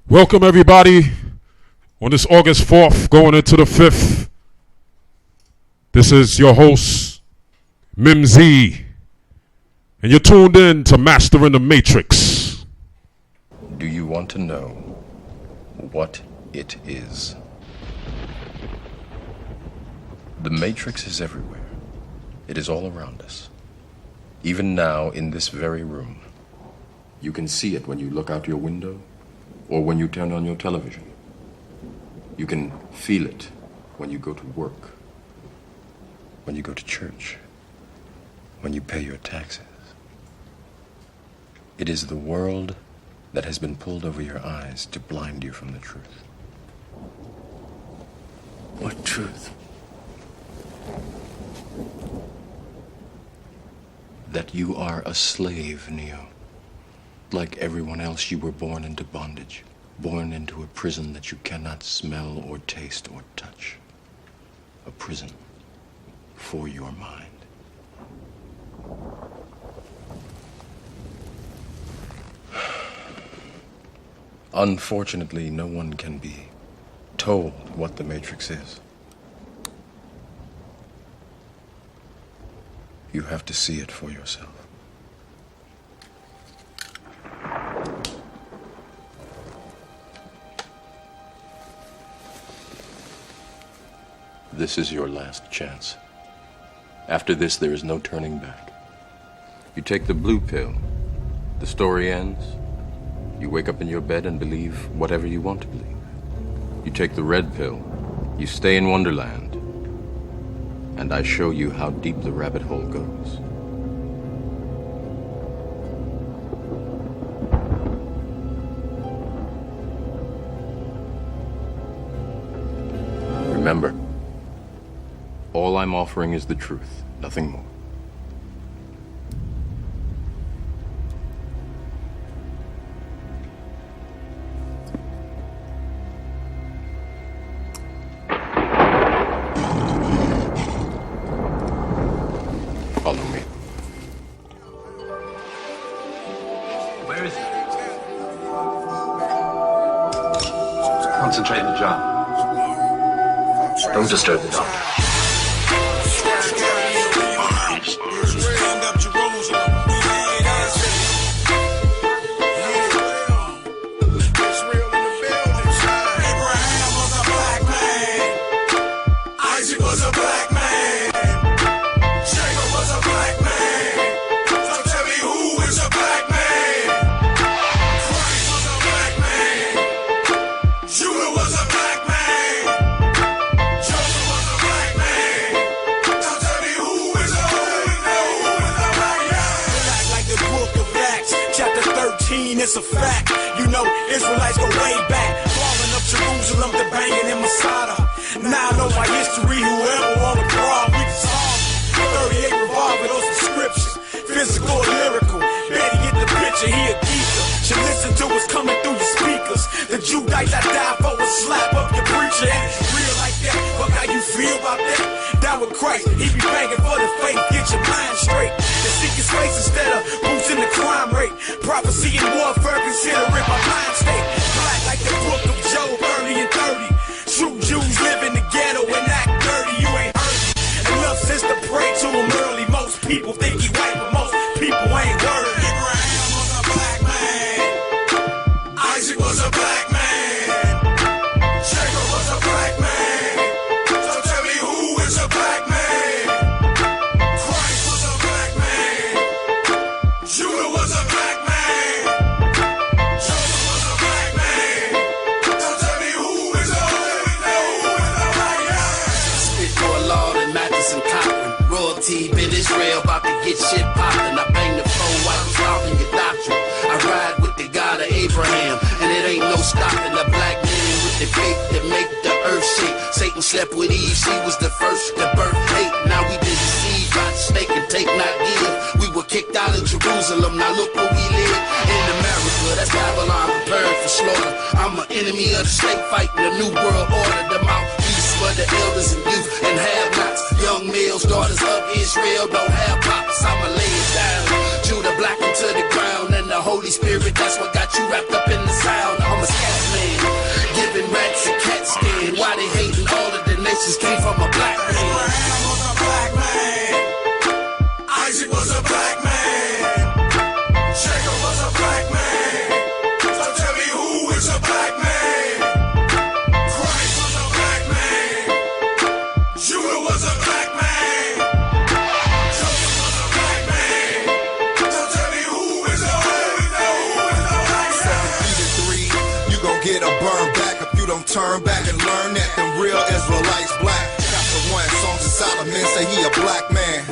Welcome everybody on this August 4th going into the 5th. This is your host, Mimz, and you're tuned in to Masterin the Matrix. Do you want to know what it is? The Matrix is everywhere. It is all around us. Even now in this very room. You can see it when you look out your window or when you turn on your television. You can feel it when you go to work, when you go to church, when you pay your taxes. It is the world that has been pulled over your eyes to blind you from the truth. What truth? That you are a slave, Neo. Like everyone else, you were born into bondage, born into a prison that you cannot smell or taste or touch. A prison for your mind. Unfortunately, no one can be told what the Matrix is. You have to see it for yourself. This is your last chance. After this, there is no turning back. You take the blue pill, the story ends. You wake up in your bed and believe whatever you want to believe. You take the red pill, you stay in Wonderland, and I show you how deep the rabbit hole goes. Remember, all I'm offering is the truth, nothing more. Follow me. Where is he? Concentrate on the job. Don't disturb the doctor. It's a fact, you know, Israelites go way back, falling up Jerusalem, the banging in Masada. Now I know my history, whoever want to brawl, we can solve 38 revolving those scriptures, physical or lyrical. Better get the picture, he a geeker. Should listen to what's coming through your speakers. The Judites I die for will slap up your preacher. And it's real like that, fuck how you feel about that? Down with Christ, he be begging for the faith, get your mind straight. And seek his face instead of boosting the crime rate. Prophecy and warfare, consider it my mind state. Black like the book of Job, 30 and 30. True Jews live in the ghetto and act dirty, you ain't heard me. Enough sense to pray to him early. Most people think he white, but most people ain't worthy. Abraham was a black man. Isaac was a black man. Jacob was a black man. So tell me who is a black man? Christ was a black man. Judah was a black man. Joseph was a black man. So tell me who is a black man? Spit for a Lord and Matheson Cochran. Royalty, been Israel, about to get shit poppin'. I bang the phone while I'm talking your doctrine. I ride with the God of Abraham, and it ain't no stopping the black man with the faith that make the earth shake. Satan slept with Eve, she was the first to birth hate. Now we been deceived by the snake and take not give. We were kicked out of Jerusalem, now look where we live. In America, that's Babylon prepared for slaughter. I'm an enemy of the state fighting the new world order. The mouthpiece for the elders and youth and have-nots. Young males, daughters of Israel don't have pops. I'ma lay it down. Judah black into the ground and the Holy Spirit, that's what got you wrapped up in the sound. I'm a scat man. righteous came from a black man. Abraham was a black man. Isaac was a black man. Jacob was a black man. So tell me who is a black man? Christ was a black man. Judah was a black man. Joseph was a black man. So tell me who is a black man? 7 feet and 3, you gon' get a burn back if you don't turn back and learn that them real Israelites black. Chapter 1, Songs of Solomon say he a black man.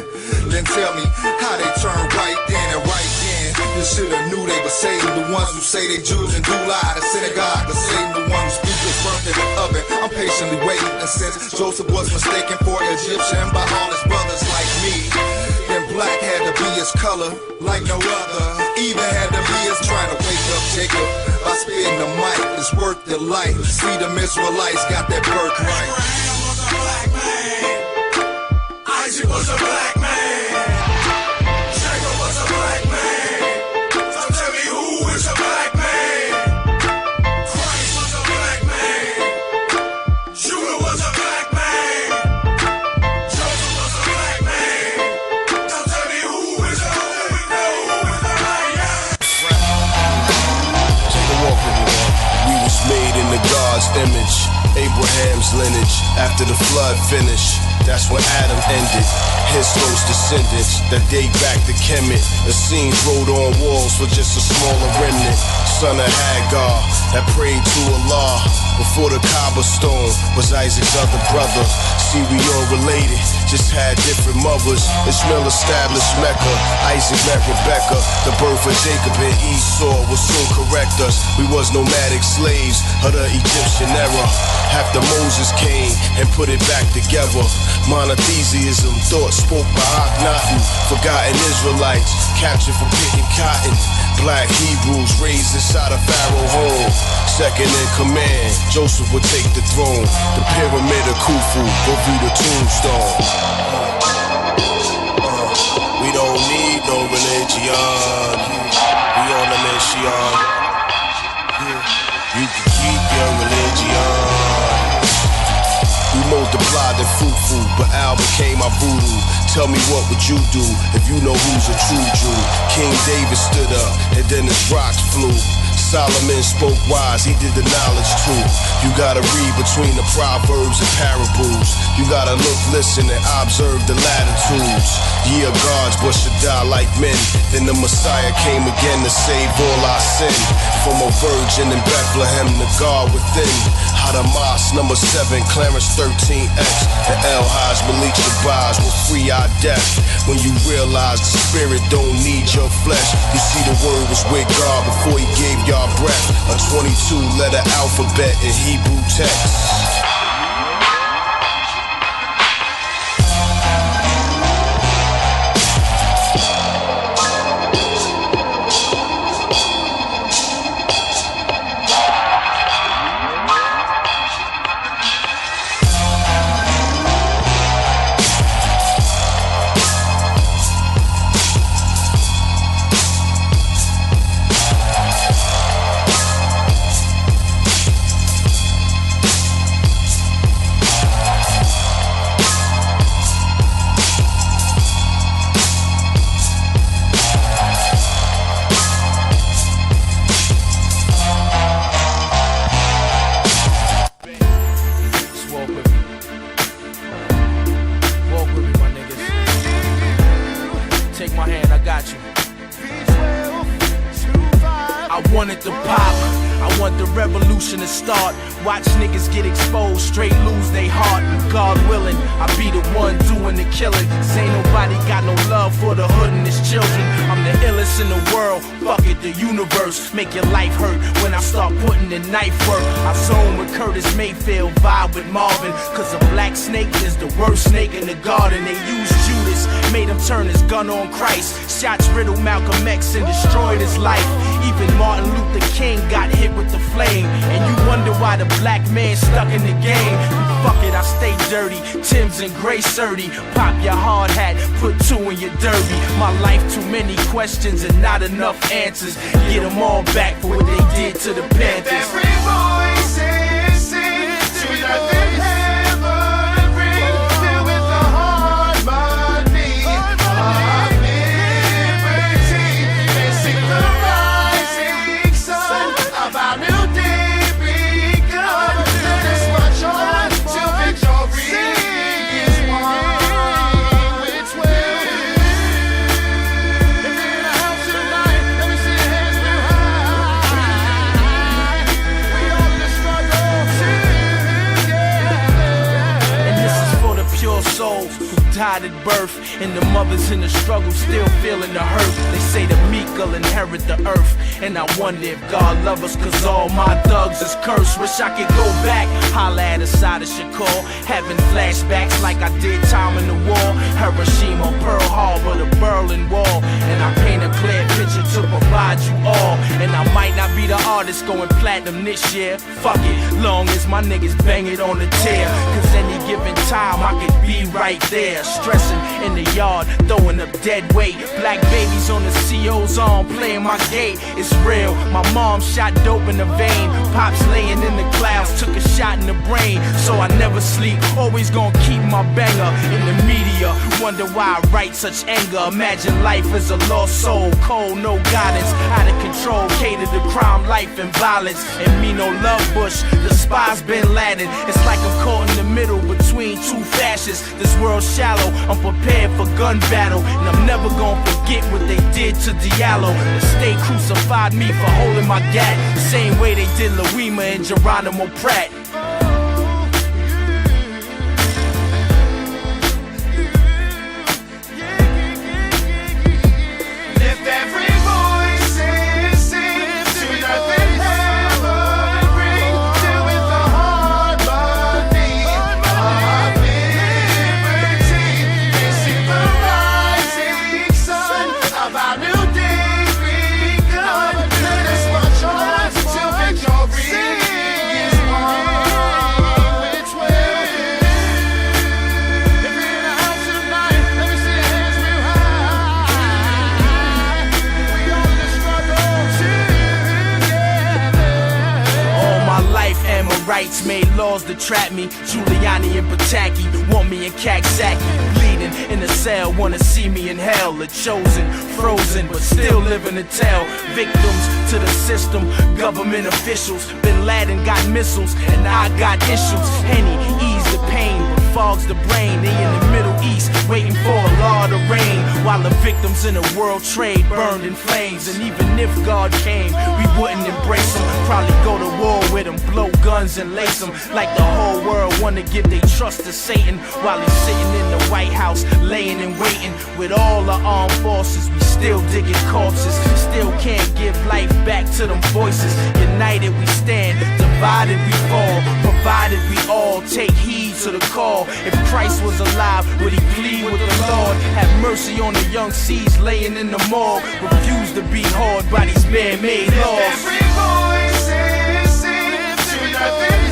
Then tell me how they turn right then and right then. You shoulda knew they were Satan, the ones who say they Jews and do lie. The Synagogue of Satan, the one who speaks is burnt in the oven. I'm patiently waiting, and since Joseph was mistaken for Egyptian by all his brothers like me, then black had to be his color like no other. Even had to be his trying to wake up Jacob by spitting the mic. It's worth their life. See, them Israelites got that birthright. Abraham was a black man. Isaac was a black man. Jacob was a black man. So tell me who is a black man? Christ was a black man. Judah was a black man. Joseph was a black man. So tell me who is a black man? Take a walk with me, man. We was made in the God's image, Abraham's lineage. After the flood finished, that's when Adam ended. His those descendants that date back to Kemet. The scenes wrote on walls for just a smaller remnant. Son of Hagar that prayed to Allah before the Kaaba stone was Isaac's other brother. See, we all related, just had different mothers. Ishmael established Mecca, Isaac met Rebecca. The birth of Jacob and Esau will soon correct us. We was nomadic slaves of the Egyptian era. After Moses came and put it back together, monotheism, thought spoke by Akhenaten. Forgotten Israelites, captured for picking cotton. Black Hebrews raised inside a Pharaoh home. Second in command, Joseph would take the throne. The pyramid of Khufu, go view the tombstone. We don't need no religion. We on a mission. You can keep your religion. We multiplied in fufu, but Al became our voodoo. Tell me what would you do if you know who's a true Jew? King David stood up and then his rocks flew. Solomon spoke wise, he did the knowledge too. You gotta read between the proverbs and parables. You gotta look, listen, and observe the latitudes. Ye are gods, but should die like men. Then the Messiah came again to save all our sin. From a virgin in Bethlehem to God within. Hadamas, number 7, Clarence 13X. And El Haj Malik Shabazz will free our death. When you realize the spirit don't need your flesh. You see the word was with God before he gave y'all breath. A 22-letter alphabet in Hebrew text. To start, watch niggas get exposed, straight lose they heart. God willing, I be the one doing the killing. Say nobody got no love for the hood and his children. I'm the illest in the world, fuck it, the universe. Make your life hurt when I start putting in knife work. I zone with Curtis Mayfield, vibe with Marvin. Cause a black snake is the worst snake in the garden. They used Judas, made him turn his gun on Christ. Shots riddled Malcolm X and destroyed his life. Even Martin Luther King got hit with the flame. And you wonder why the black man stuck in the game. Fuck it, I stay dirty, Tim's and gray 30. Pop your hard hat, put 2 in your derby. My life too many questions and not enough answers. Get them all back for what they did to the Panthers. Every voice is sing to the heaven. died at birth, and the mothers in the struggle still feeling the hurt. They say the meek will inherit the earth, and I wonder if God love us, cause all my thugs is cursed. Wish I could go back, holla at a side of Shakur, having flashbacks like I did time in the war. Hiroshima, Pearl Harbor, the Berlin Wall, and I paint a clear picture to provide you all. And I might not be the artist going platinum this year, fuck it, long as my niggas bang it on the tear. Cause any given time I could be right there, stressing in the yard, throwing up dead weight. Black babies on the CO's arm, playing my gate. It's real, my mom shot dope in the vein. Pops laying in the clouds, took a shot in the brain. So I never sleep, always gonna keep my banger. In the media, wonder why I write such anger. Imagine life as a lost soul, cold, no guidance, out of control, cater to crime, life and violence. And me no love bush, despise Bin Laden. It's like I'm caught in the middle between two fascists. This world's shallow, I'm prepared for gun battle, and I'm never gonna forget what they did to Diallo. The state crucified me for holding my gat, same way they did Louima and Geronimo Pratt. Rights made laws to trap me. Giuliani and Pataki want me in Kaksaki, bleeding in a cell, wanna see me in hell. The chosen, frozen, but still living to tell. Victims to the system, government officials. Bin Laden got missiles, and I got issues. Henny ease the pain, but fogs the brain. They in the Middle East, waiting for a law to reign, while the victims in the world trade burned in flames. And even if God came, we wouldn't embrace him. Probably go to war with him, blow guns and lace him. Like the whole world wanna give their trust to Satan, while he's sitting in the White House, laying and waiting. With all the armed forces, we still digging corpses. Still can't give life back to them voices. United we stand, divided we fall. Provided we all take heed to the call. If Christ was alive, would he plead with the Lord? Have mercy on the young seeds laying in the morgue. Refuse to be hauled by these man-made laws. Every voice is sent to nothing.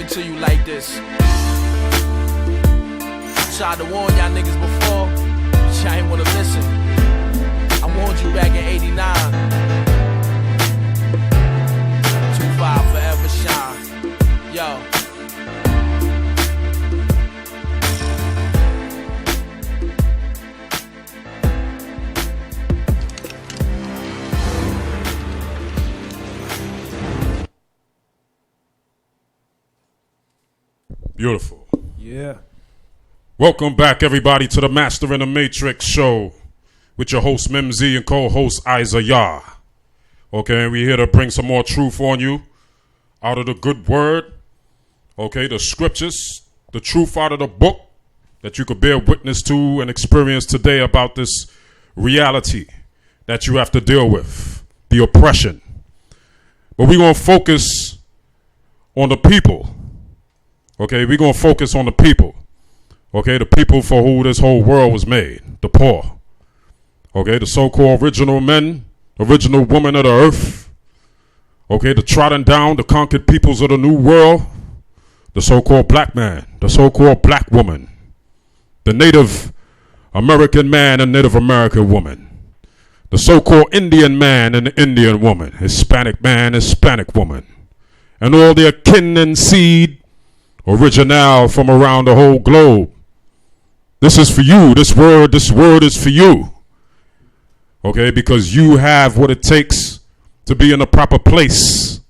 To you like this. Tried to warn y'all niggas before, but y'all ain't wanna listen. I warned you back in '89. 2-5 forever shine. Yo. Beautiful. Yeah. Welcome back, everybody, to the Masterin the Matrix show with your host, Mimz, and co-host, Isaiah. Okay, we're here to bring some more truth on you out of the good word. Okay, the scriptures, the truth out of the book that you could bear witness to and experience today about this reality that you have to deal with, the oppression. But we're going to focus on the people Okay, we're going to focus on the people. Okay, the people for who this whole world was made, the poor. Okay, the so-called original men, original women of the earth. Okay, the trodden down, the conquered peoples of the new world. The so-called black man, the so-called black woman. The Native American man and Native American woman. The so-called Indian man and the Indian woman. Hispanic man, Hispanic woman. And all their kin and seed, original from around the whole globe. This is for you. This word is for you. Okay, because you have what it takes to be in the proper place,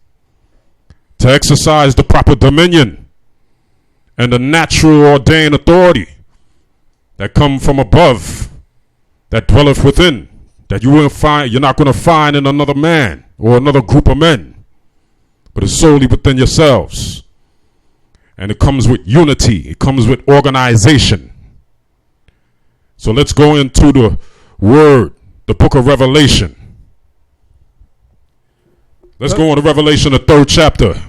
to exercise the proper dominion and the natural ordained authority that come from above, that dwelleth within, that you're not going to find in another man or another group of men, but it's solely within yourselves. And it comes with unity. It comes with organization. So let's go into the word, the book of Revelation. Let's go on to Revelation, the 3rd chapter.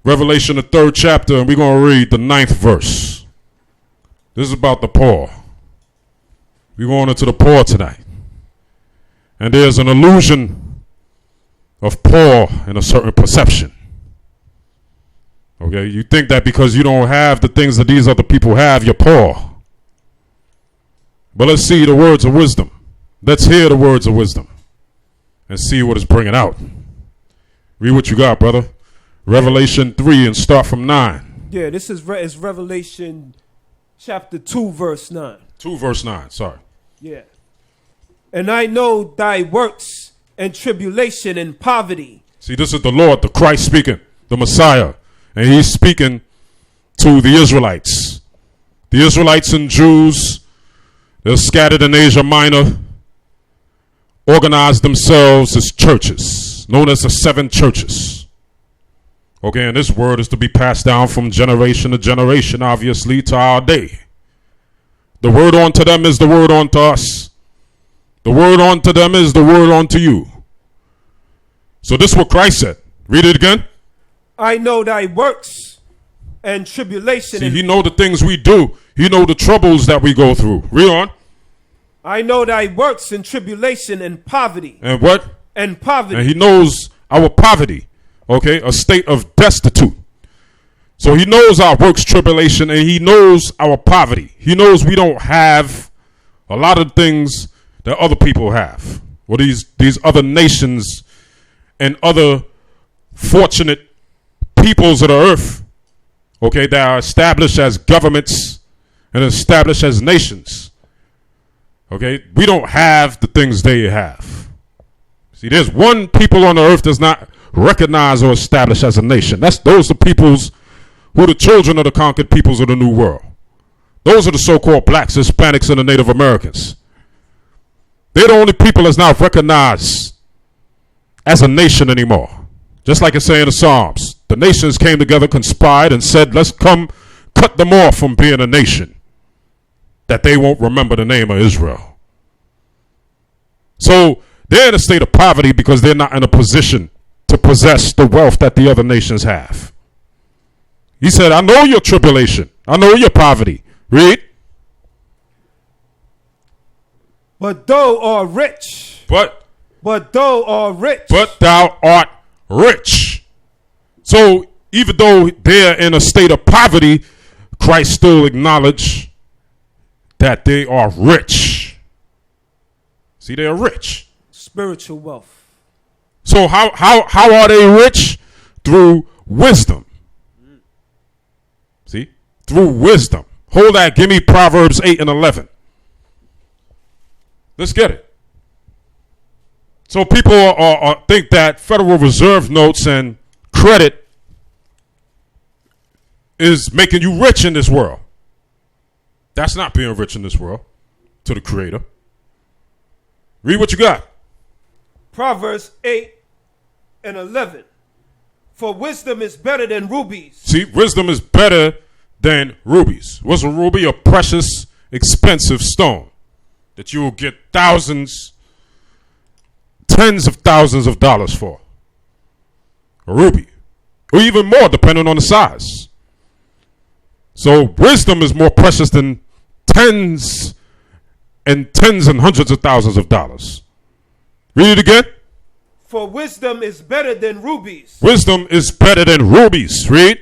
Revelation, the 3rd chapter, and we're going to read the 9th verse. This is about the poor. We're going into the poor tonight. And there's an illusion of poor in a certain perception. Okay, you think that because you don't have the things that these other people have, you're poor. But let's see the words of wisdom. Let's hear the words of wisdom and see what it's bringing out. Read what you got, brother. Revelation 3 and start from 9. Yeah, this is Revelation chapter 2, verse 9. 2 verse 9, sorry. Yeah. And I know thy works and tribulation and poverty. See, this is the Lord, the Christ speaking, the Messiah. And he's speaking to the Israelites. The Israelites and Jews, they're scattered in Asia Minor, organized themselves as churches, known as the 7 churches. Okay, and this word is to be passed down from generation to generation, obviously, to our day. The word unto them is the word unto us. The word unto them is the word unto you. So this is what Christ said. Read it again. I know thy works and tribulation. See, he know the things we do. He know the troubles that we go through. Read on. I know thy works and tribulation and poverty. And what? And poverty. And he knows our poverty. Okay, a state of destitute. So he knows our works, tribulation, and he knows our poverty. He knows we don't have a lot of things that other people have. Well, these other nations and other fortunate peoples of the earth, okay, that are established as governments and established as nations. Okay, we don't have the things they have. See, there's one people on the earth that's not recognized or established as a nation. Those are peoples who are the children of the conquered peoples of the New World. Those are the so-called blacks, Hispanics, and the Native Americans. They're the only people that's not recognized as a nation anymore. Just like it's saying in the Psalms, the nations came together, conspired, and said, let's come cut them off from being a nation, that they won't remember the name of Israel. So they're in a state of poverty because they're not in a position to possess the wealth that the other nations have. He said, I know your tribulation. I know your poverty. Read. But thou art rich. But thou art rich. But thou art rich. So even though they're in a state of poverty, Christ still acknowledged that they are rich. See, they're rich. Spiritual wealth. So how are they rich? Through wisdom. See? Through wisdom. Hold that. Give me Proverbs 8 and 11. Let's get it. So people think that Federal Reserve notes and credit is making you rich in this world. That's not being rich in this world to the Creator. Read what you got. Proverbs 8 and 11. For wisdom is better than rubies. See, wisdom is better than rubies. What's a ruby? A precious, expensive stone that you will get thousands, tens of thousands of dollars for. A ruby. Or even more, depending on the size. So wisdom is more precious than tens and hundreds of thousands of dollars. Read it again. For wisdom is better than rubies. Wisdom is better than rubies. Read.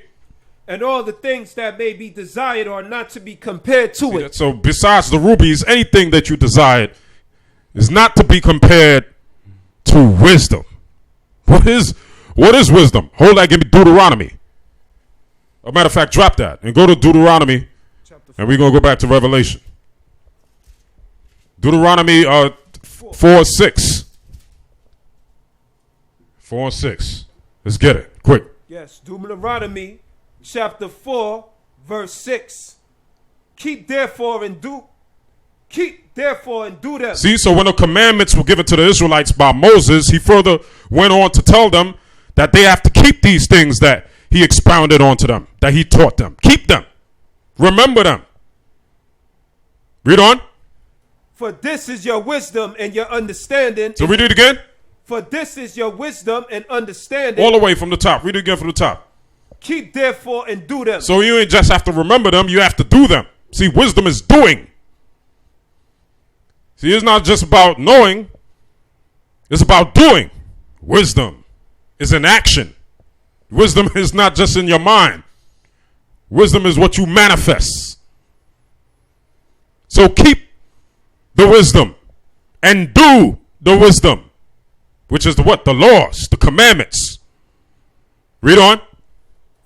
And all the things that may be desired are not to be compared to it. So besides the rubies, anything that you desired is not to be compared to wisdom. What is wisdom? Hold that, give me Deuteronomy. As a matter of fact, drop that and go to Deuteronomy, and we're going to go back to Revelation. Deuteronomy 4:6. 4:6. Let's get it, quick. Yes, Deuteronomy chapter 4, verse 6. Keep therefore and do them. See, so when the commandments were given to the Israelites by Moses, he further went on to tell them that they have to keep these things that he expounded onto them, that he taught them. Keep them. Remember them. Read on. For this is your wisdom and your understanding. So read it again. For this is your wisdom and understanding. All the way from the top. Read it again from the top. Keep therefore and do them. So you ain't just have to remember them, you have to do them. See, wisdom is doing. See, it's not just about knowing, it's about doing. Wisdom is in action. Wisdom is not just in your mind. Wisdom is what you manifest. So keep the wisdom and do the wisdom, which is the what? The laws, the commandments. Read on.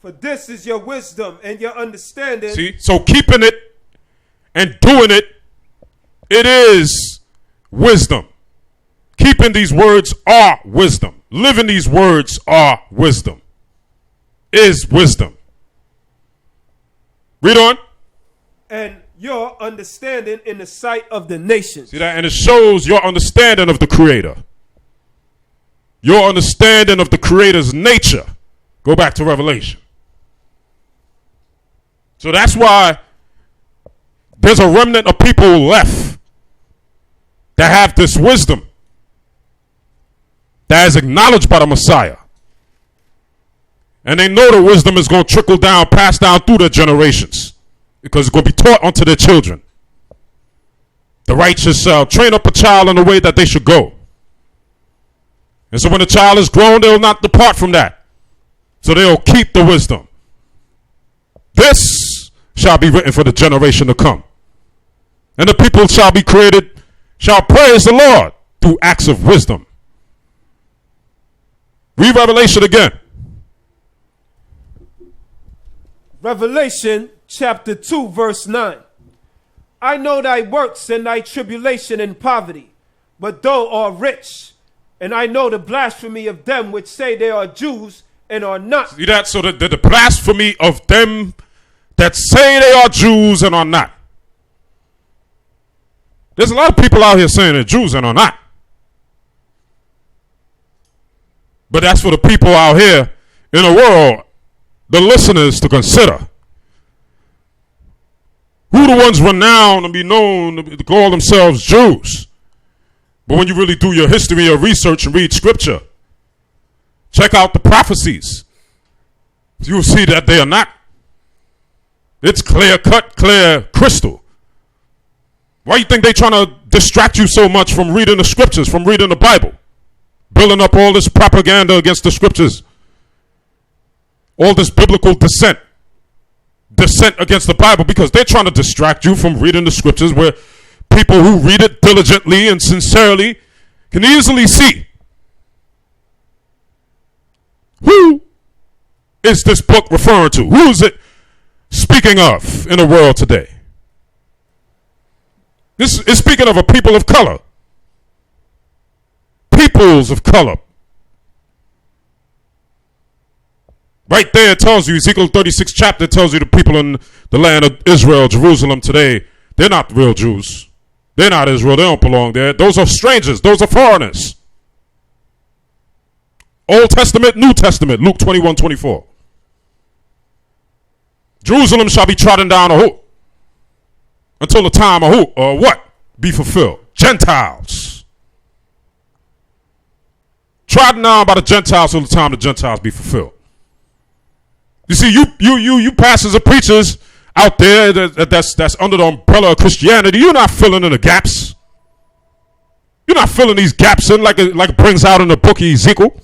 For this is your wisdom and your understanding. See, so keeping it and doing it, it is wisdom. Keeping these words are wisdom. Living these words are wisdom. Is wisdom. Read on. And your understanding in the sight of the nations. See that? And it shows your understanding of the Creator. Your understanding of the Creator's nature. Go back to Revelation. So that's why there's a remnant of people left that have this wisdom that is acknowledged by the Messiah. And they know the wisdom is going to trickle down, pass down through their generations, because it's going to be taught unto their children. The righteous shall train up a child in the way that they should go. And so when the child is grown, they will not depart from that. So they'll keep the wisdom. This shall be written for the generation to come. And the people shall be created, shall praise the Lord through acts of wisdom. Read Revelation again. Revelation chapter 2, verse 9. I know thy works and thy tribulation and poverty, but thou art rich. And I know the blasphemy of them which say they are Jews and are not. See that? So the blasphemy of them that say they are Jews and are not. There's a lot of people out here saying they're Jews and are not. But that's for the people out here in the world, the listeners, to consider. Who the ones renowned and be known to call themselves Jews? But when you really do your history, your research, and read scripture, check out the prophecies, you'll see that they are not. It's clear cut, clear crystal. Why you think they trying to distract you so much from reading the scriptures, from reading the Bible? Building up all this propaganda against the scriptures. All this biblical dissent against the Bible, because they're trying to distract you from reading the scriptures, where people who read it diligently and sincerely can easily see who is this book referring to? Who is it speaking of in the world today? This is speaking of a people of color. Peoples of color. Right there it tells you, Ezekiel 36 chapter tells you the people in the land of Israel, Jerusalem today, they're not real Jews. They're not Israel. They don't belong there. Those are strangers. Those are foreigners. Old Testament, New Testament, Luke 21:24. Jerusalem shall be trodden down a hoop until the time of who or what be fulfilled. Gentiles. Trodden down by the Gentiles till the time the Gentiles be fulfilled. You see, you pastors and preachers out there that's under the umbrella of Christianity, you're not filling in the gaps. You're not filling these gaps in like it brings out in the book of Ezekiel.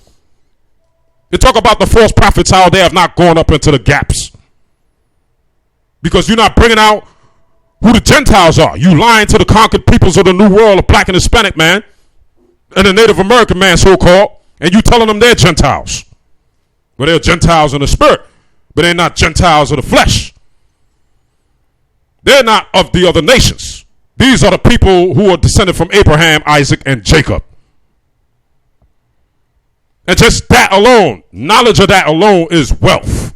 They talk about the false prophets, how they have not gone up into the gaps. Because you're not bringing out who the Gentiles are. You lying to the conquered peoples of the New World, the black and Hispanic man, and the Native American man, so-called, and you telling them they're Gentiles. Well, they're Gentiles in the spirit, but they're not Gentiles of the flesh. They're not of the other nations. These are the people who are descended from Abraham, Isaac, and Jacob. And just that alone, knowledge of that alone is wealth.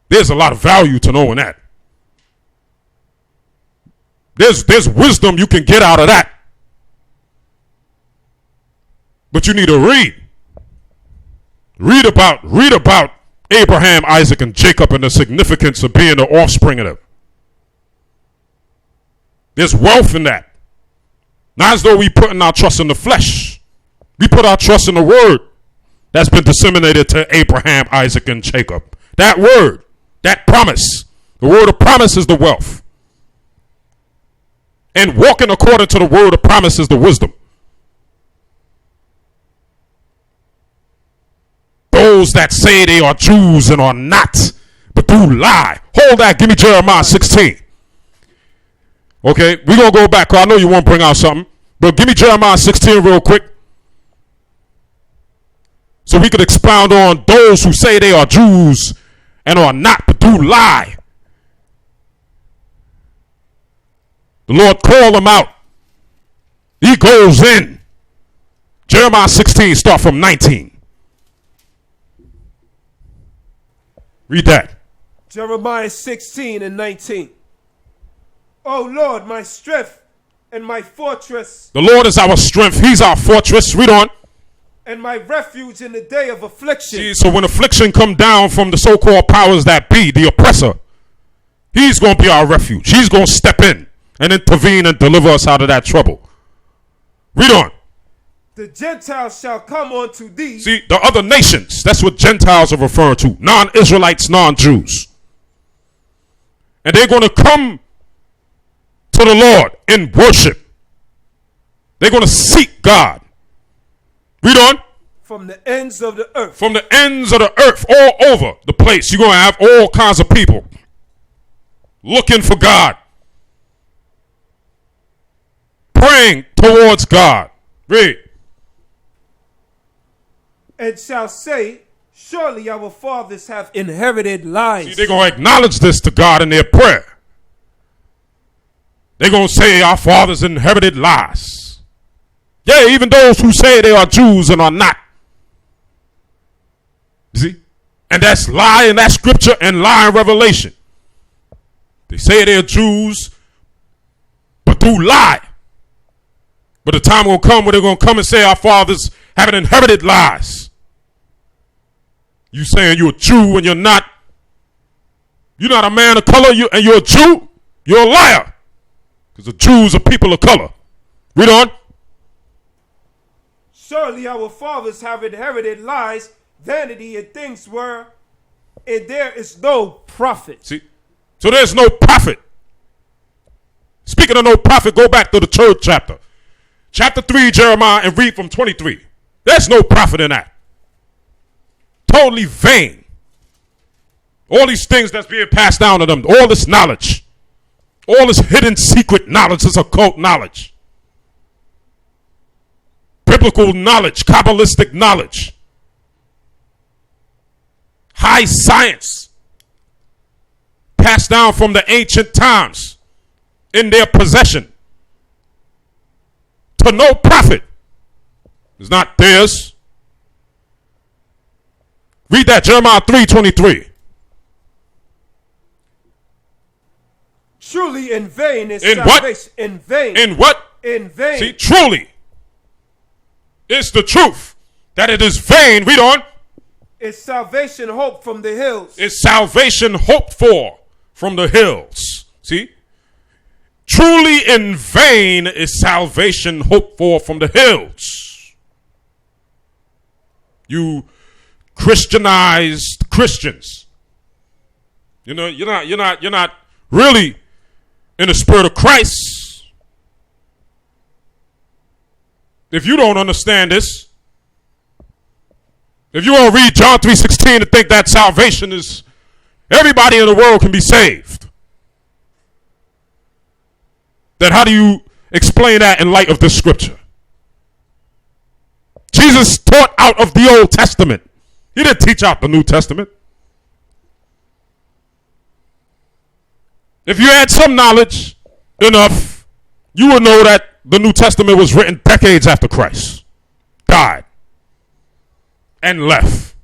There's a lot of value to knowing that. There's wisdom you can get out of that. But you need to read. Read about Abraham, Isaac, and Jacob and the significance of being the offspring of them. There's wealth in that. Not as though we putting our trust in the flesh. We put our trust in the word that's been disseminated to Abraham, Isaac, and Jacob. That word, that promise. The word of promise is the wealth. And walking according to the word of promise is the wisdom. Those that say they are Jews and are not, but do lie. Hold that. Give me Jeremiah 16. Okay, we're going to go back. I know you want to bring out something, but give me Jeremiah 16 real quick. So we could expound on those who say they are Jews and are not, but do lie. The Lord called them out. He goes in. Jeremiah 16, start from 19. Read that. Jeremiah 16 and 19. O Lord, my strength and my fortress. The Lord is our strength. He's our fortress. Read on. And my refuge in the day of affliction. See, so when affliction come down from the so-called powers that be, the oppressor, he's going to be our refuge. He's going to step in and intervene and deliver us out of that trouble. Read on. The Gentiles shall come unto thee. See, the other nations, that's what Gentiles are referring to. Non-Israelites, non-Jews. And they're going to come to the Lord in worship. They're going to seek God. Read on. From the ends of the earth. From the ends of the earth, all over the place. You're going to have all kinds of people looking for God. Praying towards God. Read. And shall say, surely our fathers have inherited lies. See, they're going to acknowledge this to God in their prayer. They're going to say our fathers inherited lies. Yeah, even those who say they are Jews and are not. You see? And that's lie in that scripture and lie in Revelation. They say they're Jews, but do lie. But the time will come where they're going to come and say our fathers have inherited lies. You saying you're a Jew and you're not. You're not a man of color and you're a Jew. You're a liar. Because the Jews are people of color. Read on. Surely our fathers have inherited lies, vanity, and things were, and there is no prophet. See? So there's no prophet. Speaking of no prophet, go back to the 3rd chapter. Chapter 3, Jeremiah, and read from 23. There's no prophet in that. Totally vain. All these things that's being passed down to them, all this knowledge, all this hidden secret knowledge, this occult knowledge, biblical knowledge, Kabbalistic knowledge, high science, passed down from the ancient times in their possession to no prophet. It's not theirs. Read that, Jeremiah 3:23. Truly in vain is in salvation. What? In vain. In what? In vain. See, truly. It's the truth that it is vain. Read on. Is salvation hoped from the hills. Is salvation hoped for from the hills. See? Truly in vain is salvation hoped for from the hills. You Christianized Christians. You know, you're not really in the spirit of Christ, if you don't understand this, if you don't read John 3:16 to think that salvation is everybody in the world can be saved, then how do you explain that in light of this scripture? Jesus taught out of the Old Testament. He didn't teach out the New Testament. If you had some knowledge enough, you would know that the New Testament was written decades after Christ died and left.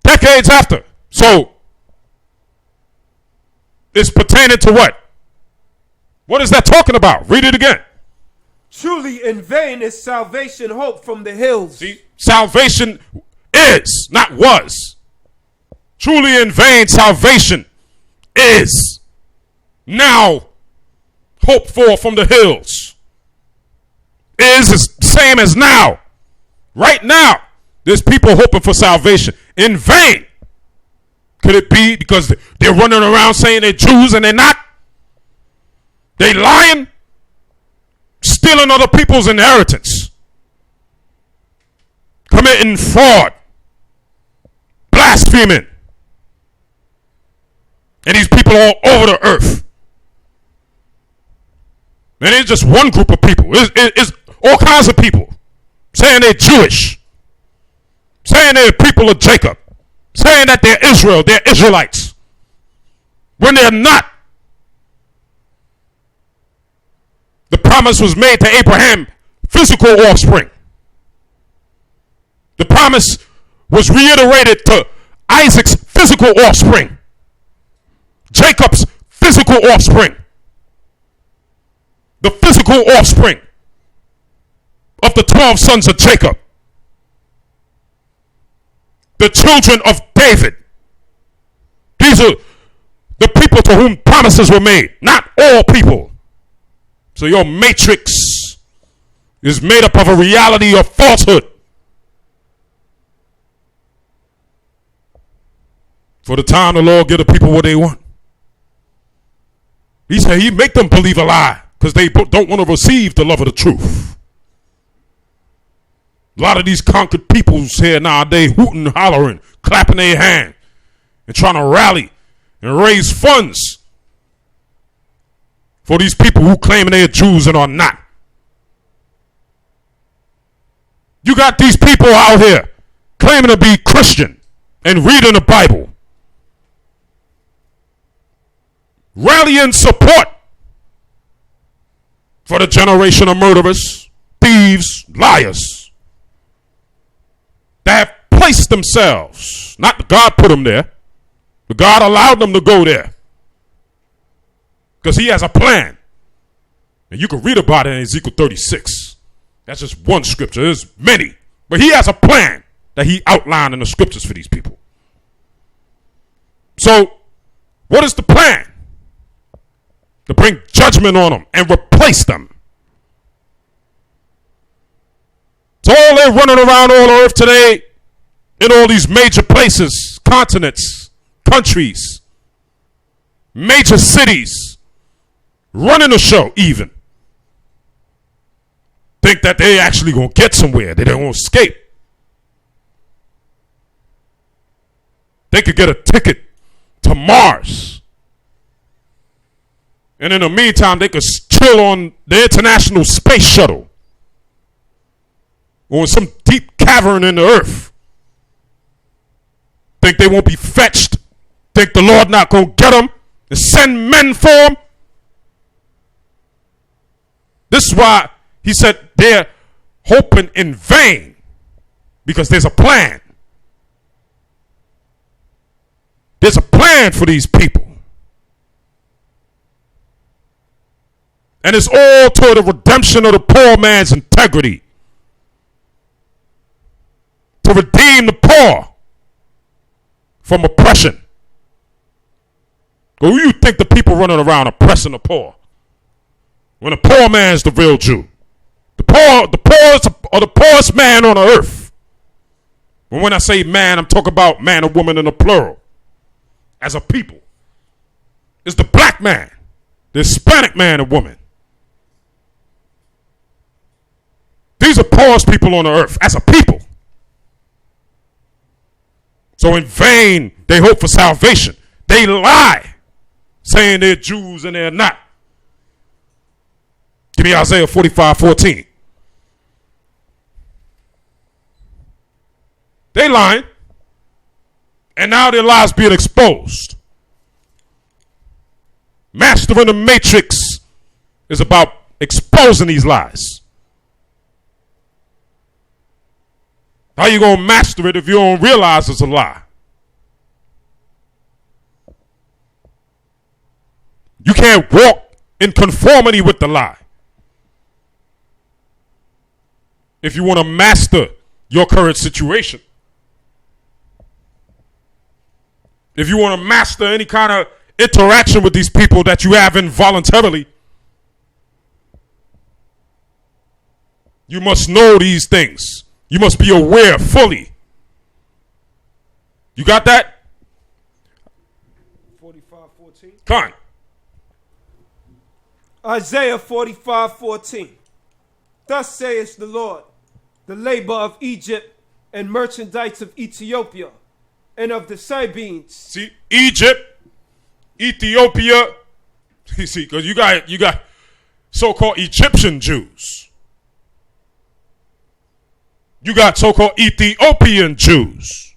Decades after. So, it's pertaining to what? What is that talking about? Read it again. Truly in vain is salvation hope from the hills. See, salvation is, not was. Truly in vain salvation is now hoped for from the hills. Is the same as now. Right now, there's people hoping for salvation in vain. Could it be because they're running around saying they're Jews and they're not? They lying, stealing other people's inheritance, committing fraud, blaspheming. And these people all over the earth. And it's just one group of people. It's all kinds of people saying they're Jewish, saying they're people of Jacob, saying that they're Israel, they're Israelites, when they're not. The promise was made to Abraham, physical offspring. The promise was reiterated to Isaac's physical offspring, Jacob's physical offspring, the physical offspring of the 12 sons of Jacob, the children of David. These are the people to whom promises were made, not all people. So your matrix is made up of a reality of falsehood. For the time the Lord give the people what they want. He said he make them believe a lie because they don't want to receive the love of the truth. A lot of these conquered peoples here nowadays hooting, hollering, clapping their hand and trying to rally and raise funds for these people who claim they're Jews and are not. You got these people out here claiming to be Christian and reading the Bible, rallying support for the generation of murderers, thieves, liars that have placed themselves, not God put them there, but God allowed them to go there because he has a plan. And you can read about it in Ezekiel 36. That's just one scripture. There's many. But he has a plan that he outlined in the scriptures for these people. So, what is the plan? To bring judgment on them and replace them. So all they're running around all earth today in all these major places, continents, countries, major cities, running the show even. Think that they actually gonna get somewhere. They don't want to escape. They could get a ticket to Mars. And in the meantime, they could chill on the International Space Shuttle or in some deep cavern in the earth. Think they won't be fetched. Think the Lord not gonna get them and send men for them. This is why he said they're hoping in vain, because there's a plan. There's a plan for these people. And it's all toward the redemption of the poor man's integrity. To redeem the poor from oppression. Who you think the people running around oppressing the poor? When the poor man's the real Jew. The poorest are the poorest man on earth. And when I say man, I'm talking about man or woman in the plural. as a people. It's the black man, the Hispanic man and woman. These are poorest people on the earth as a people. So in vain, they hope for salvation. They lie, saying they're Jews and they're not. Give me Isaiah 45:14. They lying. And now their lies being exposed. Mastering the matrix is about exposing these lies. How you gonna master it if you don't realize it's a lie? You can't walk in conformity with the lie. If you want to master your current situation. If you want to master any kind of interaction with these people that you have involuntarily, you must know these things. You must be aware fully. You got that? 45:14. Come on. Isaiah 45:14. Thus saith the Lord, the labor of Egypt and merchandise of Ethiopia and of the Sabines. See, Egypt, Ethiopia. You see, because you got so-called Egyptian Jews. You got so-called Ethiopian Jews.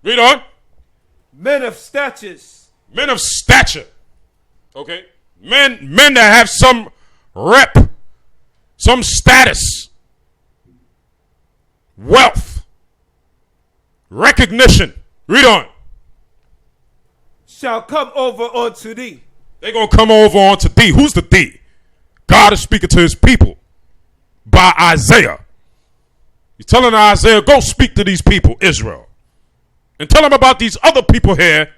Read on. Men of statures. Men of stature. Okay. Men that have some rep, some status, wealth, recognition. Read on. Shall come over unto thee. They're going to come over unto thee. Who's the thee? God is speaking to his people by Isaiah. He's telling Isaiah, go speak to these people, Israel. And tell them about these other people here.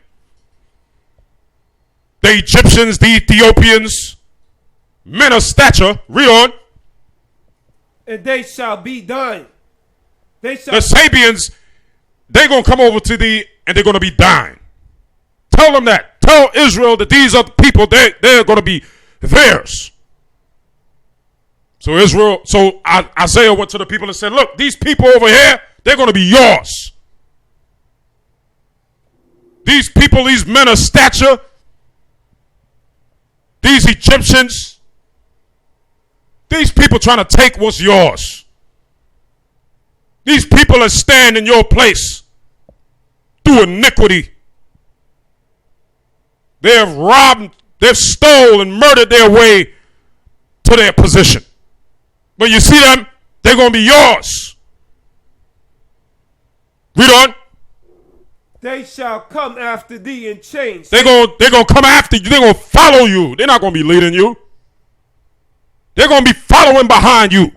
The Egyptians, the Ethiopians, men of stature. Read on. And they shall be thine. The Sabians, they're going to come over to thee and they're going to be thine. Tell them that. Tell Israel that these other people, they're going to be theirs. So Isaiah went to the people and said, look, these people over here, they're going to be yours. These people, these men of stature, these Egyptians, these people trying to take what's yours. These people that stand in your place through iniquity. They have robbed, they've stolen and murdered their way to their position. But you see them, they're going to be yours. Read on. They shall come after thee in chains. They're going to come after you. They're going to follow you. They're not going to be leading you. They're going to be following behind you.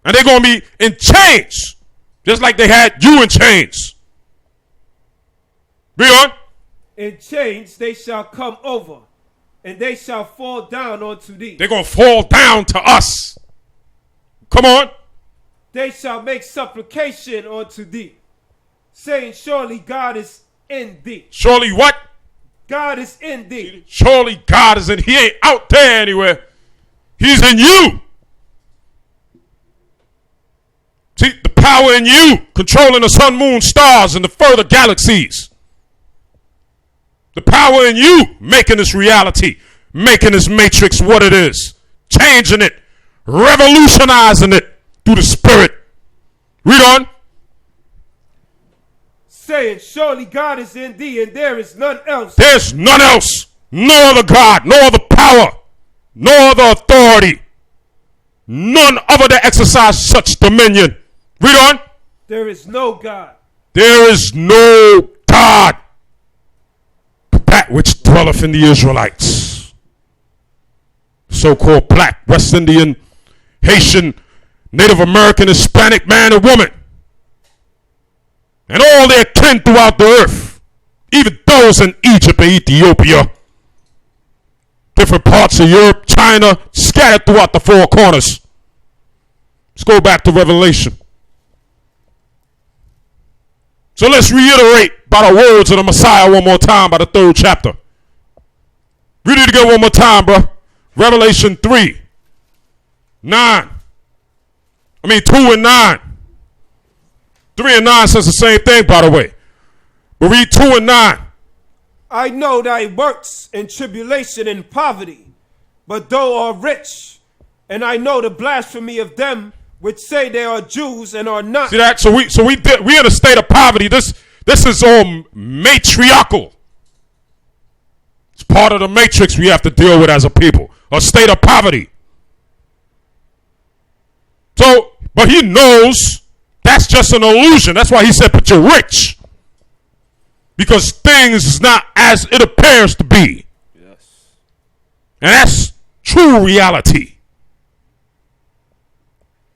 And they're going to be in chains. Just like they had you in chains. Read on. In chains they shall come over, and they shall fall down unto thee. They're going to fall down to us. Come on. They shall make supplication unto thee, saying, surely God is in thee. Surely what? God is in thee. Surely God is in. He ain't out there anywhere. He's in you. See, the power in you, controlling the sun, moon, stars, and the further galaxies. The power in you, making this reality, making this matrix what it is, changing it, revolutionizing it through the spirit. Read on. Saying, surely God is in thee, and there is none else. There's none else. No other God, no other power, no other authority. None other that exercise such dominion. Read on. There is no God. There is no God but that which dwelleth in the Israelites. So-called black, West Indian, Haitian, Native American, Hispanic man and woman. And all their kin throughout the earth. Even those in Egypt and Ethiopia. Different parts of Europe, China, scattered throughout the four corners. Let's go back to Revelation. So let's reiterate by the words of the Messiah one more time, by the 3rd chapter. Read it again one more time, bro. Revelation 3, 9. 2 and 9. 3 and 9 says the same thing, by the way. But read 2 and 9. I know thy works in tribulation and poverty, but thou art rich. And I know the blasphemy of them which say they are Jews and are not. See that? So we in a state of poverty. This is all matriarchal. It's part of the matrix we have to deal with as a people. A state of poverty. So, but he knows that's just an illusion. That's why he said, but you're rich. Because things is not as it appears to be. Yes. And that's true reality.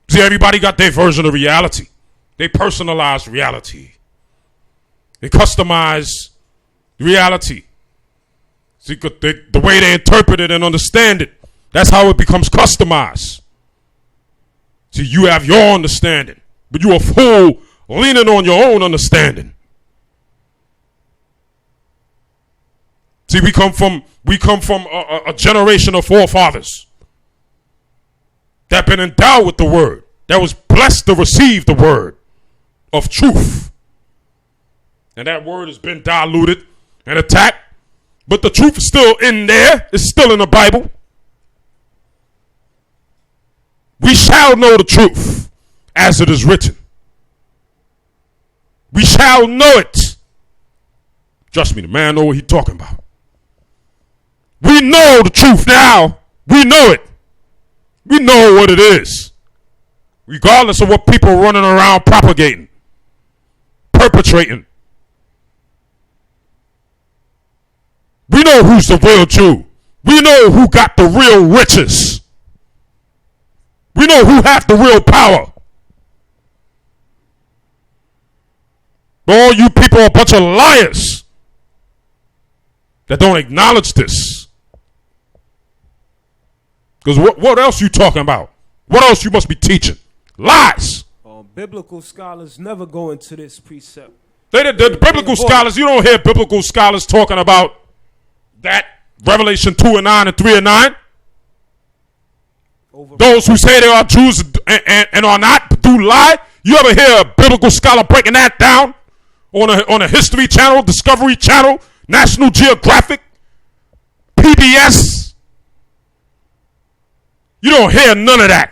See, everybody got their version of reality. They personalize reality. They customize reality. See, the way they interpret it and understand it, that's how it becomes customized. See, you have your understanding, but you're a fool leaning on your own understanding. See, we come from a generation of forefathers that been endowed with the word, that was blessed to receive the word of truth. And that word has been diluted and attacked, but the truth is still in there. It's still in the Bible. We shall know the truth as it is written. We shall know it. Trust me, the man know what he's talking about. We know the truth now. We know it. We know what it is. Regardless of what people are running around propagating, perpetrating. We know who's the real Jew. We know who got the real riches. We know who have the real power. But all you people are a bunch of liars that don't acknowledge this. Because what else you talking about? What else you must be teaching? Lies. Biblical scholars never go into this precept. The biblical scholars, you don't hear biblical scholars talking about that. Revelation 2 and 9 and 3 and 9. Those who say they are Jews and are not, but do lie. You ever hear a biblical scholar breaking that down on a History Channel, Discovery Channel, National Geographic, PBS? You don't hear none of that.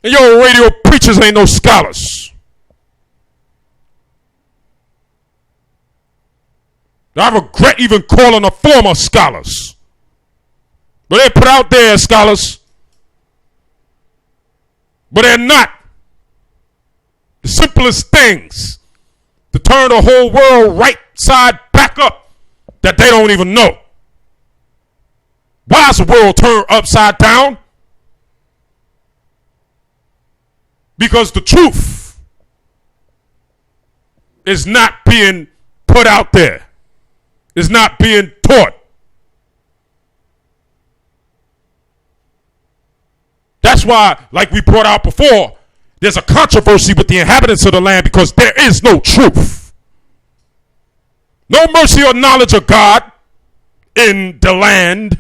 And your radio preachers ain't no scholars. I regret even calling a former scholars. But they're put out there as scholars. But they're not. The simplest things to turn the whole world right side back up that they don't even know. Why is the world turned upside down? Because the truth is not being put out there. It's not being taught. That's why, like we brought out before, there's a controversy with the inhabitants of the land because there is no truth. No mercy or knowledge of God in the land.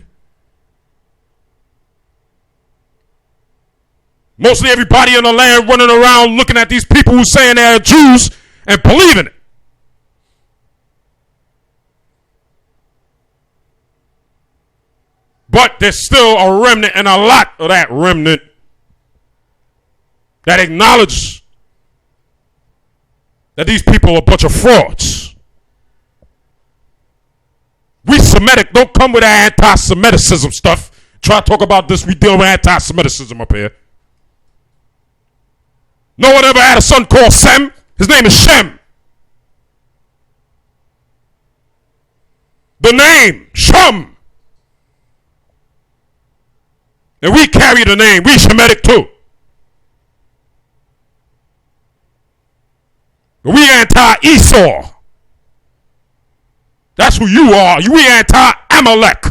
Mostly everybody in the land running around looking at these people who saying they're Jews and believing it. But there's still a remnant, and a lot of that remnant that acknowledge that these people are a bunch of frauds. We Semitic, don't come with that anti-Semiticism stuff. Try to talk about this, we deal with anti-Semiticism up here. No one ever had a son called Sem. His name is Shem. The name, Shem. And we carry the name. We Shemitic too. We anti-Esau. That's who you are. We anti-Amalek.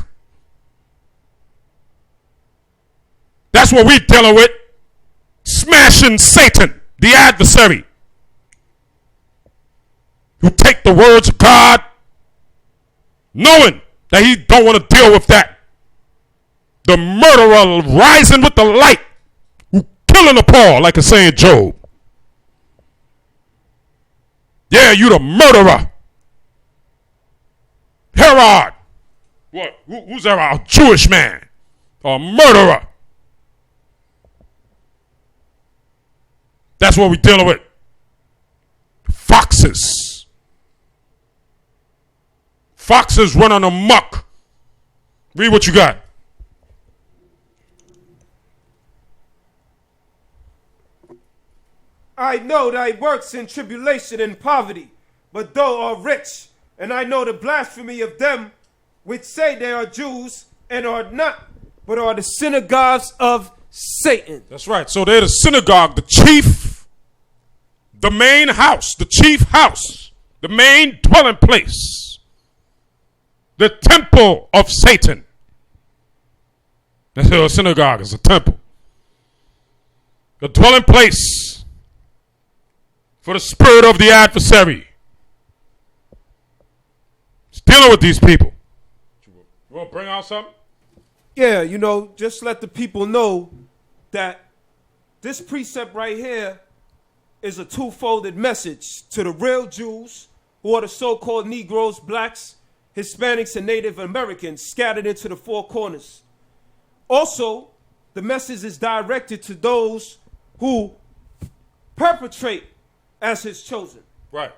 That's what we dealing with. Smashing Satan, the adversary. who take the words of God, knowing that he don't want to deal with that. The murderer rising with the light, who killing the poor, like it's saying Job. Yeah, you the murderer. Herod. What? Who's Herod? A Jewish man. A murderer. That's what we're dealing with. Foxes. Foxes running amok. Read what you got. I know thy works in tribulation and poverty, but thou art rich. And I know the blasphemy of them which say they are Jews and are not, but are the synagogues of Satan. That's right. So they're the synagogue, the chief, the main house, the chief house, the main dwelling place, the temple of Satan. That's a synagogue, is a temple. The dwelling place for the spirit of the adversary. It's dealing with these people. You want to bring out something? Yeah, you know, just let the people know that this precept right here is a two-folded message to the real Jews, who are the so-called Negroes, blacks, Hispanics, and Native Americans scattered into the four corners. Also, the message is directed to those who perpetrate as his chosen. Right.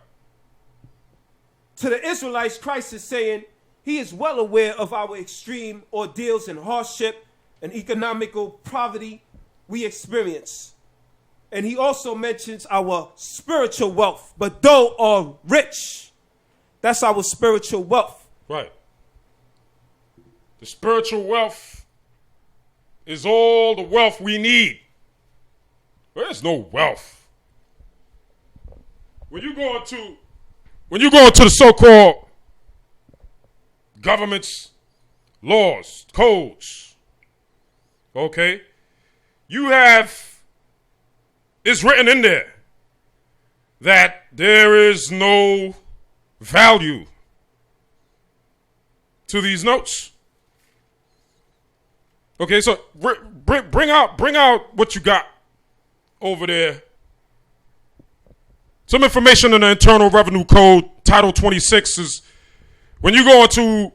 To the Israelites, Christ is saying he is well aware of our extreme ordeals and hardship and economical poverty we experience. And he also mentions our spiritual wealth, but thou art rich. That's our spiritual wealth. Right. The spiritual wealth is all the wealth we need. There's no wealth. When you go into the so-called government's laws, codes, okay, it's written in there that there is no value to these notes. Okay, so bring out what you got over there. Some information in the Internal Revenue Code, Title 26, is when you go into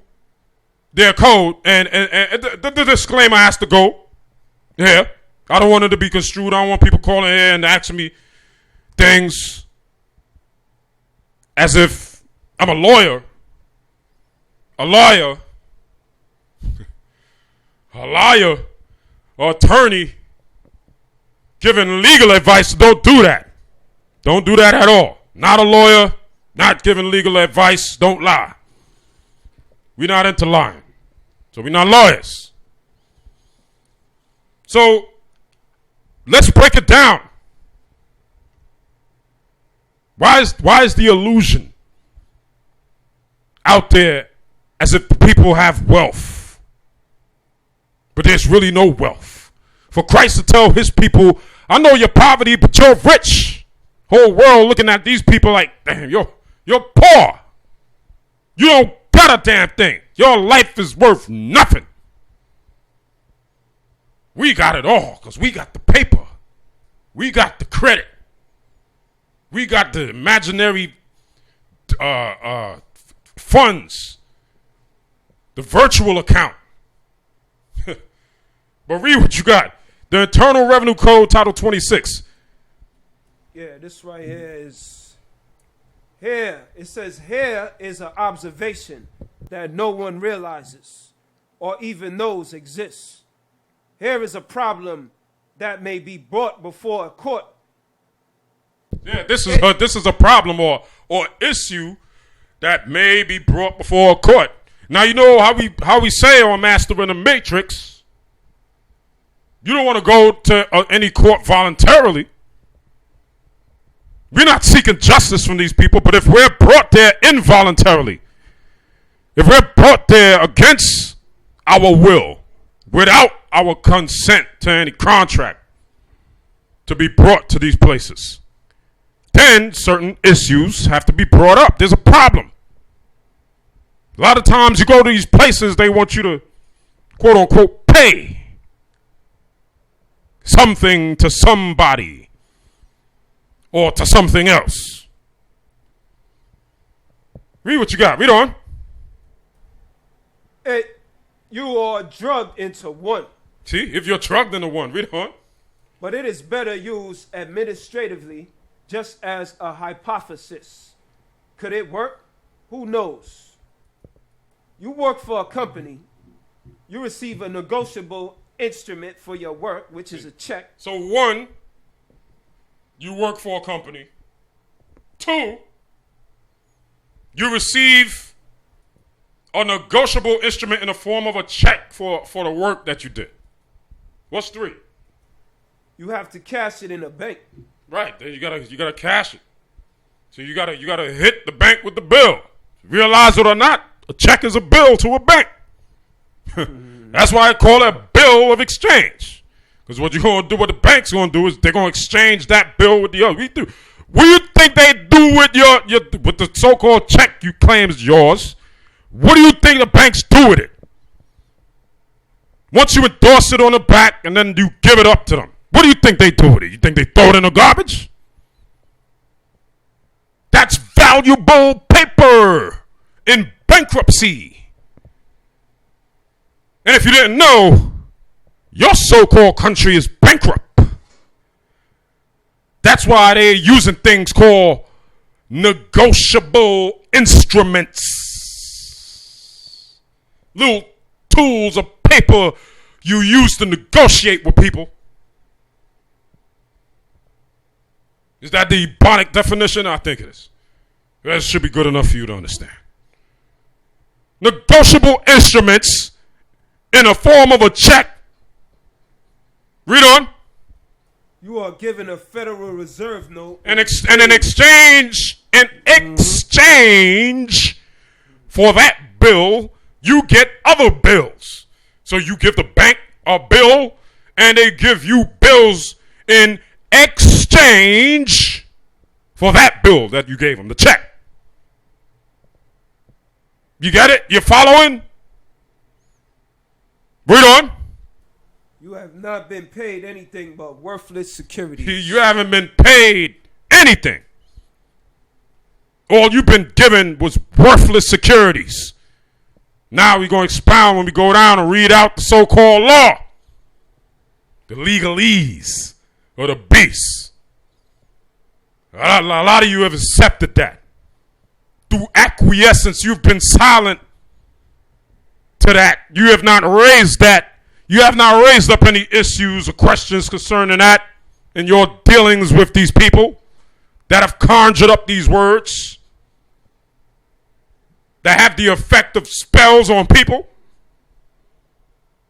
their code, and the disclaimer has to go. Yeah, I don't want it to be construed. I don't want people calling here and asking me things as if I'm a lawyer, or attorney giving legal advice. Don't do that. Don't do that at all. Not a lawyer, not giving legal advice. Don't lie. We're not into lying. So we're not lawyers. So let's break it down. Why is the illusion out there as if people have wealth? But there's really no wealth. For Christ to tell his people, I know your poverty, but you're rich. Whole world looking at these people like, damn, you're poor. You don't got a damn thing. Your life is worth nothing. We got it all because we got the paper. We got the credit. We got the imaginary funds. The virtual account. But read what you got. The Internal Revenue Code, Title 26. Yeah, this right here is here. It says here is an observation that no one realizes or even knows exists. Here is a problem that may be brought before a court. Yeah, this is a problem or issue that may be brought before a court. Now you know how we say on Masterin the Matrix. You don't want to go to any court voluntarily. We're not seeking justice from these people, but if we're brought there involuntarily, if we're brought there against our will, without our consent to any contract, to be brought to these places, then certain issues have to be brought up. There's a problem. A lot of times you go to these places, they want you to, quote unquote, pay something to somebody or to something else. Read what you got. Read on. You are drugged into one. See, if you're drugged into one, read on. But it is better used administratively, just as a hypothesis. Could it work? Who knows? You work for a company. You receive a negotiable instrument for your work, which is a check. So 1, you work for a company. 2, you receive a negotiable instrument in the form of a check for the work that you did. What's 3? You have to cash it in a bank. Right, then you gotta cash it. So you gotta hit the bank with the bill. Realize it or not, a check is a bill to a bank. That's why I call it a bill of exchange. Because what you're gonna do, what the bank's gonna do is they're gonna exchange that bill with the other. What do you think they do with with the so-called check you claim is yours? What do you think the banks do with it? Once you endorse it on the back and then you give it up to them, what do you think they do with it? You think they throw it in the garbage? That's valuable paper in bankruptcy. And if you didn't know, your so-called country is bankrupt. That's why they're using things called negotiable instruments. Little tools of paper you use to negotiate with people. Is that the Ebonic definition? I think it is. That should be good enough for you to understand. Negotiable instruments in the form of a check. Read on. You are given a Federal Reserve note. And in exchange for that bill, you get other bills. So you give the bank a bill, and they give you bills in exchange for that bill that you gave them, the check. You get it? You following? Read on. You have not been paid anything but worthless securities. You haven't been paid anything. All you've been given was worthless securities. Now we're going to expound when we go down and read out the so-called law. The legalese or the beast. A lot of you have accepted that. Through acquiescence, you've been silent to that. You have not raised that. You have not raised up any issues or questions concerning that in your dealings with these people that have conjured up these words that have the effect of spells on people.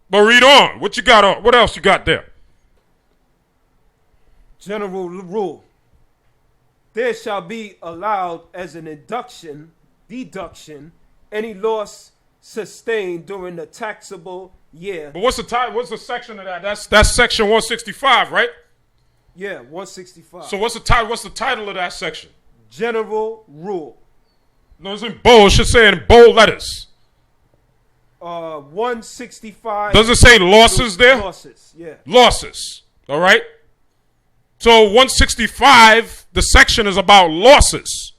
But read on. What you got on? What else you got there? General rule. There shall be allowed as an deduction, any loss sustained during the taxable year. But what's the section of that? That's section 165, right? Yeah, 165. So what's the title of that section? General rule. No, it's in bold. It should say in bold letters. 165. Does it say losses there? Losses, yeah. Losses. All right. So 165, the section is about losses.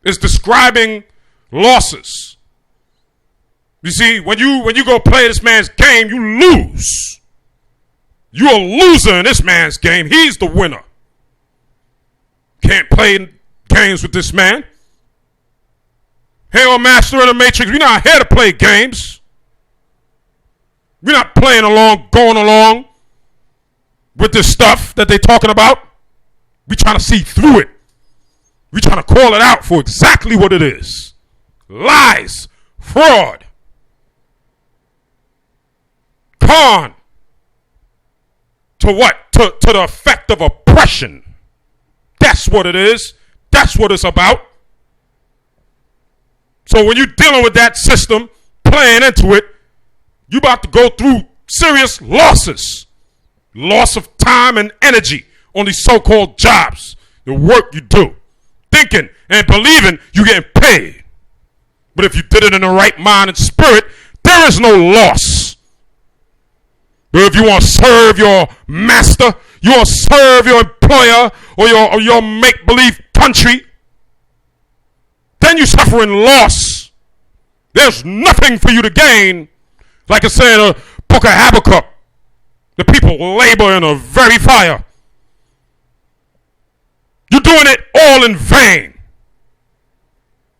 It's describing losses. You see, when you go play this man's game, you lose. You're a loser in this man's game. He's the winner. Can't play games with this man. Hey, on Master in the Matrix, we're not here to play games. We're not playing along, going along with this stuff that they're talking about. We're trying to see through it. We're trying to call it out for exactly what it is. Lies, fraud, con. To what? To the effect of oppression. That's what it is. That's what it's about. So when you're dealing with that system, playing into it, you're about to go through serious losses. Loss of time and energy on these so-called jobs. the work you do, thinking and believing you getting paid. But if you did it in the right mind and spirit, there is no loss. But if you want to serve your master, you want to serve your employer or your make-believe country, then you're suffering loss. There's nothing for you to gain. Like I said in the book of Habakkuk, the people labor in a very fire. You're doing it all in vain.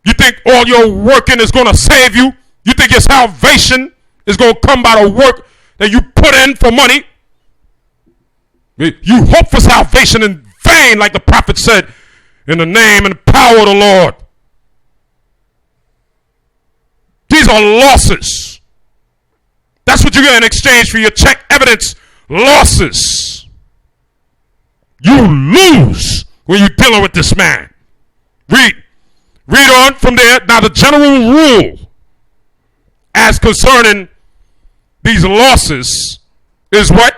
You think all your working is going to save you? You think your salvation is going to come by the work that you put in for money? You hope for salvation in vain, like the prophet said, in the name and power of the Lord. These are losses. That's what you get in exchange for your check evidence. Losses. You lose when you're dealing with this man. Read on from there. Now the general rule as concerning these losses is what?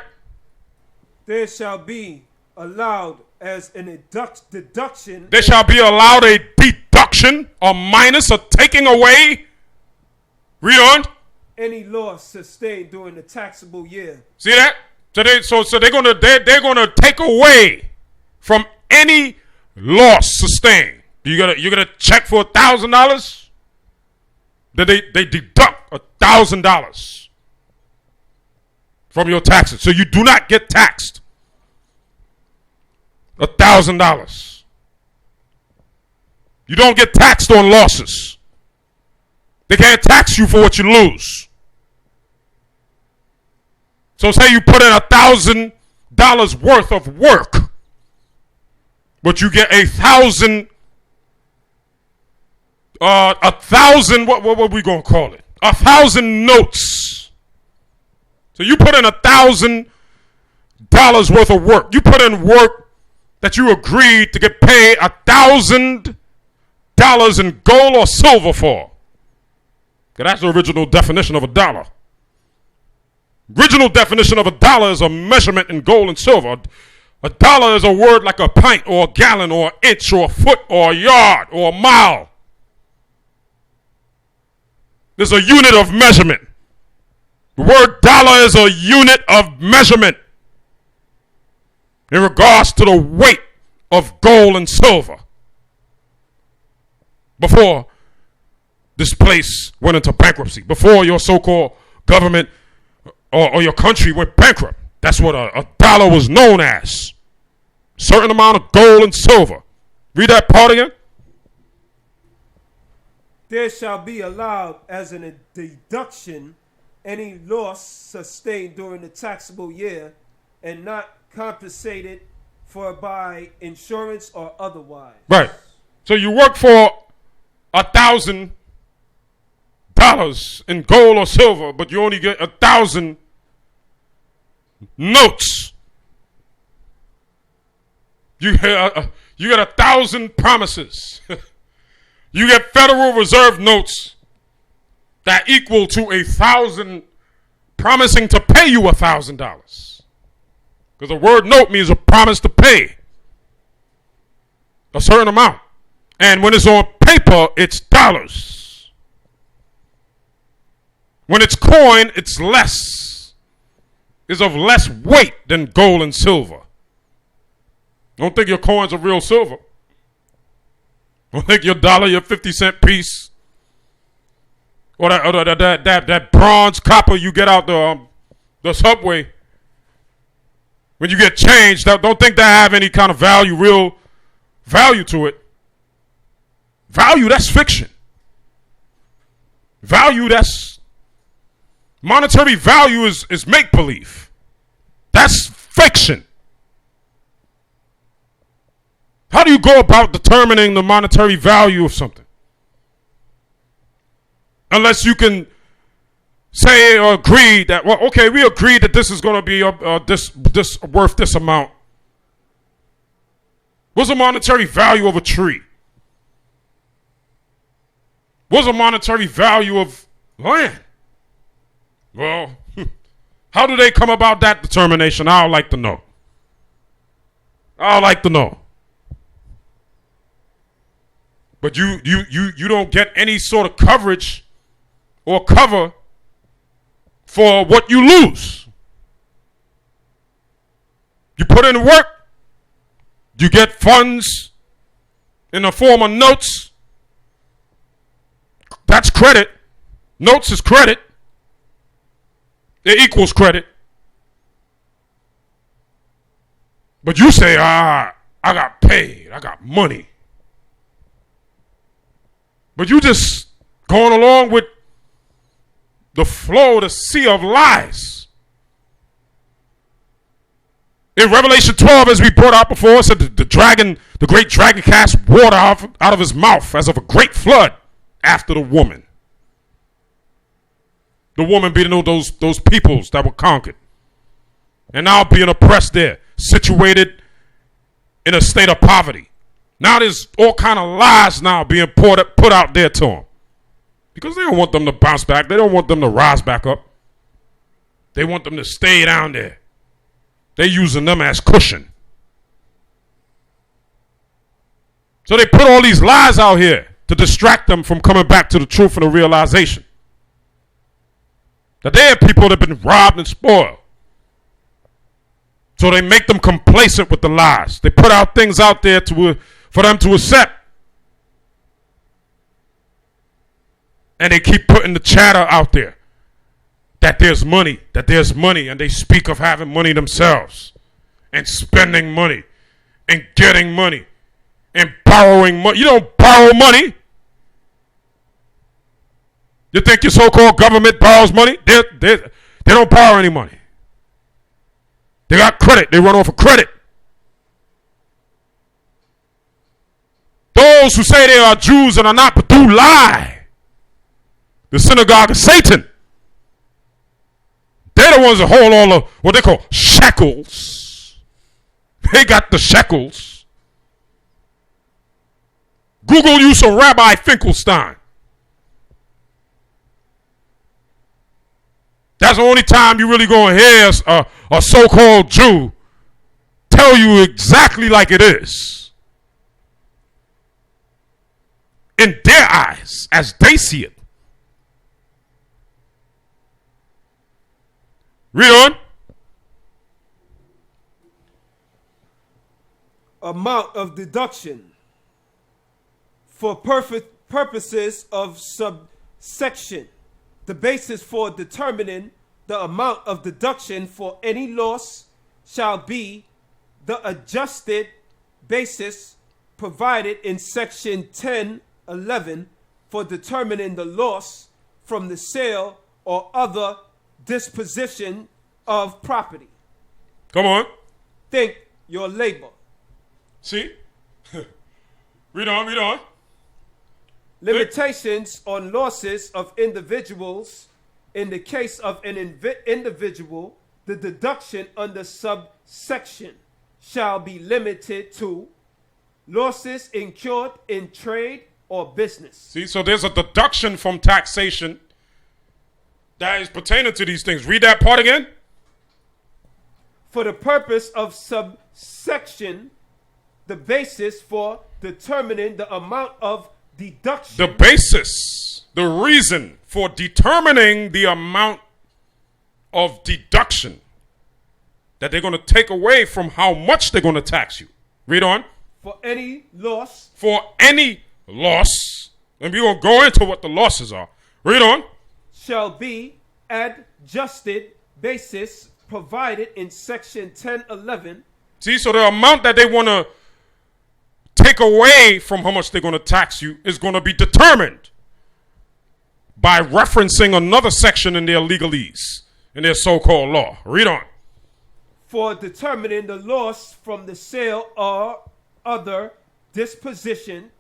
There shall be allowed as an deduction. There shall be allowed a deduction, a minus, a taking away. Read on. Any loss sustained during the taxable year. See that? So they're gonna take away from any loss sustained. You get a check for $1,000. Then they deduct $1,000 from your taxes, so you do not get taxed. $1,000. You don't get taxed on losses. They can't tax you for what you lose. So say you put in $1,000 worth of work, but you get 1,000. What we gonna call it? 1,000 notes. So you put in $1,000 worth of work. You put in work that you agreed to get paid $1,000 in gold or silver for. Because that's the original definition of a dollar. Original definition of a dollar is a measurement in gold and silver. A dollar is a word like a pint or a gallon or an inch or a foot or a yard or a mile. There's a unit of measurement. The word dollar is a unit of measurement in regards to the weight of gold and silver. Before this place went into bankruptcy, before your so-called government or your country went bankrupt, that's what a dollar was known as. Certain amount of gold and silver. Read that part again. There shall be allowed as a deduction any loss sustained during the taxable year and not compensated for by insurance or otherwise. Right. So you work for $1,000 in gold or silver, but you only get 1,000 notes. You get 1,000 promises. You get Federal Reserve notes that equal to 1,000 promising to pay you $1,000. Because the word note means a promise to pay a certain amount. And when it's on paper, it's dollars. When it's coin, it's less. It's of less weight than gold and silver. Don't think your coins are real silver. Don't think your dollar, your 50-cent piece, or that bronze copper you get out the subway when you get changed. Don't think that have any kind of value, real value to it. Value, that's fiction. Value, that's monetary value is make-believe. That's fiction. How do you go about determining the monetary value of something? Unless you can say or agree that, well, okay, we agreed that this is going to be this worth this amount. What's the monetary value of a tree? What's the monetary value of land? Well, how do they come about that determination? I'd like to know. I'd like to know. But you don't get any sort of coverage or cover for what you lose. You put in work, you get funds in the form of notes. That's credit. Notes is credit. It equals credit. But you say, I got paid. I got money. But you just going along with the flow, the sea of lies. In Revelation 12, as we brought out before, it said the great dragon cast water out of his mouth as of a great flood after the woman. The woman being those peoples that were conquered. And now being oppressed there, situated in a state of poverty. Now there's all kind of lies now being put out there to them. Because they don't want them to bounce back. They don't want them to rise back up. They want them to stay down there. They're using them as cushion. So they put all these lies out here to distract them from coming back to the truth and the realization that they are people that have been robbed and spoiled. So they make them complacent with the lies. They put out things out there for them to accept. And they keep putting the chatter out there that there's money, and they speak of having money themselves and spending money and getting money and borrowing money. You don't borrow money. You think your so-called government borrows money? They don't borrow any money. They got credit. They run off of credit. Those who say they are Jews and are not, but do lie. The Synagogue of Satan. They're the ones that hold all of what they call shekels. They got the shekels. Google you some Rabbi Finkelstein. That's the only time you really going to hear a so-called Jew tell you exactly like it is. In their eyes, as they see it. Read on. Amount of deduction for purposes of subsection. The basis for determining the amount of deduction for any loss shall be the adjusted basis provided in section 1011 for determining the loss from the sale or other disposition of property. Come on. Think your labor. See? Read on. Limitations on losses of individuals. In the case of an individual, the deduction under subsection shall be limited to losses incurred in trade or business. See, so there's a deduction from taxation that is pertaining to these things. Read that part again. For the purpose of subsection, the basis for determining the amount of deduction. The basis, the reason for determining the amount of deduction that they're going to take away from how much they're going to tax you. Read on. For any loss. For any loss. And we're going to go into what the losses are. Read on. Shall be adjusted basis provided in section 1011. See, so the amount that they want to take away from how much they're going to tax you is going to be determined by referencing another section in their legalese, in their so-called law. Read on. For determining the loss from the sale or other disposition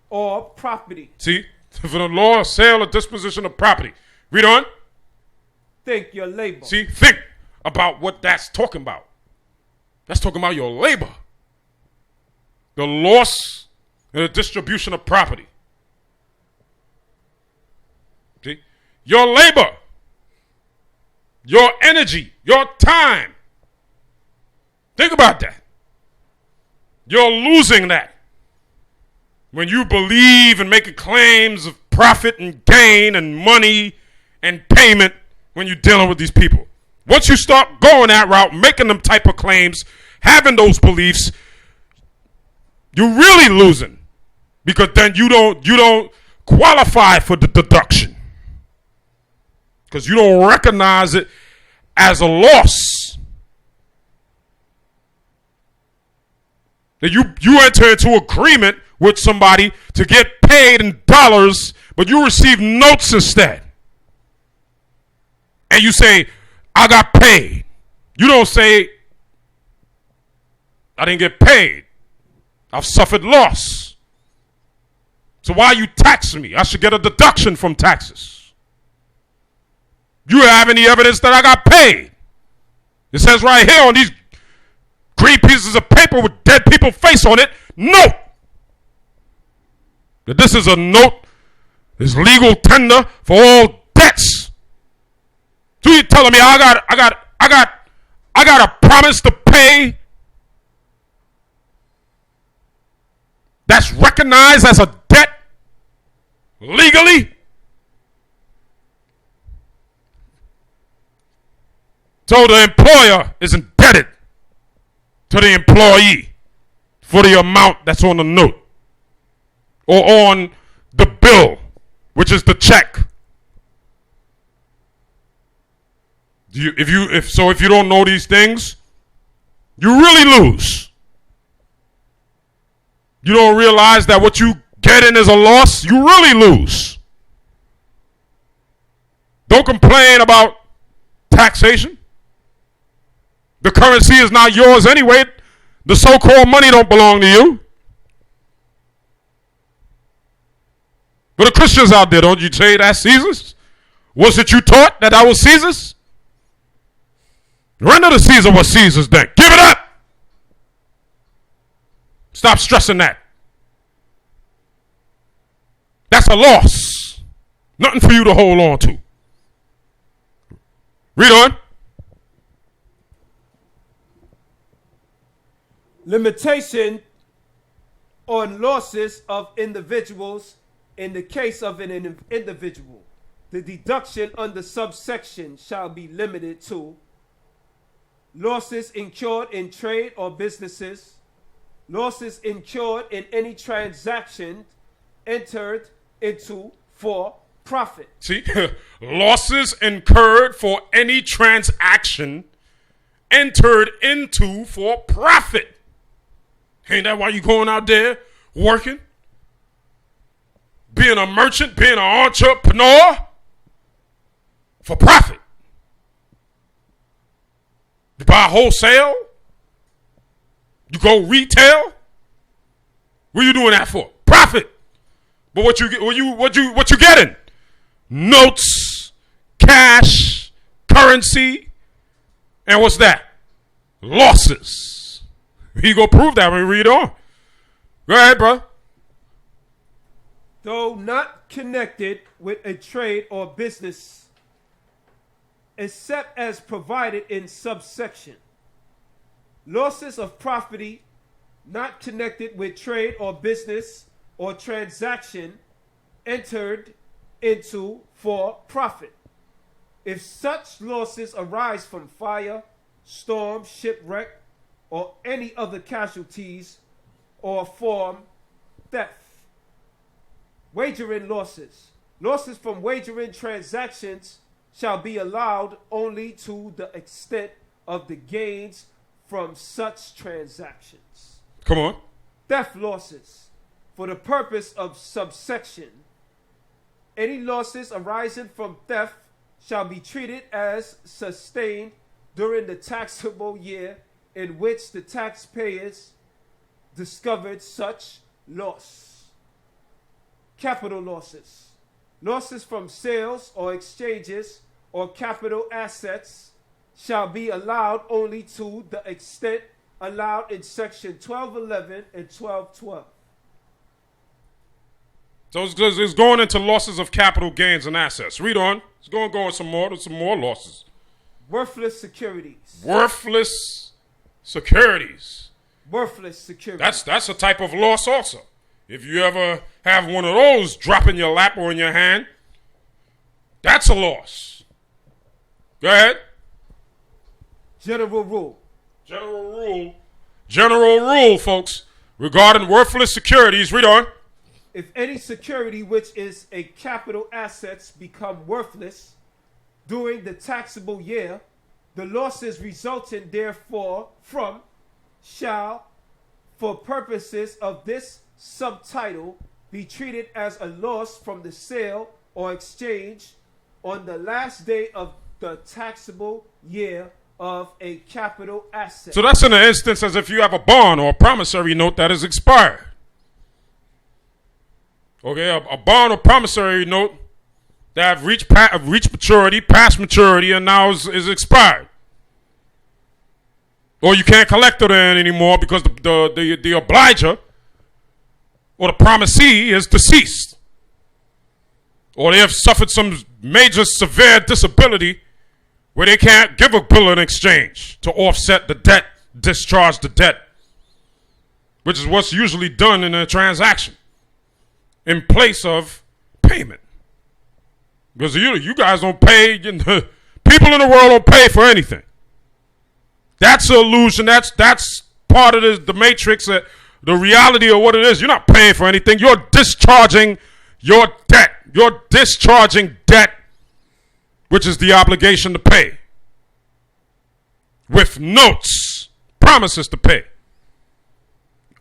or property. See, for the law, sale, or disposition of property. Read on. Think your labor. See, think about what that's talking about. That's talking about your labor. The loss and the distribution of property. See? Your labor, your energy, your time. Think about that. You're losing that. when you believe in making claims of profit and gain and money and payment when you're dealing with these people. Once you start going that route, making them type of claims, having those beliefs, you're really losing, because then you don't qualify for the deduction, because you don't recognize it as a loss. That you enter into agreement with somebody to get paid in dollars, but you receive notes instead. And you say, I got paid. You don't say, I didn't get paid. I've suffered loss. So why are you taxing me? I should get a deduction from taxes. You have any evidence that I got paid? It says right here on these green pieces of paper with dead people's face on it, note that this is a note, is legal tender for all debts. So you're telling me I got a promise to pay that's recognized as a debt legally? So the employer is indebted to the employee for the amount that's on the note or on the bill, which is the check. If you don't know these things, you really lose. You don't realize that what you get in is a loss, you really lose. Don't complain about taxation. The currency is not yours anyway. The so-called money don't belong to you. But the Christians out there, don't you say that's Caesar's? Was it you taught that was Caesar's? Render to Caesar what Caesar's then. Give it up. Stop stressing that. That's a loss. Nothing for you to hold on to. Read on. Limitation on losses of individuals. In the case of an individual, the deduction under subsection shall be limited to losses incurred in trade or businesses, losses incurred in any transaction entered into for profit. See, losses incurred for any transaction entered into for profit. Ain't that why you going out there working? Being a merchant, being an entrepreneur? For profit. You buy wholesale? You go retail? What are you doing that for? Profit. But what you getting? Notes, cash, currency, and what's that? Losses. You go prove that when you read on. Go ahead, bro. Though not connected with a trade or business, except as provided in subsection. Losses of property not connected with trade or business or transaction entered into for profit. If such losses arise from fire, storm, shipwreck, or any other casualties or form theft. Wagering losses. Losses from wagering transactions shall be allowed only to the extent of the gains from such transactions. Come on. Theft losses. For the purpose of subsection, any losses arising from theft shall be treated as sustained during the taxable year in which the taxpayers discovered such loss. Capital losses. Losses from sales or exchanges or capital assets shall be allowed only to the extent allowed in section 1211 and 1212. So it's going into losses of capital gains and assets. Read on. It's going to go on some more. There's some more losses. Worthless securities. Worthless securities. Worthless securities. That's a type of loss also. If you ever have one of those drop in your lap or in your hand, that's a loss. Go ahead. General rule. General rule, folks, regarding worthless securities. Read on. If any security which is a capital assets become worthless during the taxable year, the losses resulting therefore from shall, for purposes of this subtitle, be treated as a loss from the sale or exchange on the last day of the taxable year of a capital asset. So that's in the instance as if you have a bond or a promissory note that is expired. Okay, a bond or promissory note that have reached maturity, past maturity, and now is expired. Or you can't collect it anymore because the obliger or the promisee is deceased. Or they have suffered some major severe disability where they can't give a bill in exchange to offset the debt, discharge the debt, which is what's usually done in a transaction in place of payment. Because you guys don't pay, people in the world don't pay for anything. That's an illusion. That's part of the matrix, the reality of what it is. You're not paying for anything. You're discharging your debt. You're discharging debt, which is the obligation to pay, with notes, promises to pay.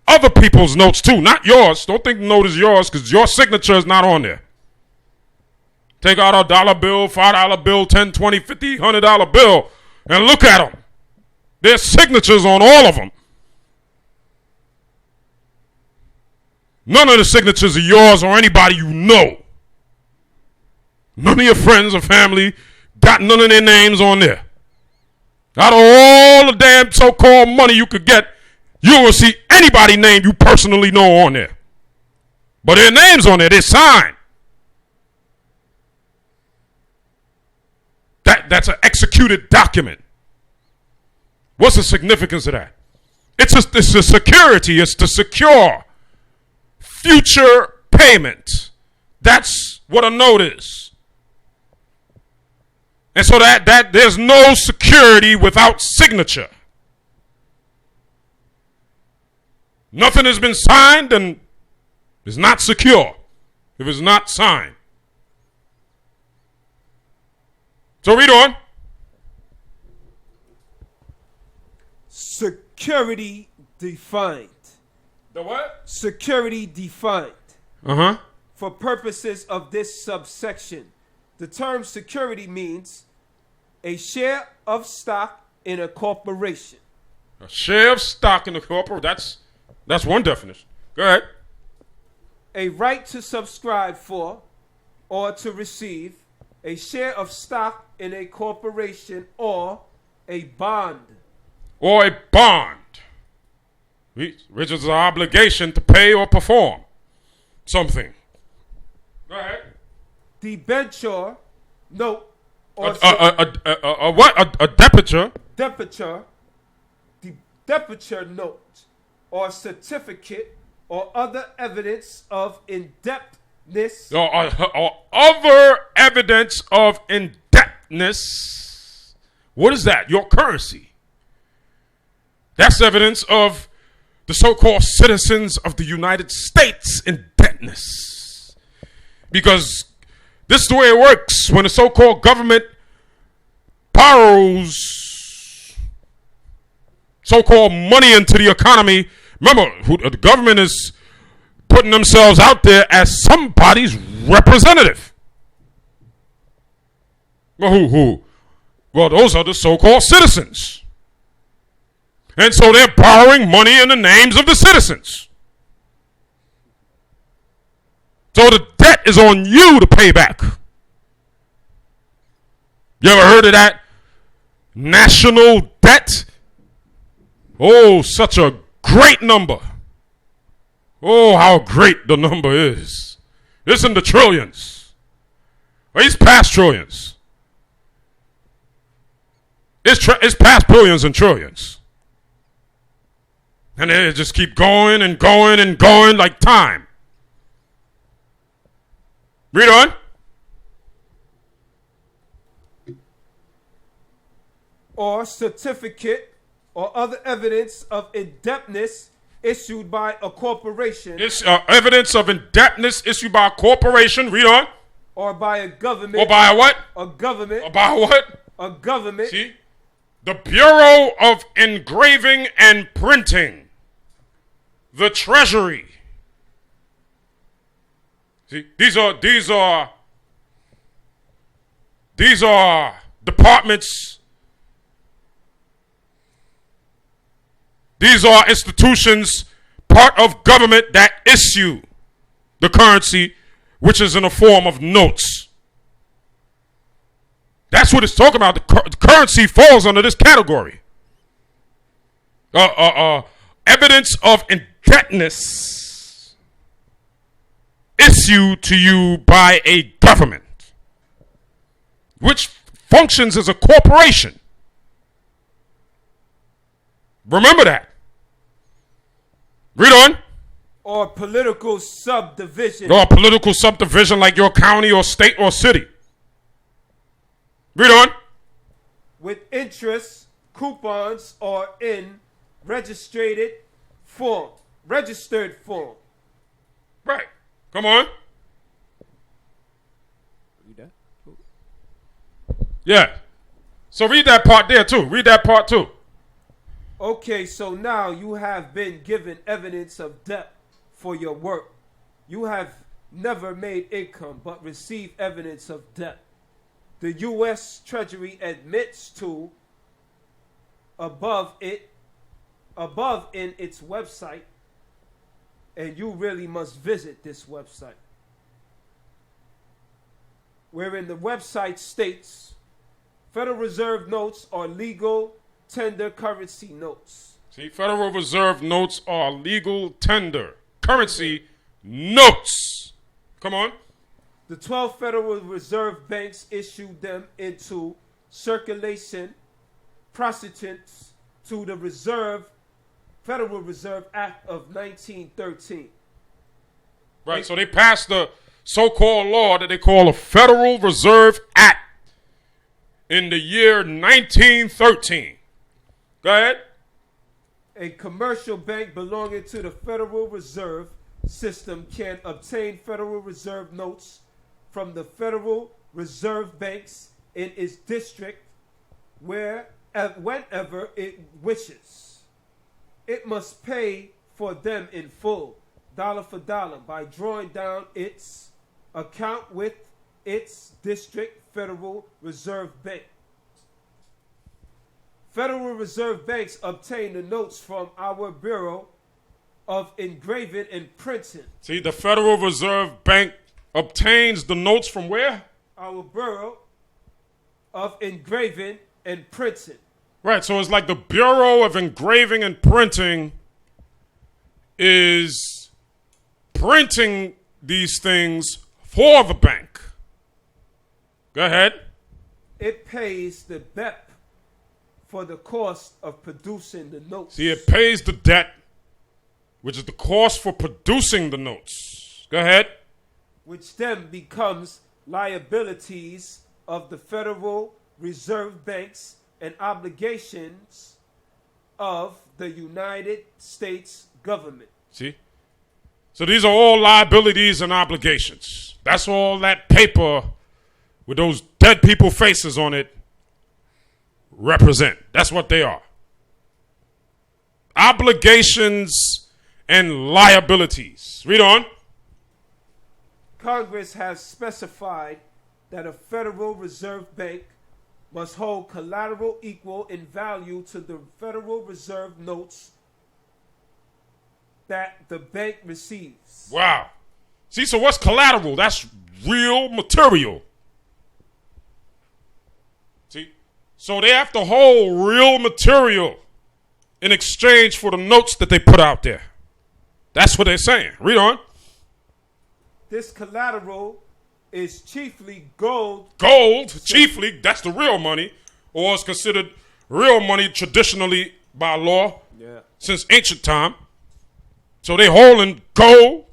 Other people's notes too, not yours. Don't think the note is yours because your signature is not on there. Take out a dollar bill, $5 bill, $10, $20, $50, $100 bill, and look at them. There's signatures on all of them. None of the signatures are yours or anybody you know. None of your friends or family got none of their names on there. Out of all the damn so-called money you could get, you will see anybody name you personally know on there. But their names on there, they're signed. That's an executed document. What's the significance of that? It's a security. It's to secure future payment. That's what a note is. And so that there's no security without signature. Nothing has been signed and is not secure if it's not signed. So read on. Security defined. The what? Security defined. Uh-huh. For purposes of this subsection, the term security means a share of stock in a corporation. A share of stock in a corporation. That's one definition. Go ahead. A right to subscribe for or to receive a share of stock in a corporation or a bond. Or a bond, which is an obligation to pay or perform something. Go ahead. Debenture, note, or a what? A debenture? Debenture note, or certificate, or other evidence of indebtedness. Or other evidence of indebtedness. What is that? Your currency. That's evidence of the so-called citizens of the United States indebtedness. Because this is the way it works when the so-called government borrows so-called money into the economy. Remember, the government is putting themselves out there as somebody's representative. Well, who? Well, those are the so-called citizens. And so they're borrowing money in the names of the citizens. So the debt is on you to pay back. You ever heard of that? National debt? Oh, such a great number. Oh, how great the number is. It's in the trillions. Or it's past trillions. It's past billions and trillions. And they just keep going and going and going like time. Read on. Or certificate or other evidence of indebtedness issued by a corporation. It's evidence of indebtedness issued by a corporation. Read on. Or by a government. Or by a what? A government. Or by what? A government. See? The Bureau of Engraving and Printing. The Treasury. See? These are departments. These are institutions, part of government that issue the currency, which is in the form of notes. That's what it's talking about. The currency falls under this category. Evidence of indebtedness issued to you by a government, which functions as a corporation. Remember that. Read on. Or political subdivision. Or political subdivision like your county or state or city. Read on. With interest, coupons, or in registered form. Registered form. Right. Come on. Read that. Yeah. So read that part there too. Read that part too. Okay, so now you have been given evidence of debt for your work. You have never made income but received evidence of debt. The U.S. Treasury admits to above in its website, and you really must visit this website, wherein the website states Federal Reserve notes are legal tender currency notes. See, Federal Reserve notes are legal tender currency notes. Come on. The 12 Federal Reserve banks issued them into circulation pursuant to the Federal Reserve Act of 1913. Right, so they passed the so-called law that they call the Federal Reserve Act in the year 1913. Go ahead. A commercial bank belonging to the Federal Reserve System can obtain Federal Reserve notes from the Federal Reserve banks in its district whenever it wishes. It must pay for them in full, dollar for dollar, by drawing down its account with its district Federal Reserve Bank. Federal Reserve banks obtain the notes from our Bureau of Engraving and Printing. See, the Federal Reserve Bank obtains the notes from where? Our Bureau of Engraving and Printing. Right, so it's like the Bureau of Engraving and Printing is printing these things for the bank. Go ahead. It pays the BEP for the cost of producing the notes. See, it pays the debt, which is the cost for producing the notes. Go ahead. Which then becomes liabilities of the Federal Reserve banks and obligations of the United States government. See? So these are all liabilities and obligations. That's all that paper with those dead people faces on it represent. That's what they are. Obligations and liabilities. Read on. Congress has specified that a Federal Reserve Bank must hold collateral equal in value to the Federal Reserve notes that the bank receives. Wow. See, so what's collateral? That's real material. See? So they have to hold real material in exchange for the notes that they put out there. That's what they're saying. Read on. This collateral is chiefly gold. Gold, chiefly, that's the real money, or is considered real money traditionally by law since ancient time. So they holding gold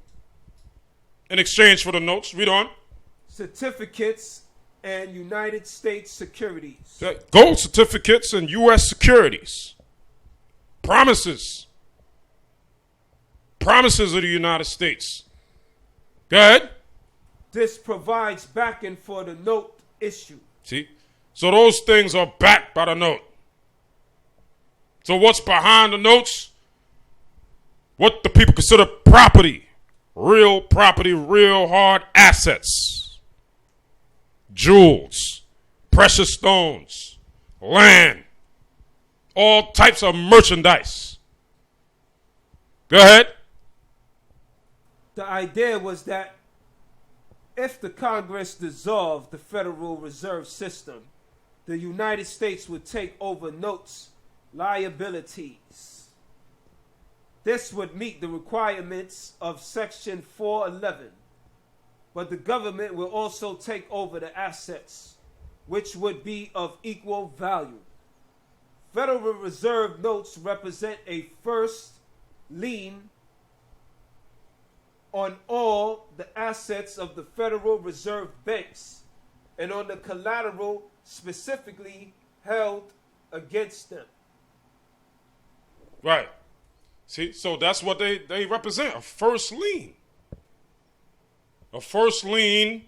in exchange for the notes. Read on. certificates, and United States securities. Gold certificates and U.S. securities. Promises. Promises of the United States. Go ahead. This provides backing for the note issue. See? So those things are backed by the note. So what's behind the notes? What the people consider property. Real property, real hard assets. Jewels, precious stones, land, all types of merchandise. Go ahead. The idea was that if the Congress dissolved the Federal Reserve System, the United States would take over notes liabilities. This would meet the requirements of Section 411, but the government will also take over the assets, which would be of equal value. Federal Reserve notes represent a first lien on all the assets of the Federal Reserve banks and on the collateral specifically held against them. Right. See, so that's what they represent, a first lien. A first lien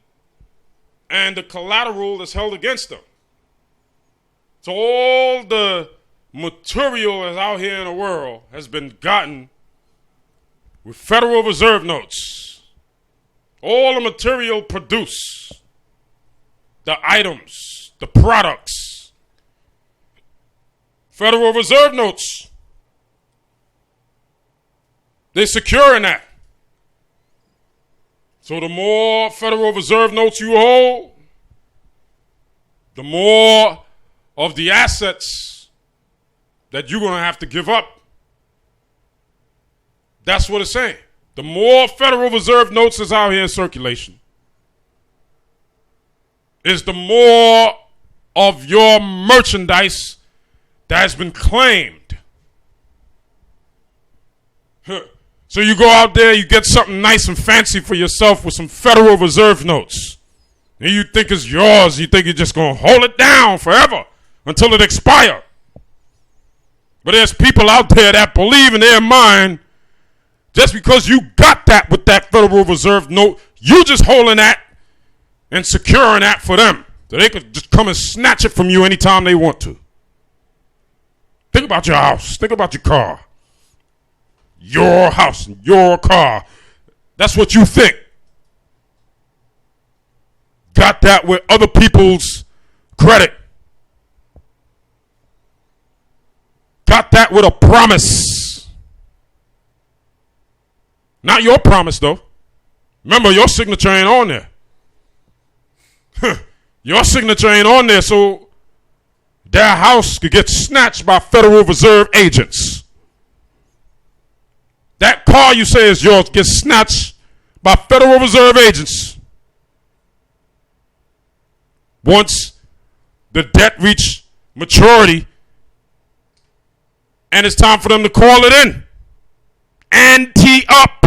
and the collateral is held against them. So all the material that's out here in the world has been gotten with Federal Reserve notes. All the material produced, the items, the products, Federal Reserve notes. They secure in that. So the more Federal Reserve notes you hold, the more of the assets that you're going to have to give up. That's what it's saying. The more Federal Reserve notes is out here in circulation, is the more of your merchandise that has been claimed. So you go out there, you get something nice and fancy for yourself with some Federal Reserve notes. And you think it's yours. You think you're just going to hold it down forever until it expires. But there's people out there that believe in their mind, just because you got that with that Federal Reserve note, you just holding that and securing that for them. So they could just come and snatch it from you anytime they want to. Think about your house. Think about your car. Your house and your car. That's what you think. Got that with other people's credit. Got that with a promise. Not your promise, though. Remember, your signature ain't on there. Your signature ain't on there, so their house could get snatched by Federal Reserve agents. That car you say is yours gets snatched by Federal Reserve agents. Once the debt reach maturity and it's time for them to call it in. Ante up.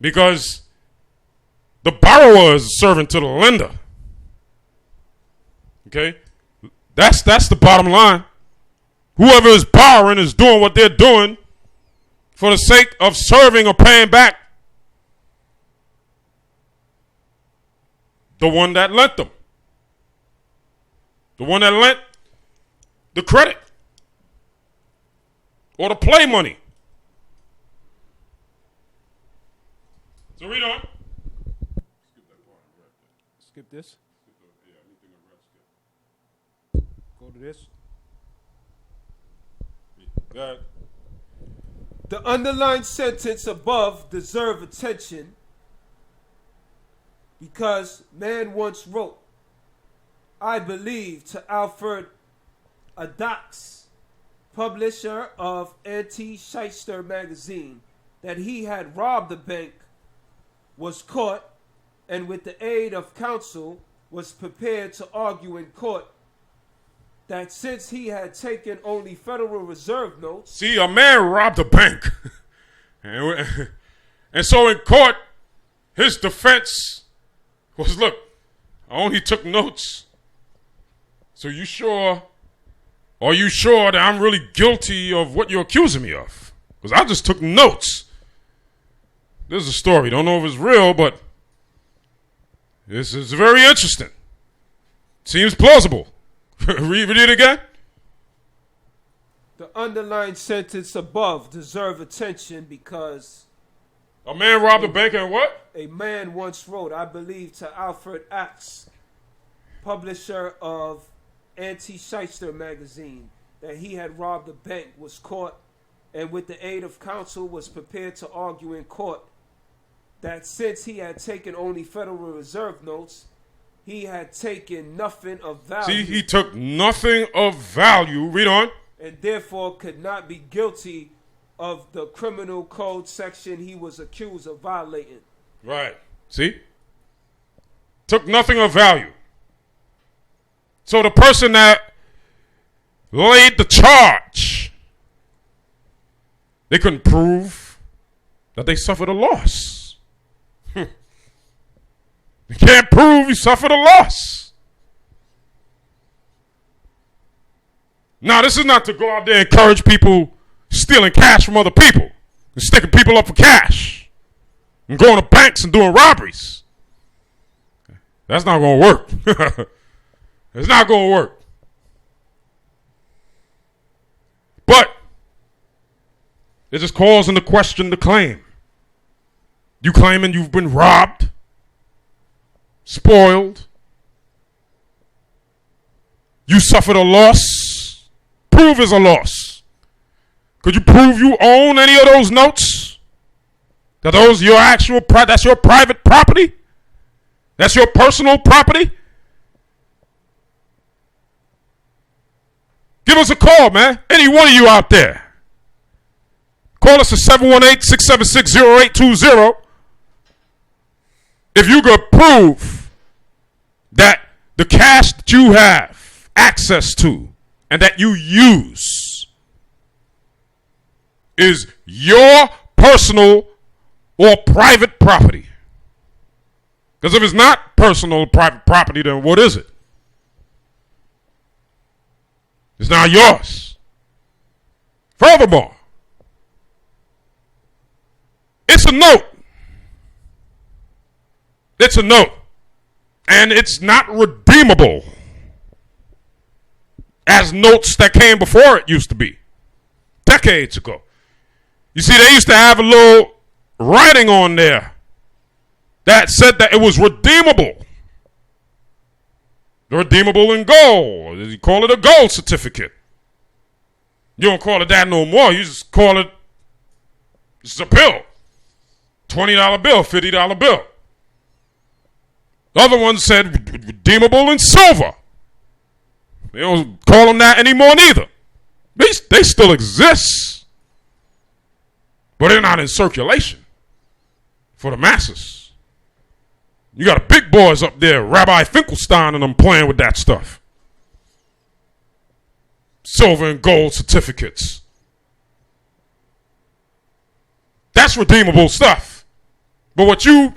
Because the borrower is servant to the lender. Okay? That's the bottom line. Whoever is borrowing is doing what they're doing for the sake of serving or paying back the one that lent them. The one that lent the credit or the play money. So read on. Skip this. Go to this. God. The underlined sentence above deserve attention because man once wrote, I believe, to Alfred Adox, publisher of Anti-Shyster magazine, that he had robbed the bank, was caught, and with the aid of counsel was prepared to argue in court that since he had taken only Federal Reserve notes... See, a man robbed a bank. And so in court, his defense was, look, I only took notes. So are you sure that I'm really guilty of what you're accusing me of? Because I just took notes. This is a story. Don't know if it's real, but this is very interesting. Seems plausible. Read it again. The underlined sentence above deserve attention because a man robbed a bank and what? A man once wrote, I believe, to Alfred Axe, publisher of Anti-Shyster magazine, that he had robbed a bank, was caught, and with the aid of counsel was prepared to argue in court that since he had taken only Federal Reserve notes, he had taken nothing of value. See, he took nothing of value. Read on. And therefore could not be guilty of the criminal code section he was accused of violating. Right. See? Took nothing of value. So the person that laid the charge, they couldn't prove that they suffered a loss. You can't prove you suffered a loss. Now, this is not to go out there and encourage people stealing cash from other people and sticking people up for cash and going to banks and doing robberies. That's not going to work. It's not going to work. But it just calls into question the claim. You claiming you've been robbed, spoiled, you suffered a loss. Prove is a loss. Could you prove you own any of those notes? That those your actual that's your private property? That's your personal property? Give us a call, man. Any one of you out there. Call us at 718-676-0820. If you could prove that the cash that you have access to and that you use is your personal or private property. Because if it's not personal or private property, then what is it? It's not yours. Furthermore, it's a note. It's a note. And it's not redeemable as notes that came before it used to be. Decades ago. You see, they used to have a little writing on there that said that it was redeemable. Redeemable in gold. You call it a gold certificate. You don't call it that no more. You just call it, it's a bill. $20 bill, $50 bill. The other one said redeemable in silver. They don't call them that anymore neither. They still exist. But they're not in circulation for the masses. You got big boys up there, Rabbi Finkelstein and them playing with that stuff. Silver and gold certificates. That's redeemable stuff. But what you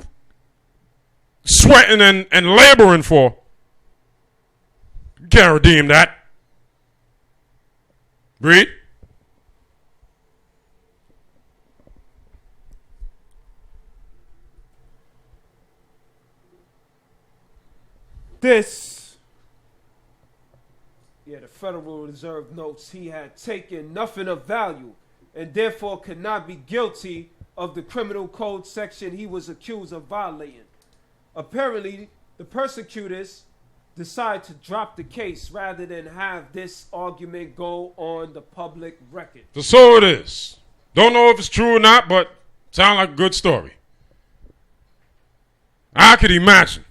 sweating and laboring for, you can't redeem that. Read. The Federal Reserve notes he had taken nothing of value and therefore could not be guilty of the criminal code section he was accused of violating. Apparently, the persecutors decided to drop the case rather than have this argument go on the public record. So it is. Don't know if it's true or not, but sound like a good story. I could imagine.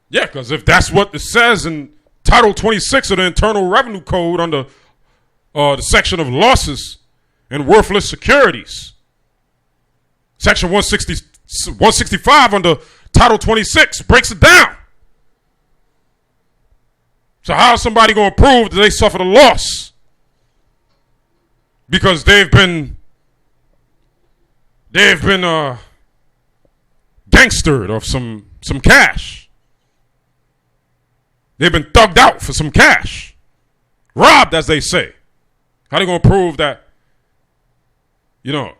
Yeah, because if that's what it says in Title 26 of the Internal Revenue Code under the section of losses and worthless securities, Section 165 under Title 26 breaks it down. So how is somebody going to prove that they suffered a loss? Because they've been gangstered of some cash. They've been thugged out for some cash. Robbed, as they say. How they going to prove that, that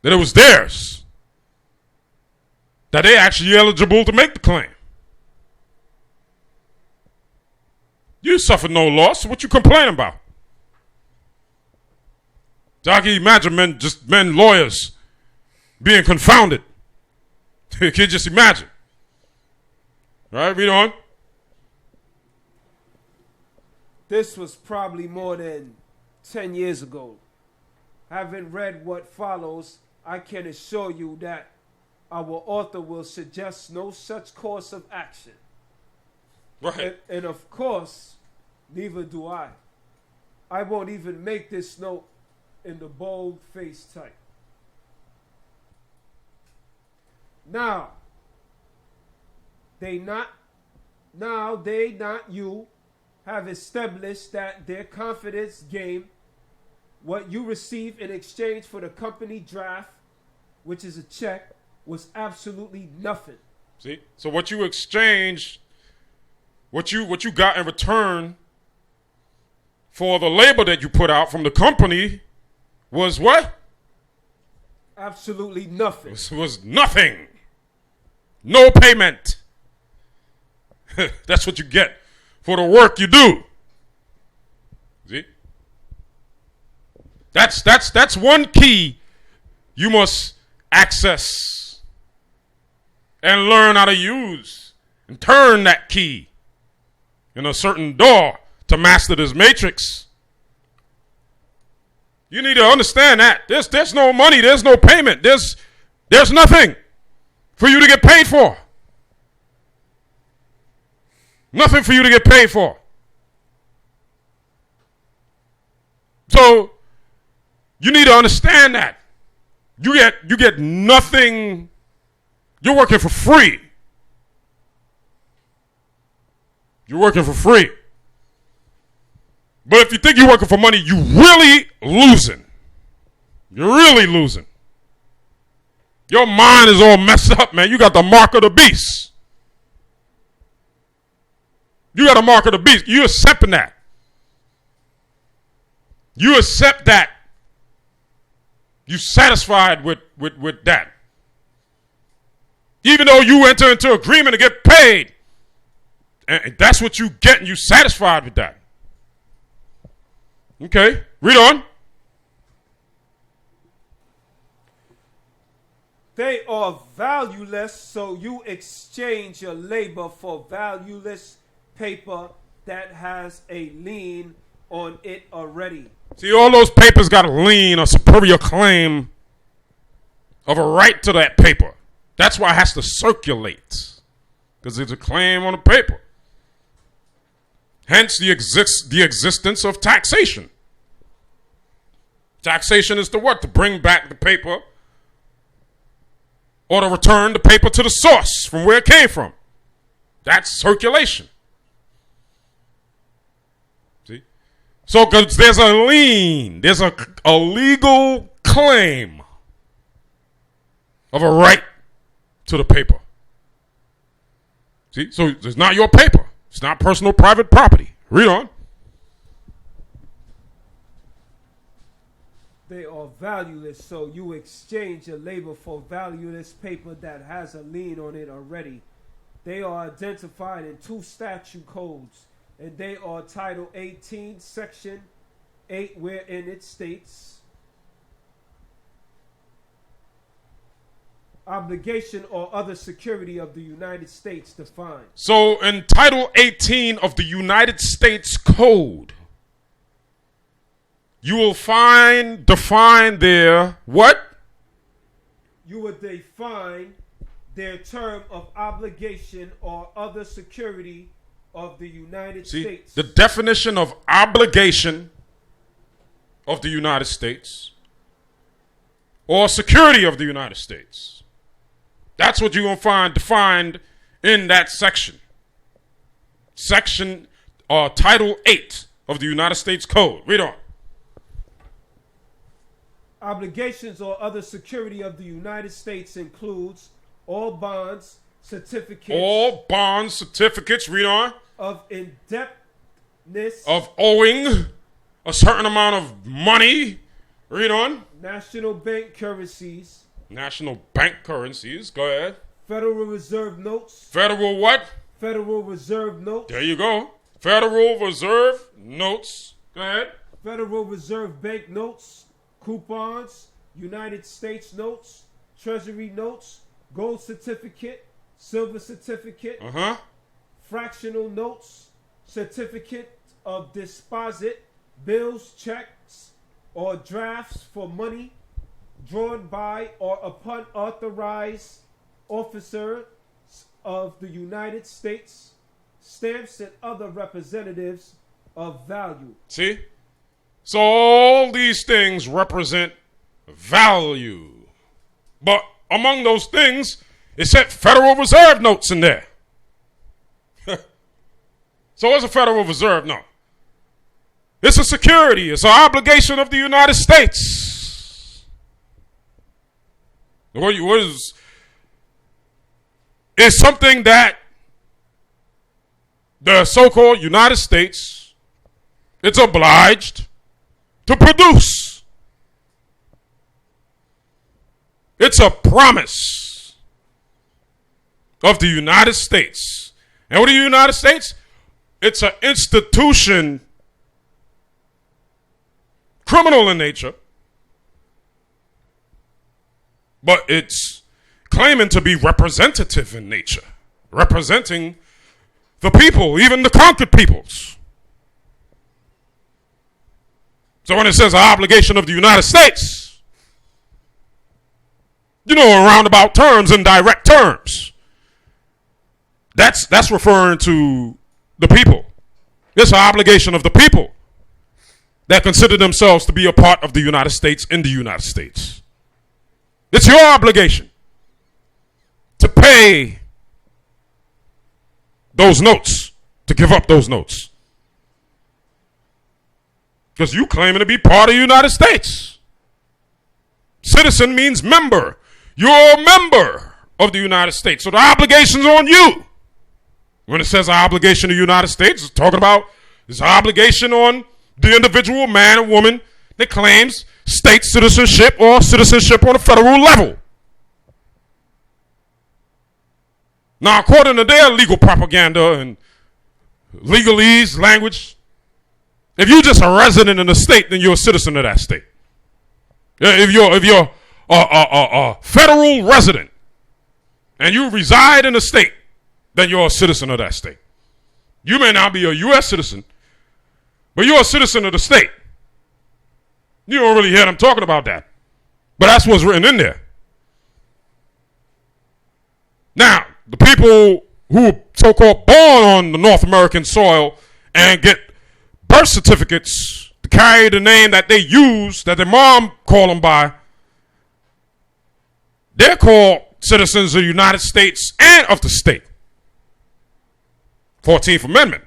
it was theirs? That they actually eligible to make the claim? You suffered no loss. What you complaining about? So I can imagine men, lawyers, being confounded. You can just imagine. All right, read on. This was probably more than 10 years ago. Having read what follows, I can assure you that our author will suggest no such course of action. Right. And of course, neither do I. I won't even make this note in the bold face type. Now, they not you have established that their confidence game, what you receive in exchange for the company draft, which is a check, was absolutely nothing. See? So what you exchanged, what you got in return for the labor that you put out from the company was what? Absolutely nothing. Was nothing. No payment. That's what you get for the work you do. See? That's one key you must access and learn how to use and turn that key in a certain door to master this matrix. You need to understand that. There's no money, there's no payment, there's nothing for you to get paid for. Nothing for you to get paid for. So you need to understand that. You get nothing. You're working for free. You're working for free. But if you think you're working for money, you're really losing. You're really losing. Your mind is all messed up, man. You got the mark of the beast. You got a mark of the beast. You accepting that. You accept that. You satisfied with that. Even though you enter into agreement to get paid. And that's what you get and you satisfied with that. Okay, read on. They are valueless, so you exchange your labor for valueless paper that has a lien on it already. See, all those papers got a lien or superior claim of a right to that paper. That's why it has to circulate. Because there's a claim on the paper. Hence the existence of taxation. Taxation is to what? To bring back the paper or to return the paper to the source from where it came from. That's circulation. See? So because there's a lien, there's a legal claim of a right to the paper. See? So it's not your paper. It's not personal private property. Read on. They are valueless, so you exchange your labor for valueless paper that has a lien on it already. They are identified in 2 statute codes, and they are Title 18, Section 8, wherein it states, obligation or other security of the United States defined. So in Title 18 of the United States Code, you will find defined there what? You would define their term of obligation or other security of the United States. The definition of obligation of the United States or security of the United States. That's what you're going to find defined in that section. Section Title 8 of the United States Code. Read on. Obligations or other security of the United States includes all bonds, certificates. All bonds, certificates, read on. Of indebtedness. Of owing a certain amount of money. Read on. National bank currencies. National bank currencies. Go ahead. Federal Reserve notes. Federal what? Federal Reserve notes. There you go. Federal Reserve notes. Go ahead. Federal Reserve bank notes. Coupons. United States notes. Treasury notes. Gold certificate. Silver certificate. Fractional notes. Certificate of deposit. Bills, checks, or drafts for money drawn by or upon authorized officers of the United States, stamps and other representatives of value. See? So all these things represent value. But among those things, it said Federal Reserve notes in there. So what's a Federal Reserve note? It's a security. It's an obligation of the United States. It's something that the so-called United States is obliged to produce. It's a promise of the United States. And what are the United States? It's an institution, criminal in nature, but it's claiming to be representative in nature, representing the people, even the conquered peoples. So when it says an obligation of the United States, you know, in roundabout terms and direct terms, that's referring to the people. It's an obligation of the people that consider themselves to be a part of the United States in the United States. It's your obligation to pay those notes, to give up those notes. Because you claiming to be part of the United States. Citizen means member. You're a member of the United States. So the obligation's on you. When it says obligation to the United States, it's talking about this obligation on the individual man or woman that claims state citizenship or citizenship on a federal level. Now, according to their legal propaganda and legalese language, if you're just a resident in the state, then you're a citizen of that state. If you're a federal resident and you reside in a state, then you're a citizen of that state. You may not be a U.S. citizen, but you're a citizen of the state. You don't really hear them talking about that. But that's what's written in there. Now, the people who are so-called born on the North American soil and get birth certificates to carry the name that they use, that their mom called them by, they're called citizens of the United States and of the state. 14th Amendment.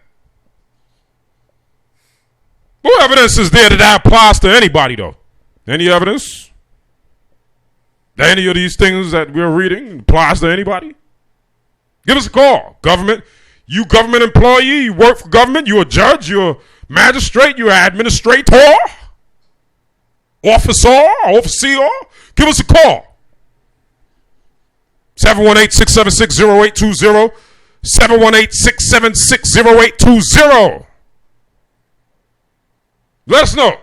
What evidence is there that applies to anybody, though? Any evidence that any of these things that we're reading applies to anybody? Give us a call. Government, you government employee, you work for government, you're a judge, you're a magistrate, you're an administrator, officer, overseer. Give us a call. 718-676-0820. 718-676-0820. Let us know.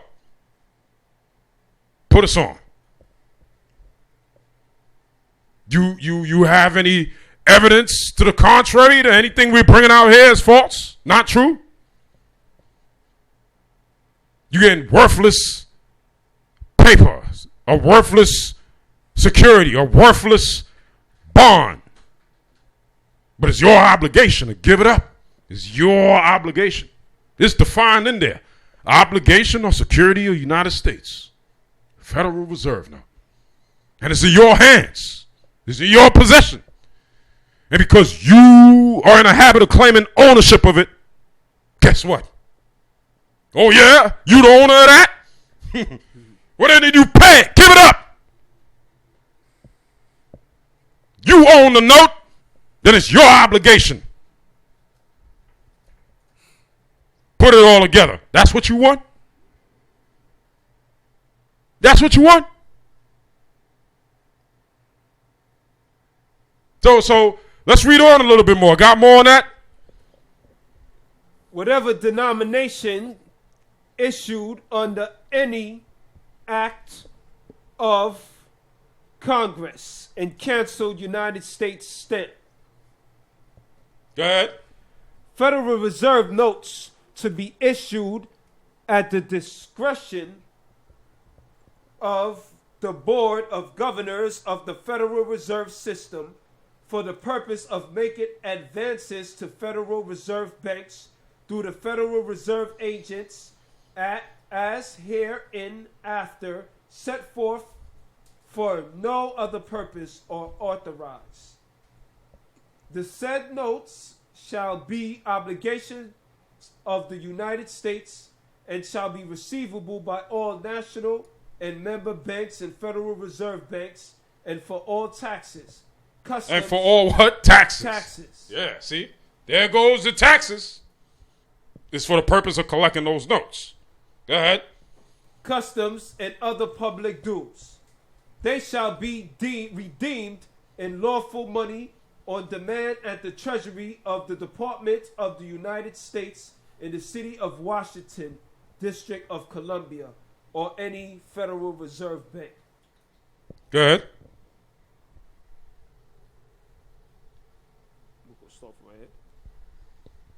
Put us on. You have any evidence to the contrary, to anything we're bringing out here is false, not true? You getting worthless paper, a worthless security, a worthless bond. But it's your obligation to give it up. It's your obligation. It's defined in there. Obligation or security of the United States. Federal Reserve now. And it's in your hands. It's in your possession. And because you are in a habit of claiming ownership of it, guess what? Oh yeah? You the owner of that? What did you pay? Give it up. You own the note, then it's your obligation. Put it all together. That's what you want? That's what you want? So let's read on a little bit more. Got more on that? Whatever denomination issued under any act of Congress and canceled United States stamp. Go ahead. Federal Reserve notes to be issued at the discretion of the Board of Governors of the Federal Reserve System for the purpose of making advances to Federal Reserve banks through the Federal Reserve agents as hereinafter set forth for no other purpose or authorized. The said notes shall be obligations of the United States and shall be receivable by all national and member banks and Federal Reserve banks and for all taxes. Customs, and for all what? Taxes. Taxes. Yeah, see? There goes the taxes. It's for the purpose of collecting those notes. Go ahead. Customs and other public dues. They shall be redeemed in lawful money on demand at the Treasury of the Department of the United States in the city of Washington, District of Columbia, or any Federal Reserve Bank. Go ahead. Start from right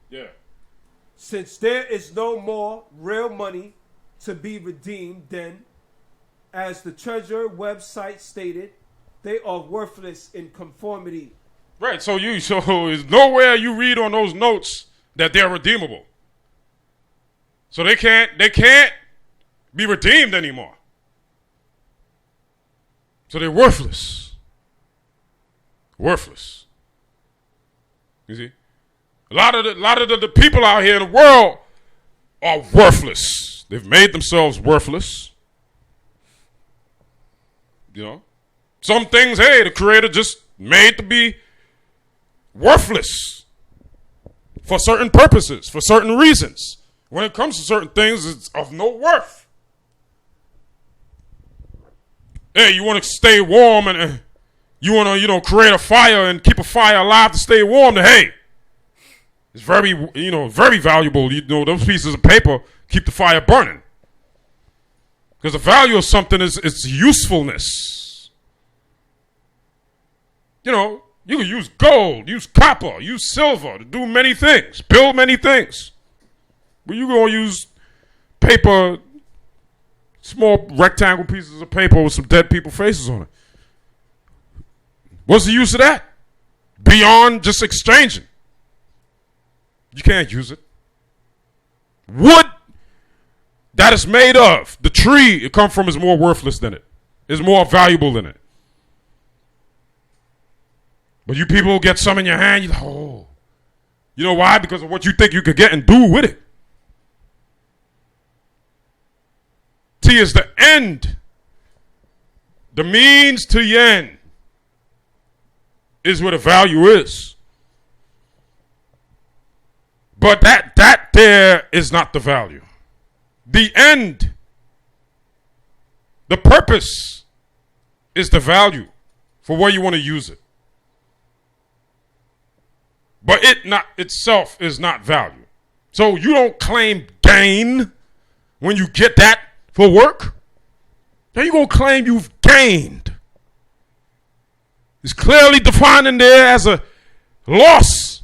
here. Yeah. Since there is no more real money to be redeemed, then, as the Treasury website stated, they are worthless in conformity. Right, so there's nowhere you read on those notes that they're redeemable. So they can't be redeemed anymore. So they're worthless. Worthless. You see? A lot of the people out here in the world are worthless. They've made themselves worthless. You know? Some things, hey, the Creator just made to be worthless for certain purposes, for certain reasons. When it comes to certain things, it's of no worth. Hey, you want to stay warm and you want to, create a fire and keep a fire alive to stay warm, then hey, it's very, very valuable. Those pieces of paper keep the fire burning. Because the value of something is its usefulness. You can use gold, use copper, use silver to do many things, build many things. But you're going to use paper, small rectangle pieces of paper with some dead people faces on it. What's the use of that? Beyond just exchanging. You can't use it. Wood that is made of, the tree it comes from is more worthless than it. Is more valuable than it. But you people get some in your hand, you're like, oh. You know why? Because of what you think you could get and do with it. T is the end. The means to the end is where the value is. But that there is not the value. The end, the purpose is the value for where you want to use it. But it not itself is not value. So you don't claim gain when you get that for work. Then you're going to claim you've gained. It's clearly defined in there as a loss.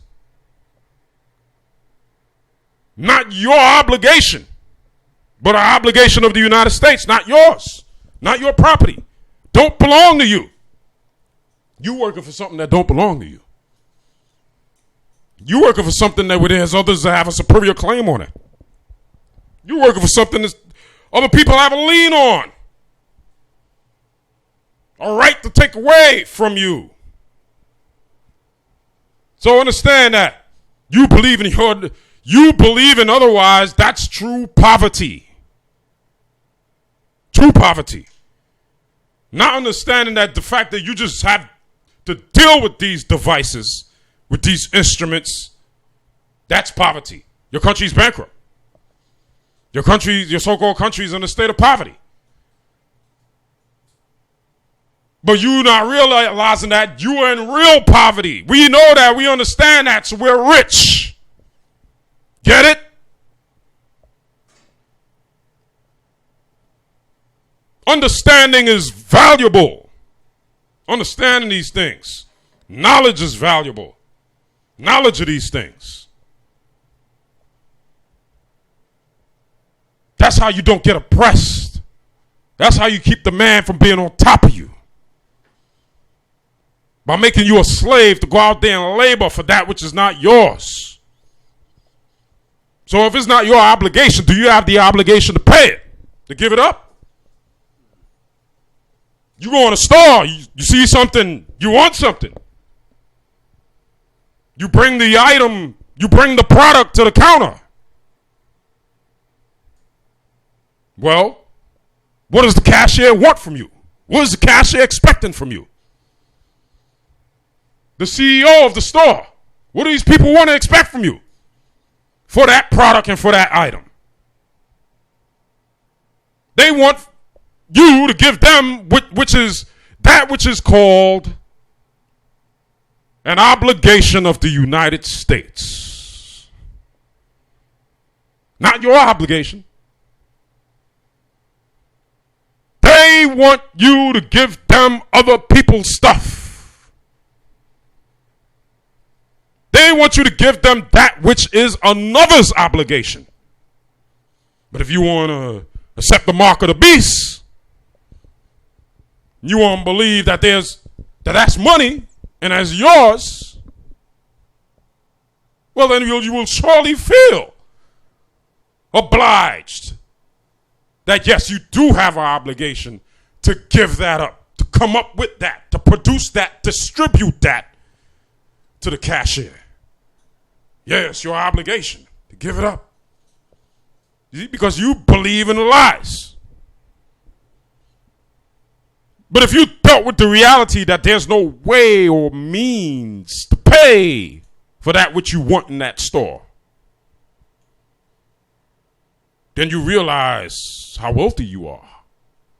Not your obligation, but an obligation of the United States, not yours, not your property. Don't belong to you. You working for something that don't belong to you. You working for something that there's others that have a superior claim on it. You working for something that other people have a lien on. A right to take away from you. So understand that. You believe in otherwise, that's true poverty. True poverty. Not understanding that the fact that you just have to deal with these devices, with these instruments, that's poverty. Your country's bankrupt. Your so-called country's in a state of poverty. But you not realizing that you are in real poverty. We know that. We understand that. So we're rich. Get it? Understanding is valuable. Understanding these things. Knowledge is valuable. Knowledge of these things. That's how you don't get oppressed. That's how you keep the man from being on top of you. By making you a slave to go out there and labor for that which is not yours. So if it's not your obligation, do you have the obligation to pay it? To give it up? You go in a store, you see something, you want something. You bring the item, you bring the product to the counter. Well, what does the cashier want from you? What is the cashier expecting from you? The CEO of the store. What do these people want to expect from you? For that product and for that item. They want you to give them which is called an obligation of the United States. Not your obligation. They want you to give them other people's stuff. They want you to give them that which is another's obligation. But if you want to accept the mark of the beast, you want to believe that that's money and that's yours, well then you will surely feel obliged that yes, you do have an obligation to give that up, to come up with that, to produce that, distribute that to the cashier. Yes, your obligation to give it up. You see, because you believe in the lies. But if you dealt with the reality that there's no way or means to pay for that which you want in that store, then you realize how wealthy you are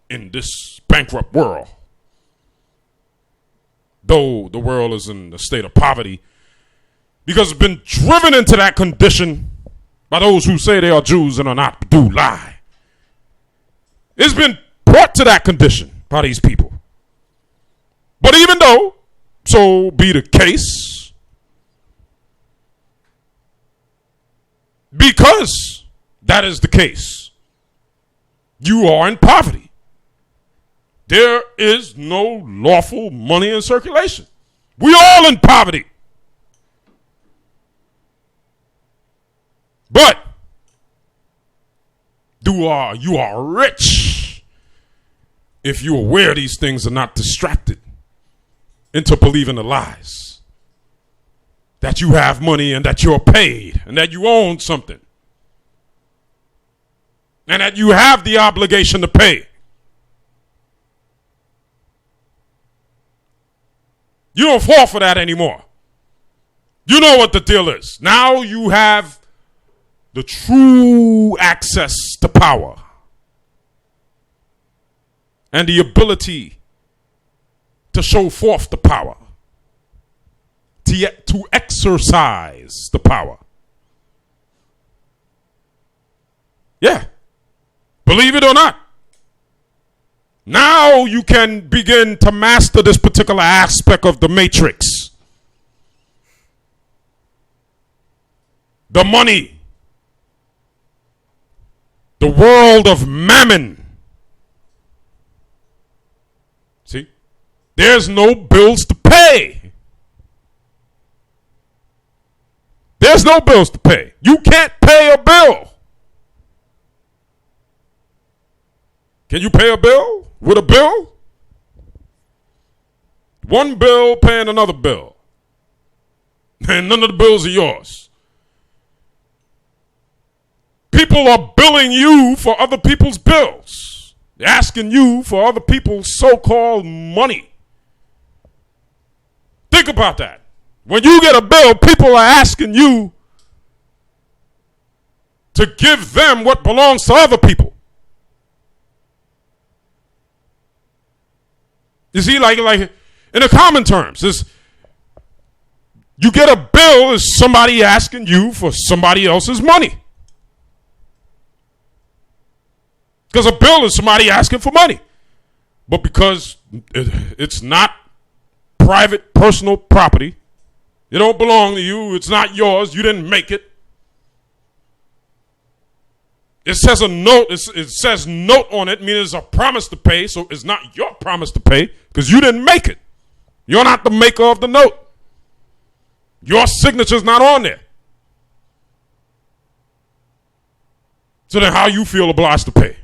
in this bankrupt world. Though the world is in a state of poverty, because it's been driven into that condition by those who say they are Jews and are not, do lie. It's been brought to that condition by these people. But even though so be the case, because that is the case, you are in poverty. There is no lawful money in circulation. We all in poverty. But you are rich if you're aware these things are not distracted into believing the lies. That you have money and that you're paid and that you own something. And that you have the obligation to pay. You don't fall for that anymore. You know what the deal is. Now you have the true access to power and the ability to show forth the power, to exercise the power. Yeah. Believe it or not. Now you can begin to master this particular aspect of the matrix. The money. The world of mammon. See? There's no bills to pay. There's no bills to pay. You can't pay a bill. Can you pay a bill with a bill? One bill paying another bill. And none of the bills are yours. People are billing you for other people's bills. They're asking you for other people's so-called money. Think about that. When you get a bill, people are asking you to give them what belongs to other people. You see, like in the common terms, is you get a bill is somebody asking you for somebody else's money. Because a bill is somebody asking for money. But because it's not private, personal property, it don't belong to you, it's not yours, you didn't make it. It says a note, it says note on it, meaning it's a promise to pay, so it's not your promise to pay because you didn't make it. You're not the maker of the note. Your signature's not on there. So then how you feel obliged to pay?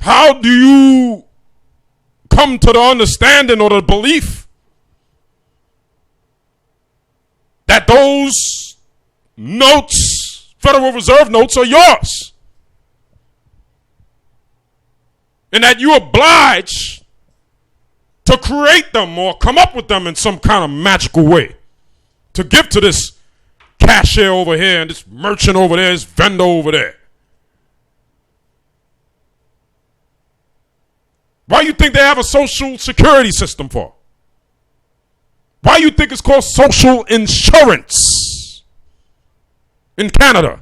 How do you come to the understanding or the belief that those notes, Federal Reserve notes, are yours? And that you're obliged to create them or come up with them in some kind of magical way to give to this cashier over here and this merchant over there, this vendor over there. Why you think they have a social security system for? Why you think it's called social insurance in Canada?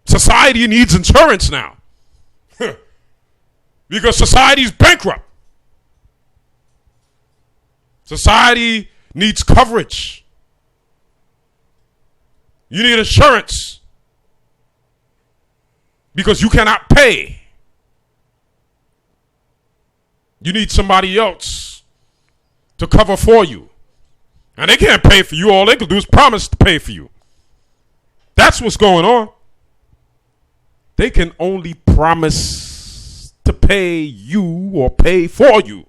Society needs insurance now. Because society's bankrupt. Society needs coverage. You need insurance. Because you cannot pay. You need somebody else to cover for you. And they can't pay for you. All they can do is promise to pay for you. That's what's going on. They can only promise to pay you or pay for you.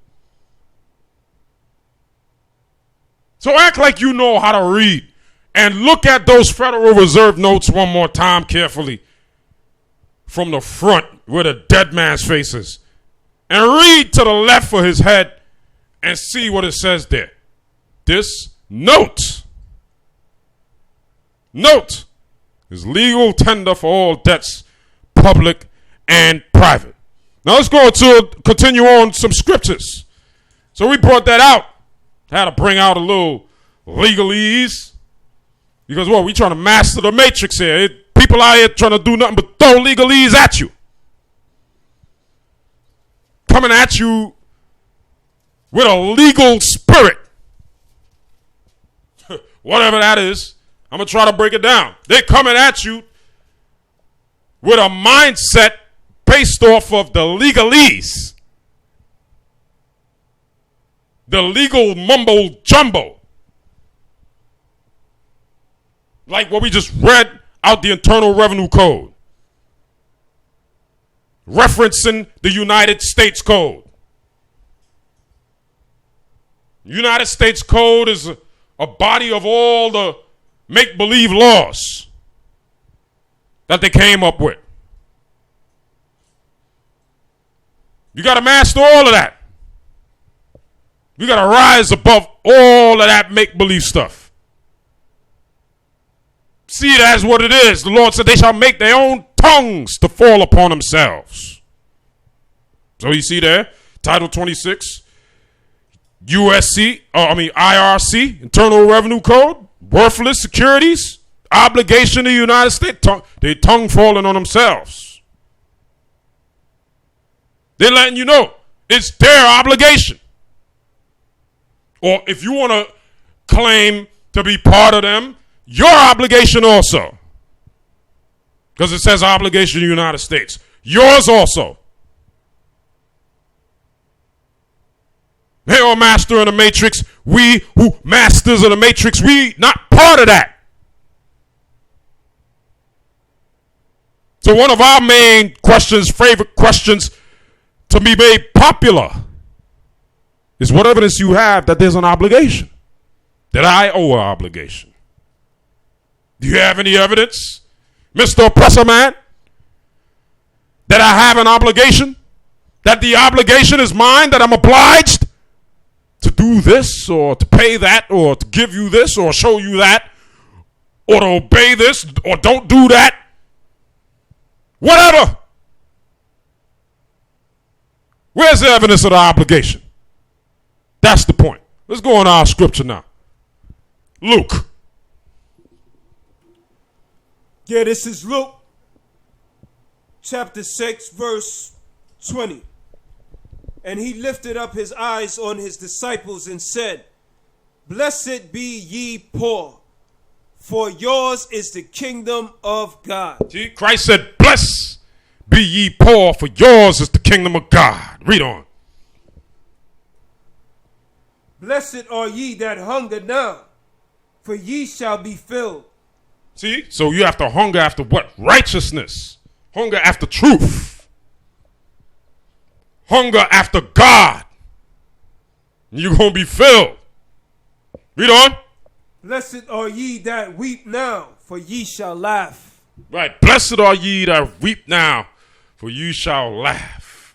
So act like you know how to read. And look at those Federal Reserve notes one more time carefully. From the front where the dead man's face is. And read to the left of his head and see what it says there. This note is legal tender for all debts, public and private. Now let's go to continue on some scriptures. So we brought that out. Had to bring out a little legalese. Because what? We trying to master the matrix here. People out here trying to do nothing but throw legalese at you. Coming at you with a legal spirit. Whatever that is, I'm going to try to break it down. They're coming at you with a mindset based off of the legalese. The legal mumbo jumbo. Like what we just read out the Internal Revenue Code. Referencing the United States Code. United States Code is a body of all the make-believe laws that they came up with. You got to master all of that. You got to rise above all of that make-believe stuff. See it as what it is. The Lord said they shall make their own tongues to fall upon themselves. So you see there, Title 26, IRC, Internal Revenue Code, worthless securities, obligation of the United States, they tongue falling on themselves. They're letting you know it's their obligation. Or if you want to claim to be part of them, your obligation also. Because it says obligation of the United States. Yours also. Hey, oh, master of the matrix. We who masters of the matrix, we not part of that. So one of our main questions, favorite questions to be made popular is what evidence you have that there's an obligation. That I owe an obligation. Do you have any evidence, Mr. Oppressor Man? That I have an obligation? That the obligation is mine? That I'm obliged to do this or to pay that or to give you this or show you that or to obey this or don't do that? Whatever. Where's the evidence of the obligation? That's the point. Let's go on our scripture now. Luke. Yeah, this is Luke, chapter 6, verse 20. And he lifted up his eyes on his disciples and said, Blessed be ye poor, for yours is the kingdom of God. See, Christ said, Blessed be ye poor, for yours is the kingdom of God. Read on. Blessed are ye that hunger now, for ye shall be filled. See, so you have to hunger after what? Righteousness. Hunger after truth. Hunger after God. You're going to be filled. Read on. Blessed are ye that weep now, for ye shall laugh. Right. Blessed are ye that weep now, for ye shall laugh.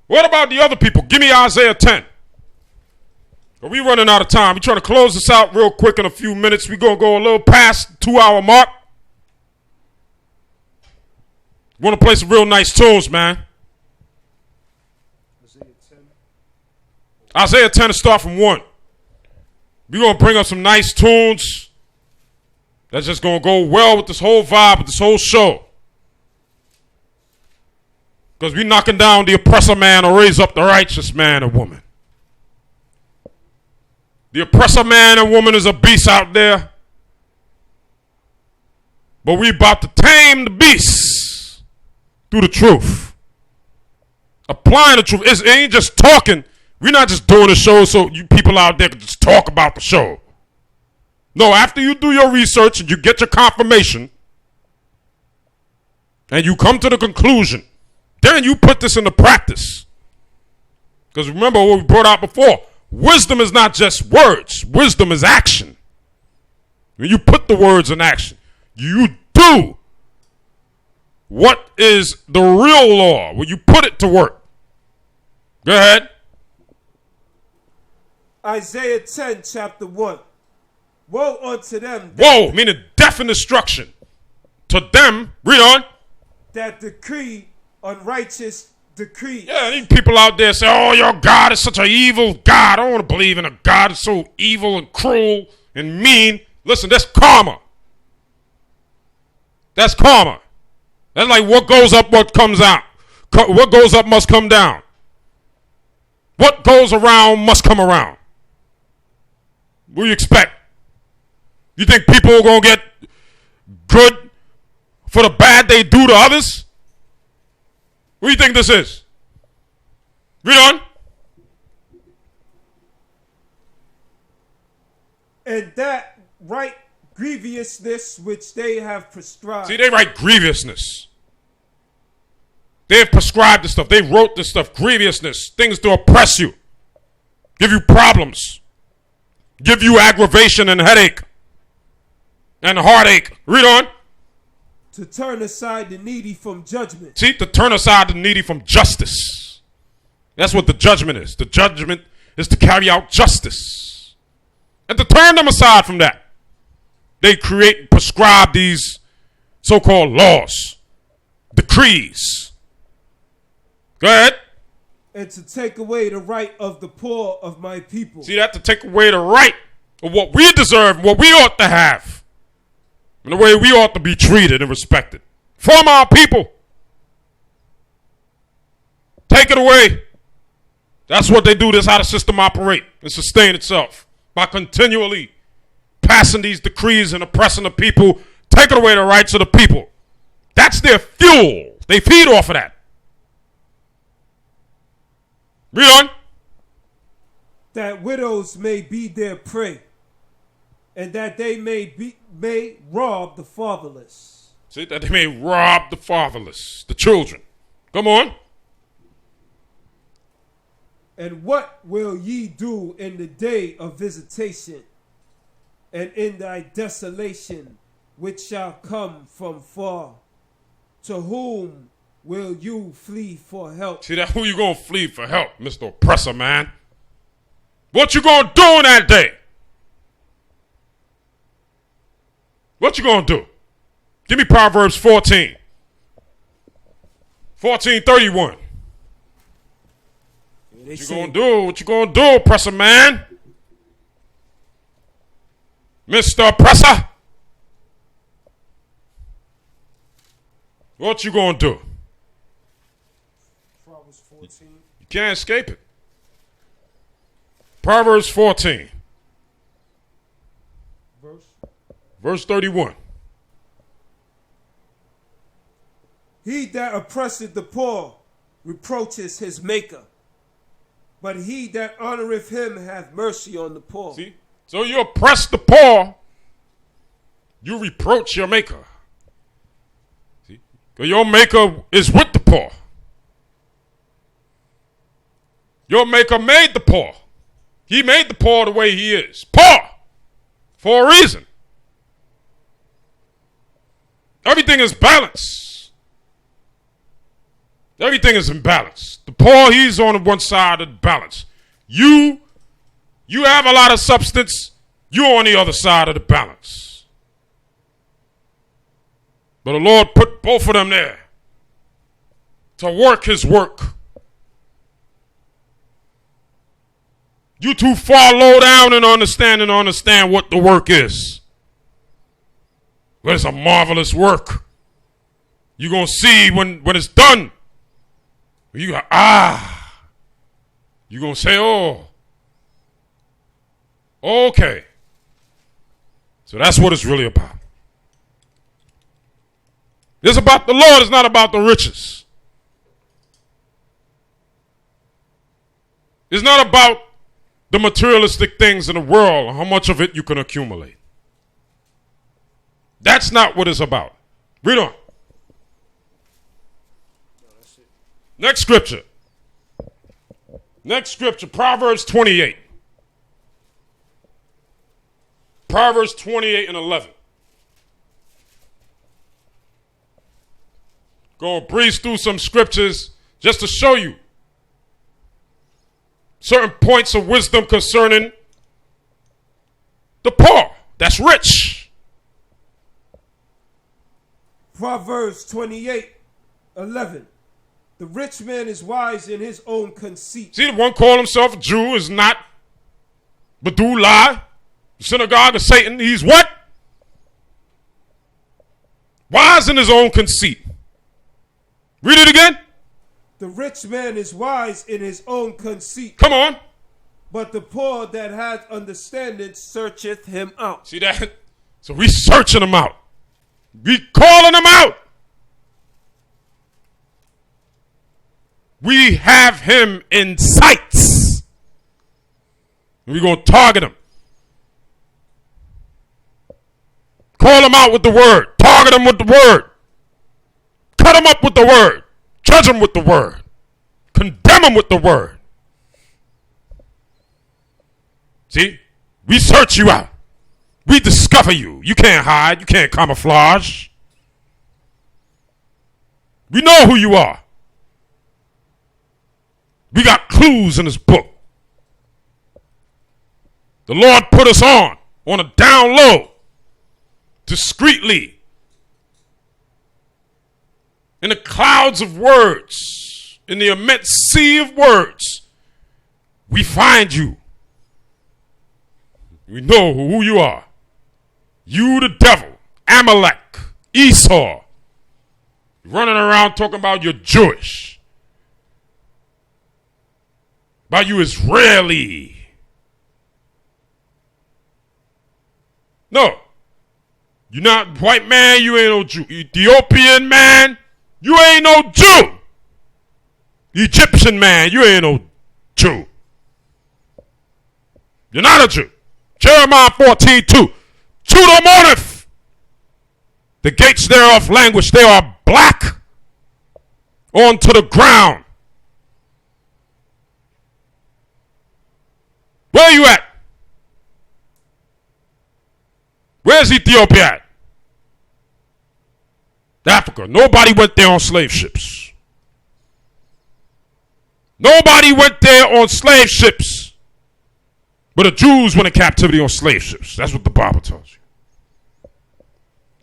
What about the other people? Give me Isaiah 10. Are we running out of time? We're trying to close this out real quick in a few minutes. We're going to go a little past the 2-hour mark. Want to play some real nice tunes, man. Isaiah 10 to start from 1. We're going to bring up some nice tunes that's just going to go well with this whole vibe, with this whole show. Because we're knocking down the oppressor man to raise up the righteous man and woman. The oppressor man and woman is a beast out there. But we about to tame the beast through the truth. Applying the truth. It ain't just talking. We're not just doing a show so you people out there can just talk about the show. No, after you do your research and you get your confirmation and you come to the conclusion, then you put this into practice. Because remember what we brought out before. Wisdom is not just words. Wisdom is action. When you put the words in action, you do what is the real law when you put it to work. Go ahead. Isaiah 10, chapter 1. Woe unto them. Woe, meaning death and destruction. To them, read on. That decree unrighteous decree. Yeah, these people out there say, oh, your God is such an evil God. I don't want to believe in a God that's so evil and cruel and mean. Listen, that's karma. That's karma. That's like what goes up, what comes out. What goes up must come down. What goes around must come around. What do you expect? You think people are going to get good for the bad they do to others? What do you think this is? Read on. And that right grievousness which they have prescribed. See, they write grievousness. They have prescribed this stuff. They wrote this stuff. Grievousness. Things to oppress you. Give you problems. Give you aggravation and headache. And heartache. Read on. To turn aside the needy from judgment. See, to turn aside the needy from justice. That's what the judgment is. The judgment is to carry out justice. And to turn them aside from that. They create and prescribe these so-called laws. Decrees. Go ahead. And to take away the right of the poor of my people. See that? To take away the right of what we deserve and what we ought to have. And the way we ought to be treated and respected. From our people. Take it away. That's what they do. That's how the system operates and sustain itself. By continually passing these decrees and oppressing the people. Taking away the rights of the people. That's their fuel. They feed off of that. Read on. That widows may be their prey. And that they may rob the fatherless. See, that they may rob the fatherless, the children. Come on. And what will ye do in the day of visitation, and in thy desolation, which shall come from far? To whom will you flee for help? See that? Who you gonna flee for help, Mr. Oppressor, man? What you gonna do in that day? What you gonna do? Give me Proverbs 14. 14:31. What you gonna do? What you gonna do, Oppressor, man? Mr. Oppressor? What you gonna do? Proverbs 14. You can't escape it. Proverbs 14. Verse 31. He that oppresseth the poor reproacheth his maker, but he that honoreth him hath mercy on the poor. See? So you oppress the poor, you reproach your maker. See? Because your maker is with the poor. Your maker made the poor. He made the poor the way he is. Poor. For a reason. Everything is balanced. Everything is in balance. The poor, he's on one side of the balance. You have a lot of substance. You're on the other side of the balance. But the Lord put both of them there to work his work. You too far low down in understand what the work is. But it's a marvelous work. You're going to see when it's done. You go, You're going to say, oh. Okay. So that's what it's really about. It's about the Lord. It's not about the riches. It's not about the materialistic things in the world, how much of it you can accumulate. That's not what it's about. Read on. Next scripture. Next scripture, Proverbs 28. Proverbs 28 and 11. Going to breeze through some scriptures just to show you certain points of wisdom concerning the poor. That's rich. Proverbs 28:11. The rich man is wise in his own conceit. See, the one calling himself a Jew is not Badullah, the Synagogue of Satan. He's what? Wise in his own conceit. Read it again. The rich man is wise in his own conceit. Come on. But the poor that hath understanding searcheth him out. See that? So we searching him out. We calling him out. We have him in sights. We're going to target him. Call him out with the word. Target him with the word. Cut him up with the word. Judge him with the word. Condemn him with the word. See? We search you out. We discover you. You can't hide. You can't camouflage. We know who you are. We got clues in this book. The Lord put us on a down low, discreetly, in the clouds of words, in the immense sea of words. We find you. We know who you are. You the devil, Amalek, Esau, running around talking about you're Jewish. About you Israeli. No. You're not white man, you ain't no Jew. Ethiopian man, you ain't no Jew. Egyptian man, you ain't no Jew. You're not a Jew. Jeremiah 14:2. Chudomoneth. The gates thereof languish, they are black onto the ground. Where are you at? Where's Ethiopia at? Africa. Nobody went there on slave ships. Nobody went there on slave ships. But the Jews went in captivity on slave ships. That's what the Bible tells you.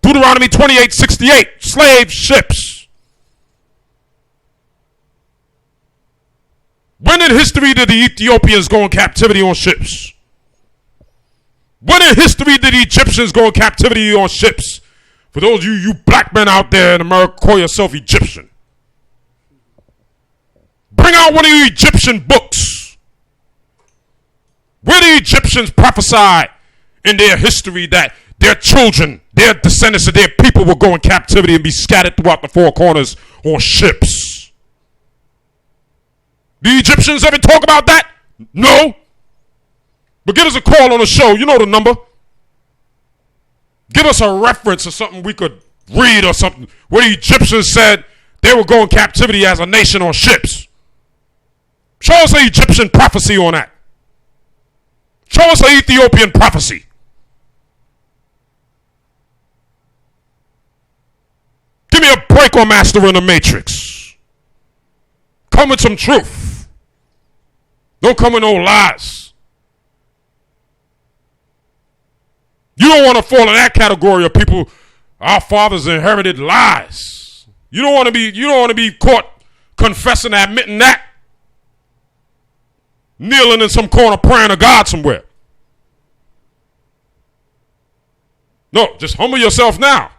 Deuteronomy 28:68, slave ships. When in history did the Ethiopians go in captivity on ships? When in history did the Egyptians go in captivity on ships? For those of you black men out there in America, call yourself Egyptian. Bring out one of your Egyptian books. Where the Egyptians prophesied in their history that their children, their descendants of their people will go in captivity and be scattered throughout the four corners on ships. The Egyptians ever talk about that? No. But give us a call on the show. You know the number. Give us a reference or something we could read or something where the Egyptians said they would go in captivity as a nation on ships. Show us an Egyptian prophecy on that. Show us an Ethiopian prophecy. Give me a break on Masterin the Matrix. Come with some truth. Don't come with no lies. You don't want to fall in that category of people. Our fathers inherited lies. You don't want to be caught confessing and admitting that. Kneeling in some corner praying to God somewhere. No, just humble yourself now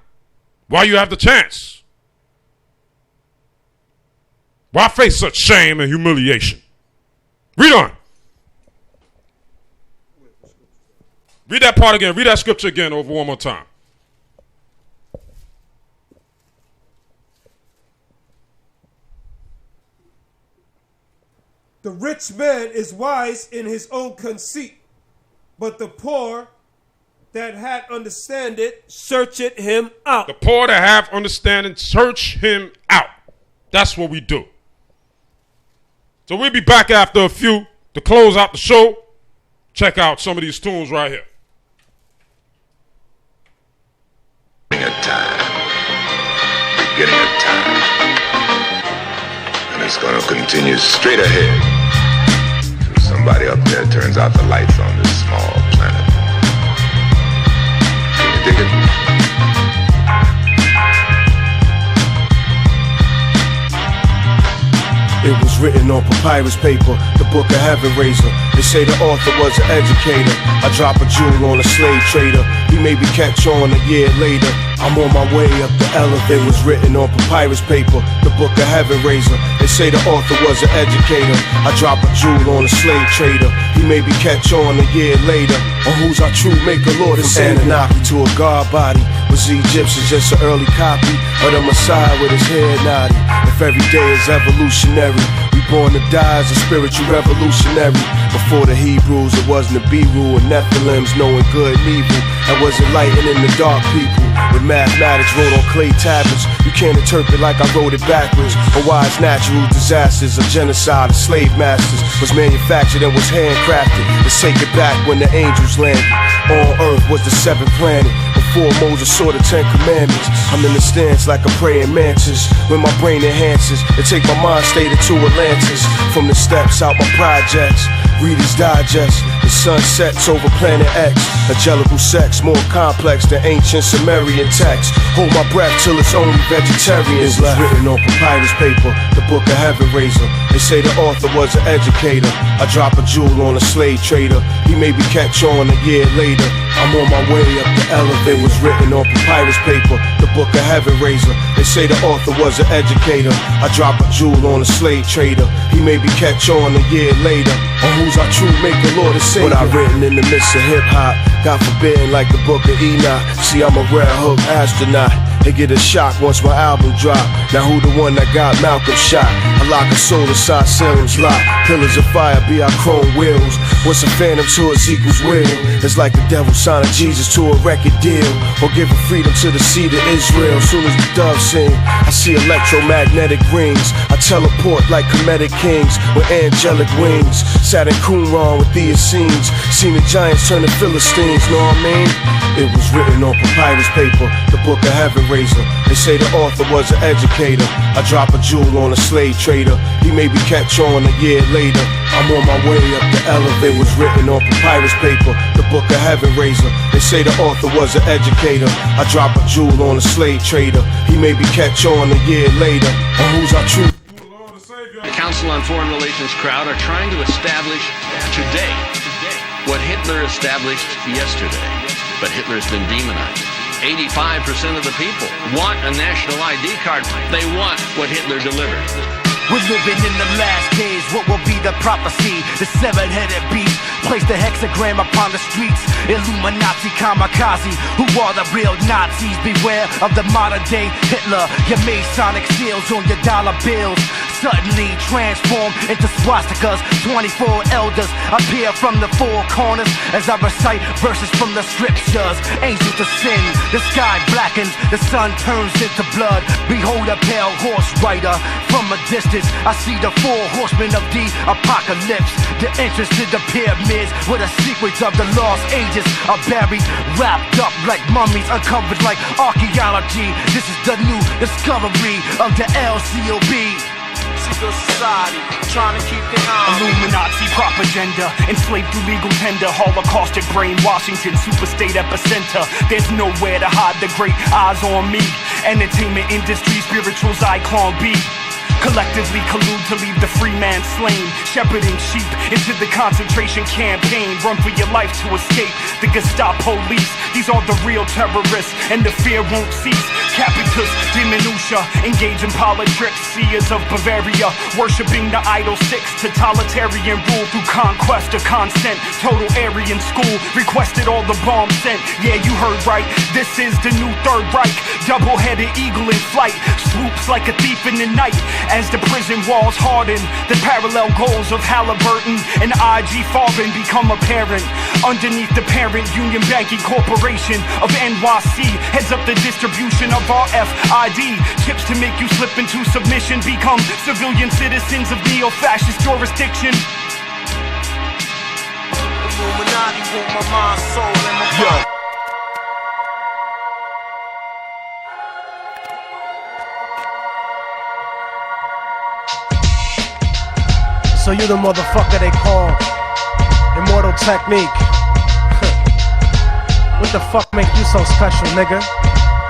while you have the chance. Why face such shame and humiliation? Read on. Read that part again. Read that scripture again over one more time. The rich man is wise in his own conceit, but the poor that had understanding, search it him out. The poor that have understanding, search him out. That's what we do. So we'll be back after a few to close out the show. Check out some of these tunes right here. Beginning of time. And it's going to continue straight ahead. Somebody up there turns out the lights on this small planet. Can you dig it? It was written on papyrus paper, the book of heaven razor. They say the author was an educator. I drop a jewel on a slave trader. He maybe catch on a year later. I'm on my way up the elevator. It was written on papyrus paper, the book of heaven razor. They say the author was an educator. I drop a jewel on a slave trader. He maybe catch on a year later. On who's our true maker, Lord and Savior. Anunnaki to a god body. Was the Egyptian just an early copy of the Messiah with his head naughty? If every day is evolutionary, we born to die as a spiritual revolutionary. Before the Hebrews, it wasn't the Beru and Nephilims knowing good and evil. That wasn't lightning in the dark people. With mathematics wrote on clay tablets, you can't interpret like I wrote it backwards. Or why it's natural disasters of genocide of slave masters was manufactured and was handcrafted. Let's take it back when the angels landed. On earth was the seventh planet. Before Moses saw the 10 commandments, I'm in the stance like a praying mantis. When my brain enhances, and take my mind state into Atlantis. From the steps out my projects, Reader's Digest. The sun sets over planet X. Angelical sex more complex than ancient Sumerian text. Hold my breath till it's only vegetarians left. Written on papyrus paper, the book of heaven razor. They say the author was an educator. I drop a jewel on a slave trader. He maybe catch on a year later. I'm on my way up the elevator. It was written on papyrus paper, the book of heaven razor. They say the author was an educator. I drop a jewel on a slave trader. He maybe catch on a year later. On who's our true maker, Lord and Savior. What I written in the midst of hip hop, God forbidden like the book of Enoch. See, I'm a red hook astronaut. They get a shock once my album drop. Now who the one that got Malcolm shot? I lock a soul inside Salem's lock. Pillars of fire be our chrome wheels. What's a phantom to its equals will? It's like the devil signing Jesus to a record deal, or giving freedom to the seed of Israel. Soon as the doves sing, I see electromagnetic rings. I teleport like comedic kings with angelic wings. Sat in Qumran with the Essenes. Seen the giants turn to Philistines, know what I mean? It was written on papyrus paper, the book of heaven raiser. They say the author was an educator. I drop a jewel on a slave trader. He maybe catch on a year later. I'm on my way up the elevator. Was written on papyrus paper, the book of heaven raiser. They say the author was an educator. I drop a jewel on a slave trader. He maybe catch on a year later. And who's our truth? The Council on Foreign Relations crowd are trying to establish today what Hitler established yesterday. But Hitler's been demonized. 85% of the people want a national ID card. They want what Hitler delivered. We're living in the last days, what will be the prophecy? The seven-headed beast, place the hexagram upon the streets. Illuminati kamikaze, who are the real Nazis? Beware of the modern day Hitler. Your Masonic seals on your dollar bills suddenly transform into swastikas. 24 elders appear from the four corners as I recite verses from the scriptures. Angels ascend, the sky blackens, the sun turns into blood. Behold a pale horse rider from a distance. I see the four horsemen of the apocalypse. The entrance to the pyramids where the secrets of the lost ages are buried, wrapped up like mummies, uncovered like archaeology. This is the new discovery of the LCOB. Secret society, trying to keep the Illuminati propaganda, enslaved through legal tender, holocaustic brain, Washington, superstate epicenter. There's nowhere to hide the great eyes on me. Entertainment industry, spiritual Zyklon B. Collectively collude to leave the free man slain, shepherding sheep into the concentration campaign. Run for your life to escape the Gestapo police. These are the real terrorists, and the fear won't cease. Capitus diminutia, engage in politics. Seers of Bavaria, worshipping the idol six. Totalitarian rule through conquest or consent. Total Aryan school, requested all the bombs sent. Yeah, you heard right, this is the new Third Reich. Double-headed eagle in flight, swoops like a thief in the night. As the prison walls harden, the parallel goals of Halliburton and IG Farben become apparent. Underneath the parent Union Banking Corporation of NYC heads up the distribution of our FID. Chips to make you slip into submission, become civilian citizens of neo-fascist jurisdiction. Illuminati want my mind, soul, and my body. So you the motherfucker they call Immortal Technique. What the fuck make you so special, nigga?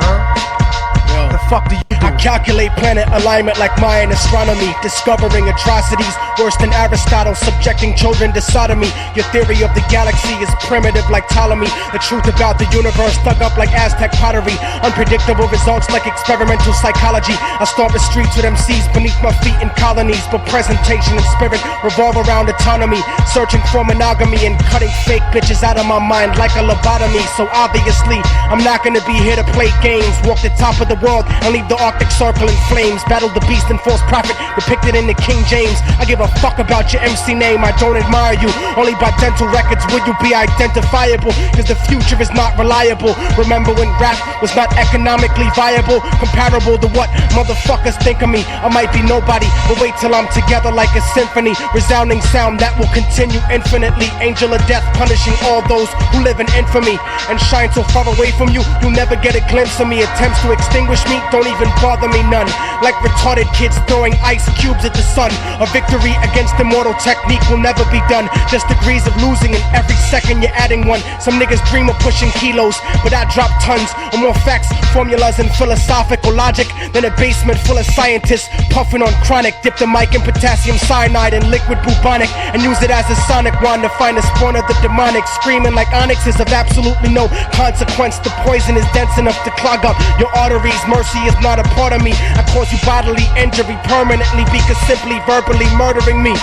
Huh? The fuck do you do? I calculate planet alignment like Mayan astronomy, discovering atrocities worse than Aristotle, subjecting children to sodomy. Your theory of the galaxy is primitive like Ptolemy. The truth about the universe dug up like Aztec pottery. Unpredictable results like experimental psychology. I stomp the streets with MCs beneath my feet in colonies, but presentation and spirit revolve around autonomy. Searching for monogamy and cutting fake bitches out of my mind like a lobotomy. So obviously I'm not gonna be here to play games, walk the top of the world and leave the Arctic Circle in flames. Battle the beast and false prophet depicted in the King James. I give a fuck about your MC name, I don't admire you. Only by dental records will you be identifiable, cause the future is not reliable. Remember when rap was not economically viable, comparable to what motherfuckers think of me. I might be nobody, but wait till I'm together like a symphony. Resounding sound that will continue infinitely. Angel of death punishing all those who live in infamy and shine so far away from you, you'll never get a glimpse of me. Attempts to extinguish me don't even bother me none. Like retarded kids throwing ice cubes at the sun. A victory against Immortal Technique will never be done. Just degrees of losing, and every second you're adding one. Some niggas dream of pushing kilos, but I drop tons of more facts, formulas, and philosophical logic than a basement full of scientists puffing on chronic. Dip the mic in potassium cyanide and liquid bubonic and use it as a sonic wand to find the spawn of the demonic. Screaming like onyx is of absolutely no consequence. The poison is dense enough to clog up your arteries. Mercy is not a part of me. I cause you bodily injury permanently because simply verbally murdering me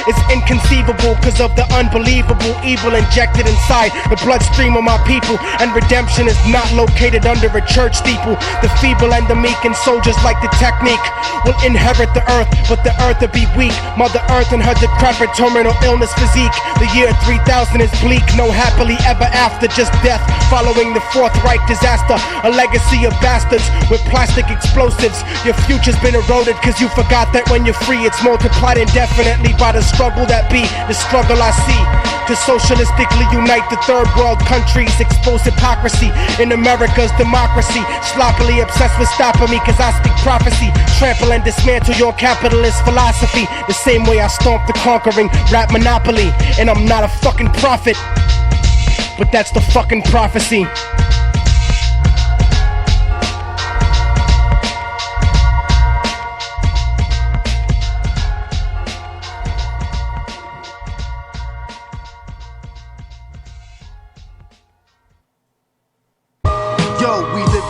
is inconceivable cause of the unbelievable evil injected inside the bloodstream of my people. And redemption is not located under a church steeple. The feeble and the meek and soldiers like the technique will inherit the earth, but the earth will be weak. Mother Earth and her decrepit terminal terminal illness physique. The year 3000 is bleak, no happily ever after, just death following the Fourth Reich disaster. A legacy of bastards with plastic explosives. Your future's been eroded cause you forgot that when you're free it's multiplied indefinitely by the struggle that be the struggle I see. To socialistically unite the third world countries, expose hypocrisy in America's democracy. Sloppily obsessed with stopping me cause I speak prophecy. Trample and dismantle your capitalist philosophy the same way I stomped the conquering rap monopoly. And I'm not a fucking prophet, but that's the fucking prophecy.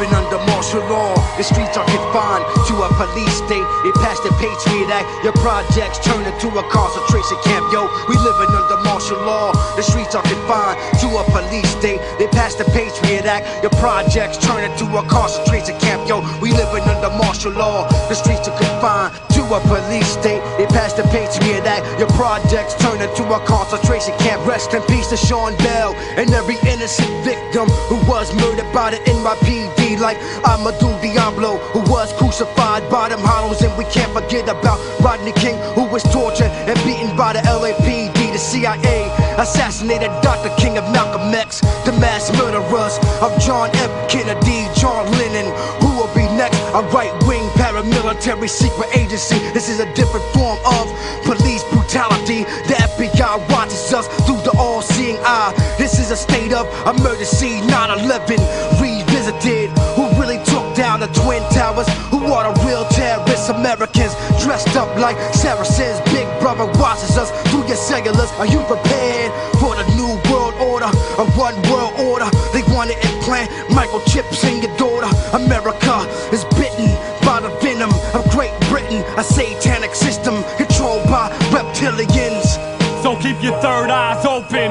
Under martial law, the streets are confined to a police state. They passed the Patriot Act, your projects turn into a concentration camp. Yo, we living under martial law, the streets are confined to a police state. They passed the Patriot Act, your projects turn into a concentration camp. Yo, we living under martial law, the streets are confined to a police state. They passed the Patriot Act, your projects turn into a concentration camp. Rest in peace to Sean Bell and every innocent victim who was murdered by the NYPD. Like Amadou Diablo, who was crucified by them hollows. And we can't forget about Rodney King, who was tortured and beaten by the LAPD. The CIA assassinated Dr. King of Malcolm X. The mass murderers of John F. Kennedy, John Lennon. Who will be next? A right-wing paramilitary secret agency. This is a different form of police brutality. The FBI watches us through the all-seeing eye. This is a state of emergency. 9/11 revisited. Who really took down the Twin Towers? Who are the real terrorists? Americans dressed up like Saracens. Big brother watches us through your cellulars. Are you prepared for the new world order? A one world order. They want to implant microchips in your daughter. America is bitten by the venom of Great Britain. A satanic system controlled by reptilians. So keep your third eyes open.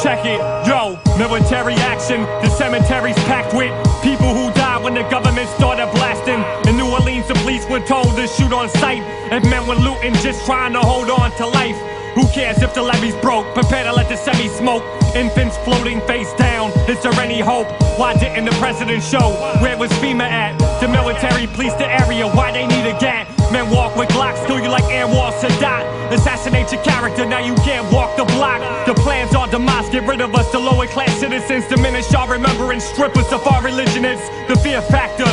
Check it, yo, military action. The cemetery's packed with people who died when the government started blasting. In New Orleans, the police were told to shoot on sight. And men were looting, just trying to hold on to life. Who cares if the levee's broke? Prepare to let the semi smoke. Infants floating face down. Is there any hope? Why didn't the president show? Where was FEMA at? The military police the area. Why they need a gat? Men walk with Glocks, kill you like Anwar Sadat. Assassinate your character, now you can't walk the block. The plans are demise, get rid of us, the lower class citizens. Diminish our remembrance, strip us of our religion. It's the fear factor.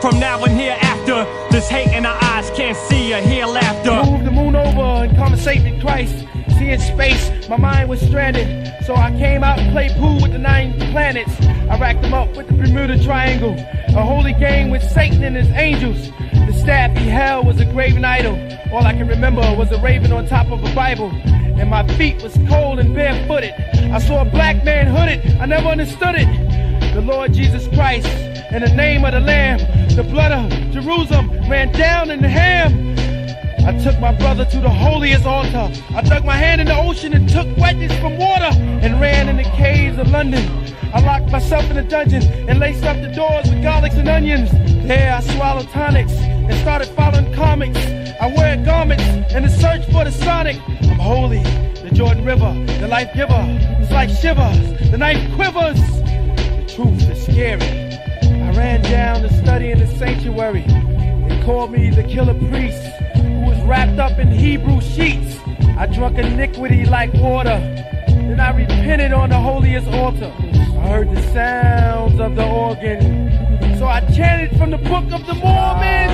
From now and hereafter, this hate in our eyes, can't see or hear laughter. Move the moon over and conversate with Christ. See in space, my mind was stranded. So I came out and played pool with the 9 planets. I racked them up with the Bermuda Triangle. A holy game with Satan and his angels. The staff he held was a graven idol. All I can remember was a raven on top of a Bible. And my feet was cold and barefooted. I saw a black man hooded, I never understood it. The Lord Jesus Christ, in the name of the Lamb, the blood of Jerusalem ran down in the ham. I took my brother to the holiest altar. I dug my hand in the ocean and took wedges from water and ran in the caves of London. I locked myself in a dungeon and laced up the doors with garlics and onions. There I swallowed tonics and started following comics. I wear garments in the search for the sonic. I'm holy, the Jordan River, the life giver. It's like shivers, the knife quivers. The truth is scary. I ran down to study in the sanctuary. They called me the killer priest, who was wrapped up in Hebrew sheets. I drunk iniquity like water. Then I repented on the holiest altar. I heard the sounds of the organ. So I chanted from the Book of the Mormon.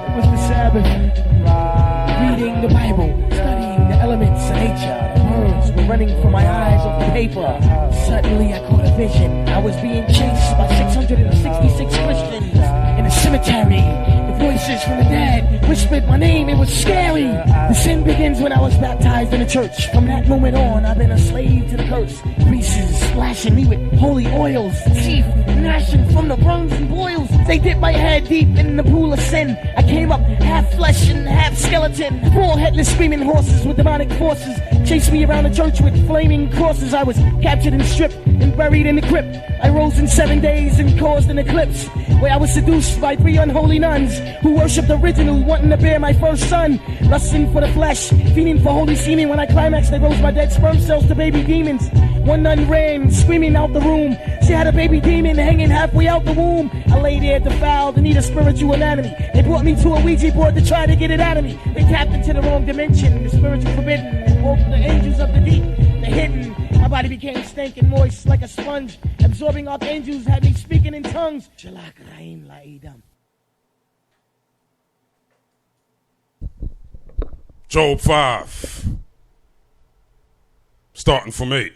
It was the Sabbath. Reading the Bible, studying the elements of nature. The words were running from my eyes off the paper. Suddenly I caught a vision. I was being chased by 666 Christians in a cemetery. Voices from the dead whispered my name, it was scary. The sin begins when I was baptized in the church. From that moment on, I've been a slave to the curse. Priests splashing me with holy oils, teeth gnashing from the burns and boils. They dipped my head deep in the pool of sin. I came up half flesh and half skeleton. 4 headless screaming horses with demonic forces chased me around the church with flaming crosses. I was captured and stripped and buried in the crypt. I rose in 7 days and caused an eclipse, where I was seduced by 3 unholy nuns who worshipped original, wanting to bear my first son, lusting for the flesh, feeding for holy semen. When I climaxed, they rose my dead sperm cells to baby demons. One nun ran, screaming out the room. She had a baby demon hanging halfway out the womb. I lay there defiled and need a spiritual anatomy. They brought me to a Ouija board to try to get it out of me. They tapped into the wrong dimension, the spiritual forbidden, and woke the angels of the deep, the hidden. My body became stank and moist like a sponge. Absorbing archangels had me speaking in tongues. Job 5. Starting from 8.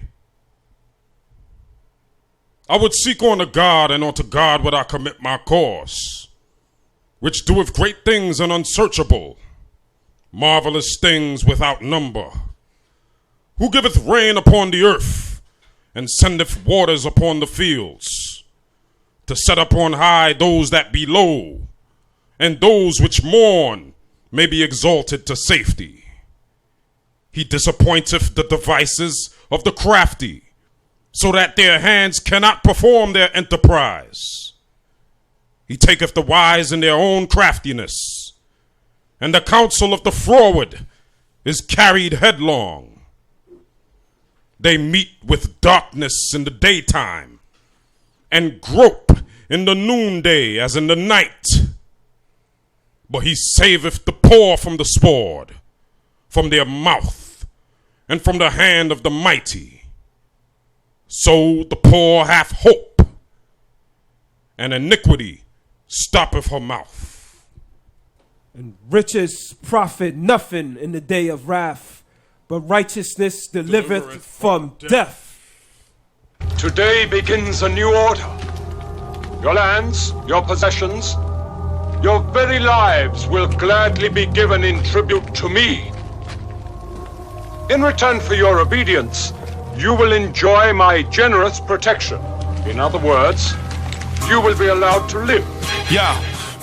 I would seek unto God, and unto God would I commit my cause, which doeth great things and unsearchable, marvelous things without number, who giveth rain upon the earth, and sendeth waters upon the fields, to set up on high those that be low, and those which mourn may be exalted to safety. He disappointeth the devices of the crafty, so that their hands cannot perform their enterprise. He taketh the wise in their own craftiness, and the counsel of the froward is carried headlong. They meet with darkness in the daytime, and grope in the noonday as in the night. But he saveth the poor from the sword, from their mouth, and from the hand of the mighty. So the poor hath hope, and iniquity stoppeth her mouth. And riches profit nothing in the day of wrath, but righteousness delivereth from death. Today begins a new order. Your lands, your possessions, your very lives will gladly be given in tribute to me. In return for your obedience, you will enjoy my generous protection. In other words, you will be allowed to live. Yeah.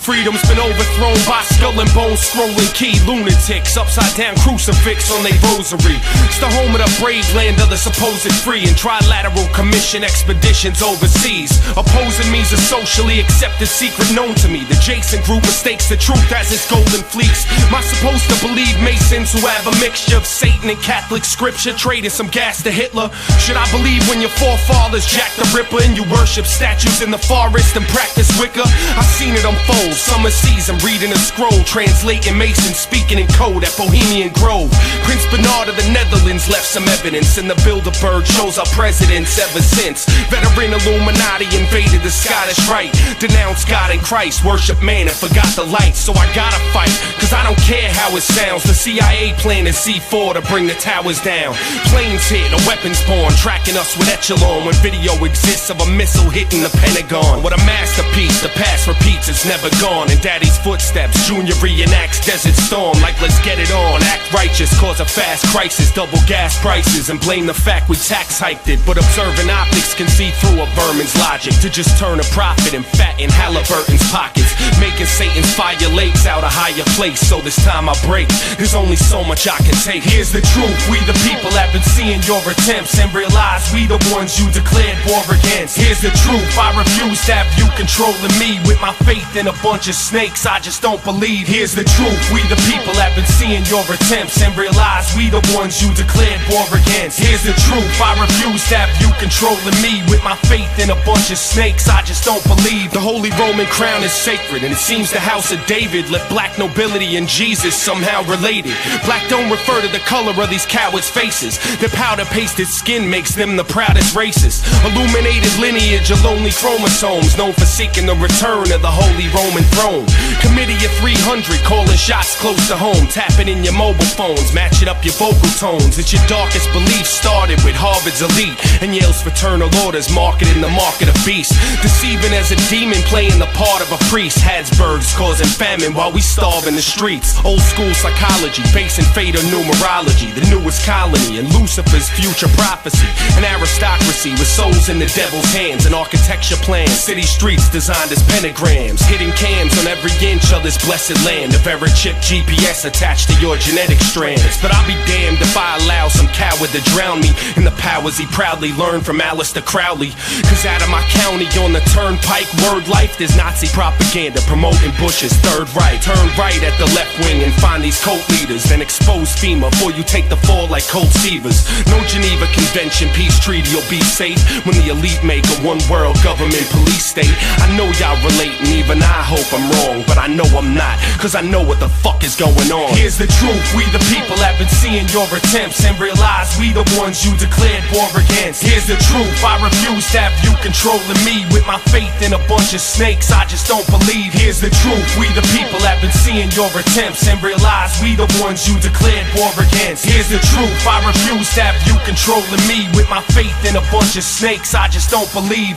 Freedom's been overthrown by skull and bone scrolling key lunatics, upside down crucifix on they rosary. It's the home of the brave land of the supposed free and trilateral commission expeditions overseas. Opposing me's a socially accepted secret known to me. The Jason group mistakes the truth as its golden fleece. Am I supposed to believe Masons who have a mixture of Satan and Catholic scripture, trading some gas to Hitler? Should I believe when your forefathers Jack the Ripper and you worship statues in the forest and practice Wicca? I've seen it unfold. Summer season, reading a scroll, translating Mason, speaking in code at Bohemian Grove. Prince Bernard of the Netherlands left some evidence, and the Bilderberg shows our presidents ever since. Veteran Illuminati invaded the Scottish Rite, denounced God and Christ, worship man and forgot the lights. So I gotta fight, cause I don't care how it sounds. The CIA planted C4 to bring the towers down. Planes hit, a weapons born, tracking us with echelon when video exists of a missile hitting the Pentagon. What a masterpiece, the past repeats, it's never gone. In daddy's footsteps, Junior reenacts Desert Storm like let's get it on. Act righteous, cause a fast crisis, double gas prices, and blame the fact we tax hiked it. But observant optics can see through a vermin's logic to just turn a profit and fatten Halliburton's pockets, making Satan's fire lakes out a higher place. So this time I break, there's only so much I can take. Here's the truth, we the people have been seeing your attempts and realize we the ones you declared war against. Here's the truth, I refuse to have you controlling me with my faith in a bunch of snakes, I just don't believe. Here's the truth, we the people have been seeing your attempts and realize we the ones you declared war against. Here's the truth, I refuse to have you controlling me with my faith in a bunch of snakes, I just don't believe. The Holy Roman crown is sacred, and it seems the house of David left black nobility and Jesus somehow related. Black don't refer to the color of these cowards' faces. Their powder-pasted skin makes them the proudest racists. Illuminated lineage of lonely chromosomes, known for seeking the return of the Holy Roman throne. Committee of 300, calling shots close to home, tapping in your mobile phones, matching up your vocal tones. It's your darkest beliefs started with Harvard's elite and Yale's fraternal orders, marketing the mark of the beast. Deceiving as a demon, playing the part of a priest. Habsburgs causing famine while we starve in the streets. Old school psychology, basing fate on numerology. The newest colony and Lucifer's future prophecy. An aristocracy with souls in the devil's hands. An architecture plan, city streets designed as pentagrams. Hidden cams on every inch of this blessed land. A very chip GPS attached to your genetic strands. But I'll be damned if I allow some coward to drown me in the powers he proudly learned from Aleister Crowley. Cause out of my county on the turnpike, word life, there's Nazi propaganda promoting Bush's Third Reich. Turn right at the left wing and find these cult leaders, then expose FEMA before you take the fall like Colt Seavers. No Geneva Convention, peace treaty, you'll be safe when the elite make a one world government police state. I know y'all relate and even I hope I'm wrong, but I know I'm not, cause I know what the fuck is going on. Here's the truth, we the people have been seeing your attempts and realize we the ones you declared war against. Here's the truth, I refuse to have you controlling me with my faith in a bunch of snakes I just don't believe. Here's the truth, we the people have been seeing your attempts and realize we the ones you declared war against. Here's the truth, I refuse to have you controlling me with my faith in a bunch of snakes I just don't believe.